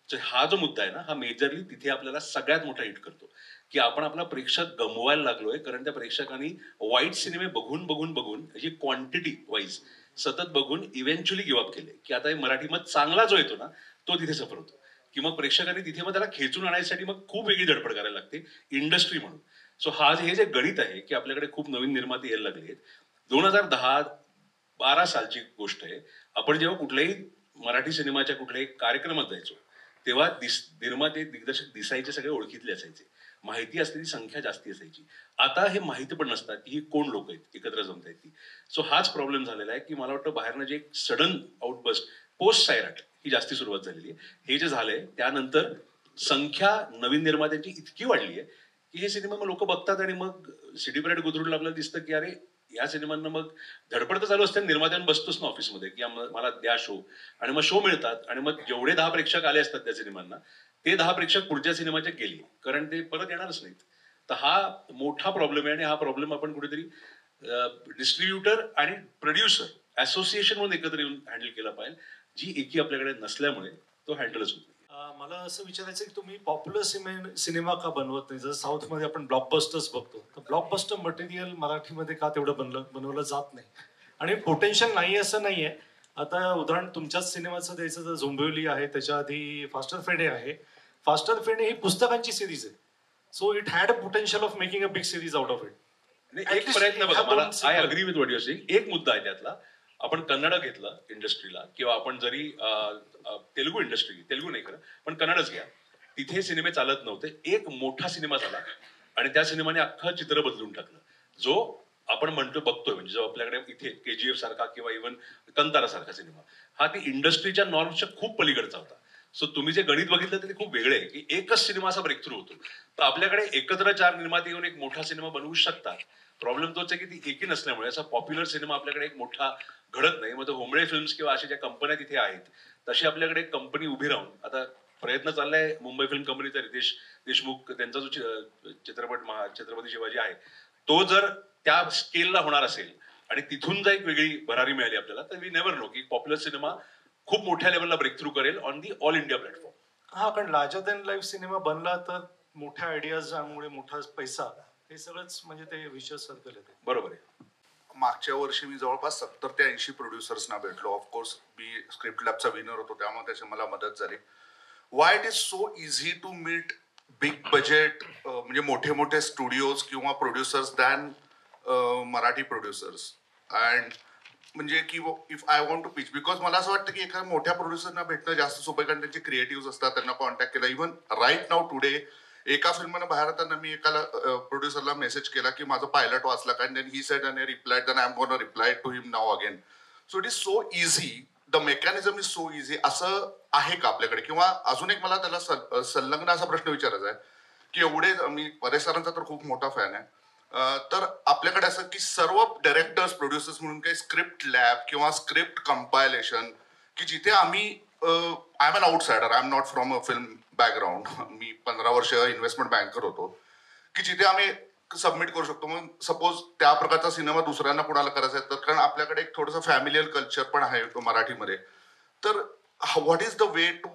हा जो मुद्दा आहे ना, हा मेजरली तिथे आपल्याला सगळ्यात मोठा हिट करतो की आपण आपला प्रेक्षक गमवायला लागलोय. कारण त्या प्रेक्षकांनी वाईट सिनेमे बघून ही क्वांटिटी वाईज सतत बघून इव्हेंच्युअली गिव्हअप केले की आता मराठीमध्ये चांगला जो येतो ना तो तिथे सफर होतो. की मग प्रेक्षकांनी तिथे मग त्याला खेचून आणण्यासाठी मग खूप वेगळी धडपड करायला लागते इंडस्ट्री म्हणून. सो हे जे गणित आहे की आपल्याकडे खूप नवीन निर्माते यायला लागले आहेत. 2010-12 सालची गोष्ट आहे. आपण जेव्हा कुठल्याही मराठी सिनेमाच्या कुठल्याही कार्यक्रमात जायचो तेव्हा निर्माते, दिग्दर्शक दिसायचे सगळे ओळखीतले असायचे, माहिती असलेली संख्या जास्ती असायची. आता हे माहिती पण नसतात की ही कोण लोक आहेत एकत्र जमतायत ती. सो हाच प्रॉब्लेम झालेला आहे की मला वाटतं बाहेरनं जे एक सडन आउटबस्ट पोस्ट सायराट ही जास्ती सुरुवात झालेली आहे. हे जे झालंय त्यानंतर संख्या नवीन निर्मात्यांची इतकी वाढली आहे की हे सिनेमा मग लोक बघतात आणि मग सिटी पॅरेड गुजरूडला आपल्याला दिसतं की अरे या सिनेमांना मग धडपड तर चालू असते, निर्मात्यानं बसतोच ना ऑफिसमध्ये की मला द्या शो, आणि मग शो मिळतात आणि मग जेवढे 10 प्रेक्षक आले असतात त्या सिनेमांना ते 10 प्रेक्षक पुढच्या सिनेमाच्या गेले कारण ते परत येणारच नाहीत. तर हा मोठा प्रॉब्लेम आहे आणि हा प्रॉब्लेम आपण कुठेतरी डिस्ट्रीब्युटर आणि प्रोड्युसर असोसिएशन म्हणून एकत्र येऊन हँडल केला पाहिजे, जी एकी आपल्याकडे नसल्यामुळे तो हँडलच होत. मला असं विचारायचं की तुम्ही पॉप्युलर सिनेमा का बनवत नाही? जसं साऊथमध्ये आपण ब्लॉकबस्टर्स बघतो, तर ब्लॉकबस्टर मटेरियल मराठीमध्ये का तेवढं बनवलं जात नाही? आणि पोटेन्शियल नाही असं नाहीये. आता उदाहरण तुमच्याच सिनेमाचं द्यायचं तर झोंबिवली आहे, त्याच्या आधी फास्टर फेणे आहे. फास्टर फेणे ही पुस्तकांची सिरीज आहे. So it had a potential of making a big series out of it. एक प्रयत्न बघा, मला I agree with what you are saying. एक मुद्दा आहे त्यातला, आपण कन्नड घेतलं इंडस्ट्रीला किंवा आपण जरी तेलुगू नाही खरं पण कन्नडच घ्या, तिथे सिनेमे चालत नव्हते. एक मोठा सिनेमा झाला आणि त्या सिनेमाने अख्खं चित्र बदलून टाकलं. जो आपण बघतोय म्हणजे जो आपल्याकडे इथे KGF सारखा किंवा इव्हन कंतारा सारखा सिनेमा, हा ती इंडस्ट्रीच्या नॉर्मच्या खूप पलीकडचा होता. सो तुम्ही जे गणित बघितलं ते खूप वेगळे आहे की एकच सिनेमा असा ब्रेक थ्रू होतो. तर आपल्याकडे एकत्र 4 निर्माते येऊन एक मोठा सिनेमा बनवू शकतात. प्रॉब्लेम तोच आहे की ती एकी नसल्यामुळे असा पॉप्युलर सिनेमा आपल्याकडे एक मोठा घडत नाही. मग होमळे फिल्म्स किंवा अशा ज्या कंपन्या तिथे आहेत तशी आपल्याकडे एक कंपनी उभी राहून आता प्रयत्न चाललाय मुंबई फिल्म कंपनीचा, रितेश देशमुख त्यांचा जो चित्रपट छत्रपती शिवाजी आहे तो जर त्या स्केलला होणार असेल आणि तिथून जर एक वेगळी भरारी मिळाली आपल्याला तर वी नेव्हर नो की पॉप्युलर सिनेमा खूप मोठ्या लेवलला ब्रेक थ्रू करेल on the all India platform. हा, कारण लार्जर दॅन लाईफ सिनेमा बनला तर मोठ्या आयडियाज मुळे मोठा पैसा, हे सगळंच म्हणजे ते विशेष सर्कल येते. बरोबर आहे. मागच्या वर्षी मी जवळपास 70 ते 80 प्रोड्युसर्सना भेटलो. ऑफकोर्स मी स्क्रिप्ट लॅबचा विनर होतो, त्यामुळे त्याची मला मदत झाली. Why it is so easy to meet big budget म्हणजे मोठे मोठे स्टुडिओज किंवा producers than Marathi producers. And म्हणजे की if I want to pitch, because मला असं वाटतं की एखाद्या मोठ्या प्रोड्युसरना भेटणं जास्त सोपं, कारण त्यांचे क्रिएटिव्ह असतात, त्यांना कॉन्टॅक्ट केला. इव्हन राईट नाव टुडे एका फिल्मनं बाहेर येताना मी एका प्रोड्युसरला मेसेज केला की माझं पायलट वाचला, कारण then he said and I replied, then I am gonna reply to him now again. So it is so easy, the mechanism is so easy. असं आहे का आपल्याकडे? किंवा अजून एक मला त्याला संलग्न असा प्रश्न विचारायचा आहे की एवढे, मी परेश सरांचा तर खूप मोठा फॅन आहे, तर आपल्याकडे असं की सर्व डायरेक्टर्स प्रोड्युसर्स म्हणून काही स्क्रिप्ट लॅब किंवा स्क्रिप्ट कंपायलेशन की जिथे आम्ही, I am an outsider, I am not from a film background, मी 15 वर्ष इन्व्हेस्टमेंट बँकर होतो, की जिथे आम्ही सबमिट करू शकतो. मग सपोज त्या प्रकारचा सिनेमा दुसऱ्यांना कोणाला करायचा आहे तर, कारण आपल्याकडे एक थोडंसं फॅमिलियल कल्चर पण आहे मराठीमध्ये, तर what is the way to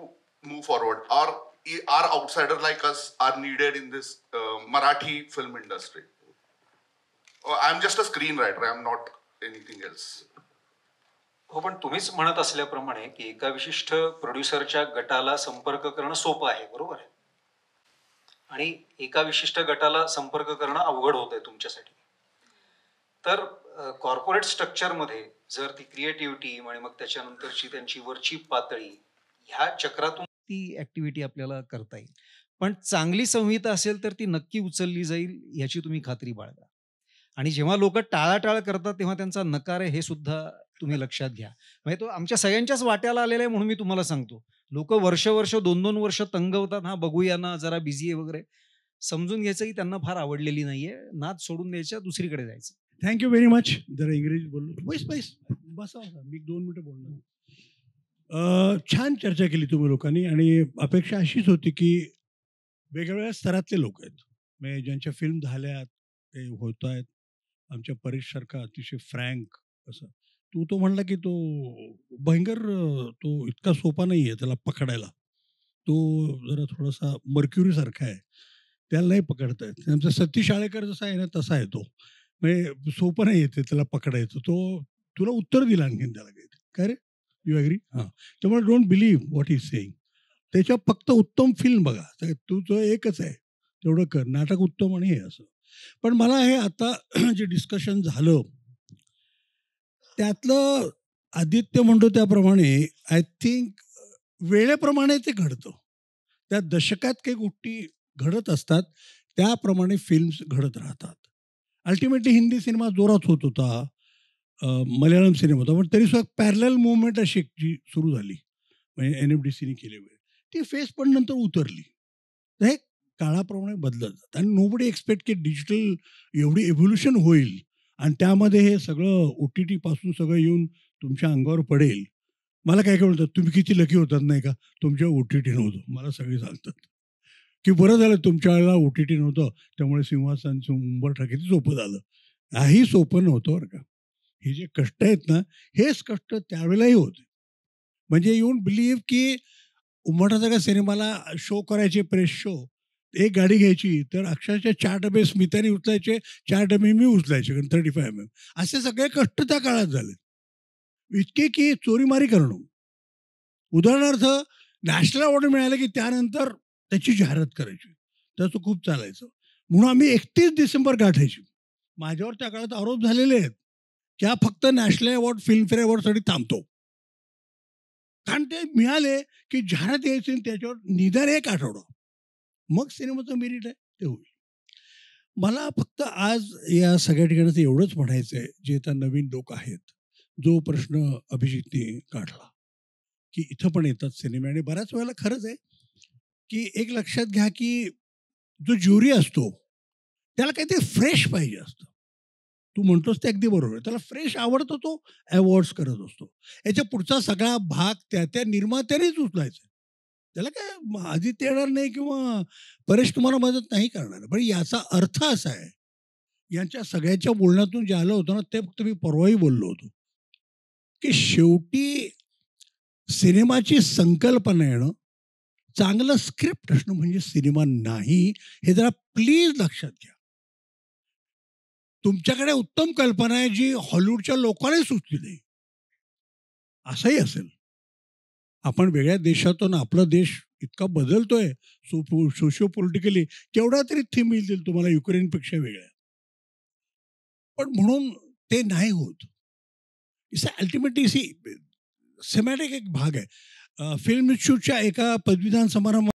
move forward? Are outsider like us are needed in this Marathi film industry? I am just a screen writer, I am not anything else. हो, पण तुम्हीच म्हणत असल्याप्रमाणे की एका विशिष्ट प्रोड्युसरच्या गटाला संपर्क करणं सोपं आहे, बरोबर आहे, आणि एका विशिष्ट गटाला संपर्क करणं अवघड होत आहे तुमच्यासाठी. तर कॉर्पोरेट स्ट्रक्चरमध्ये जर ती क्रिएटिव्हिटी आणि मग त्याच्यानंतरची त्यांची वरची पातळी, ह्या चक्रातून ती ऍक्टिव्हिटी आपल्याला करता येईल. पण चांगली संहिता असेल तर ती नक्की उचलली जाईल याची तुम्ही खात्री बाळगा. आणि जेव्हा लोक टाळाटाळ करतात तेव्हा त्यांचा नकार आहे हे सुद्धा तुम्ही लक्षात घ्या. म्हणजे तो आमच्या सगळ्यांच्याच वाट्याला आलेला आहे, म्हणून मी तुम्हाला सांगतो. लोक वर्ष 2-2 वर्ष तंगवतात, हा बघूया ना, जरा बिझी आहे वगैरे. समजून घ्यायचं की त्यांना फार आवडलेली नाहीये, नाद सोडून द्यायच्या, दुसरीकडे जायचं. Thank you very much. जरा इंग्रजी बोललो, बसा, मी 2 मिनिटं बोलणार. छान चर्चा केली तुम्ही लोकांनी, आणि अपेक्षा अशीच होती की वेगवेगळ्या स्तरातले लोक आहेत, म्हणजे ज्यांच्या फिल्म झाल्यात, ते होत आहेत. आमच्या परेशसारखा अतिशय फ्रँक असं, तो म्हणला की तो भयंकर, तो इतका सोपा नाही आहे त्याला पकडायला, तो जरा थोडासा मर्क्युरी सारखा आहे, त्याला नाही पकडता येत. आमचा सतीश आळेकर जसा आहे ना तसा आहे तो, म्हणजे सोपं नाही येते त्याला पकडायचं. तो तुला उत्तर दिलं आणखीन त्याला काही, काय रे, यू ॲग्री? हां, त्यामुळे don't believe what is saying. त्याच्या फक्त उत्तम फिल्म बघा, तुझं एकच आहे, तेवढं कर, नाटक उत्तम आणि हे असं. पण मला हे आता जे डिस्कशन झालं त्यातलं आदित्य म्हणतो त्याप्रमाणे आय थिंक वेळेप्रमाणे ते घडतं. त्या दशकात काही गोष्टी घडत असतात, त्याप्रमाणे फिल्म्स घडत राहतात. अल्टिमेटली हिंदी सिनेमा जोरात होत होता, मल्याळम सिनेमा होता, पण तरी सुद्धा पॅरलल मुवमेंट अशी जी सुरू झाली, म्हणजे NFDCने केली वेळ, ती फेस पण नंतर उतरली. तर हे काळाप्रमाणे बदलत जातं, आणि नोबडी एक्सपेक्ट की डिजिटल एवढी एव्होल्युशन होईल आणि त्यामध्ये हे सगळं OTT पासून सगळं येऊन तुमच्या अंगावर पडेल. मला काय काय म्हणतात, तुम्ही किती लकी होतात नाही का, तुमच्या OTT नव्हतं. मला सगळे सांगतात की बरं झालं तुमच्या वेळेला OTT नव्हतं, त्यामुळे सिंहासनचं उंबरठा किती सोपं झालं. काही सोपं नव्हतं बरं का. हे जे कष्ट आहेत ना, हेच कष्ट त्यावेळेलाही होते. म्हणजे येऊन बिलीव्ह की उंबरठासारख्या सिनेमाला शो करायचे, प्रेस शो, एक गाडी घ्यायची तर अक्षरशः 4 डबे स्मिताने उचलायचे, 4 डबे मी उचलायचे, कारण 35 mm. असे सगळे कष्ट त्या काळात झाले, इतके की चोरीमारी करणं. उदाहरणार्थ नॅशनल अवॉर्ड मिळाले की त्यानंतर त्याची जाहिरात करायची, त्याचं खूप चालायचं, म्हणून आम्ही 31 डिसेंबर गाठायची. माझ्यावर त्या काळात आरोप झालेले आहेत की हा फक्त नॅशनल अवॉर्ड, फिल्मफेअर अवॉर्डसाठी थांबतो, कारण ते मिळाले की जाहिरात यायची, त्याच्यावर निदान 1 आठवडा, मग सिनेमाचं मेरिट आहे ते होईल. मला फक्त आज या सगळ्या ठिकाणाचं एवढंच म्हणायचं आहे, जे आता नवीन लोक आहेत, जो प्रश्न अभिजितने काढला की इथं पण येतात सिनेमे, आणि बऱ्याच वेळेला खरंच आहे की एक लक्षात घ्या की जो ज्युरी असतो त्याला काहीतरी फ्रेश पाहिजे असतं. तू म्हणतोस ते अगदी बरोबर आहे, त्याला फ्रेश आवडतो, तो अवॉर्ड्स करत असतो. याच्या पुढचा सगळा भाग त्या निर्मात्यानेच उचलायचा. त्याला काय आदित्य येणार नाही किंवा परेश तुम्हाला मदत नाही करणार. पण याचा अर्थ असा आहे, यांच्या सगळ्याच्या बोलण्यातून जे आलं होतं ना, ते फक्त मी परवाही बोललो होतो की शेवटी सिनेमाची संकल्पना येणं, चांगलं स्क्रिप्ट असणं म्हणजे सिनेमा नाही, हे जरा प्लीज लक्षात घ्या. तुमच्याकडे उत्तम कल्पना आहे जी हॉलिवूडच्या लोकांनाही सुचली नाही, असंही असेल. आपण वेगळ्या देशातून आपला देश इतका बदलतोय सोशिओ पॉलिटिकली, केवढ्या तरी थीम येतील तुम्हाला युक्रेनपेक्षा वेगळ्या. पण म्हणून ते नाही होत. इट्स अल्टिमेटली सिमॅटिक एक भाग आहे. फिल्म इन्स्टिट्यूटच्या एका पदवीदान समारंभात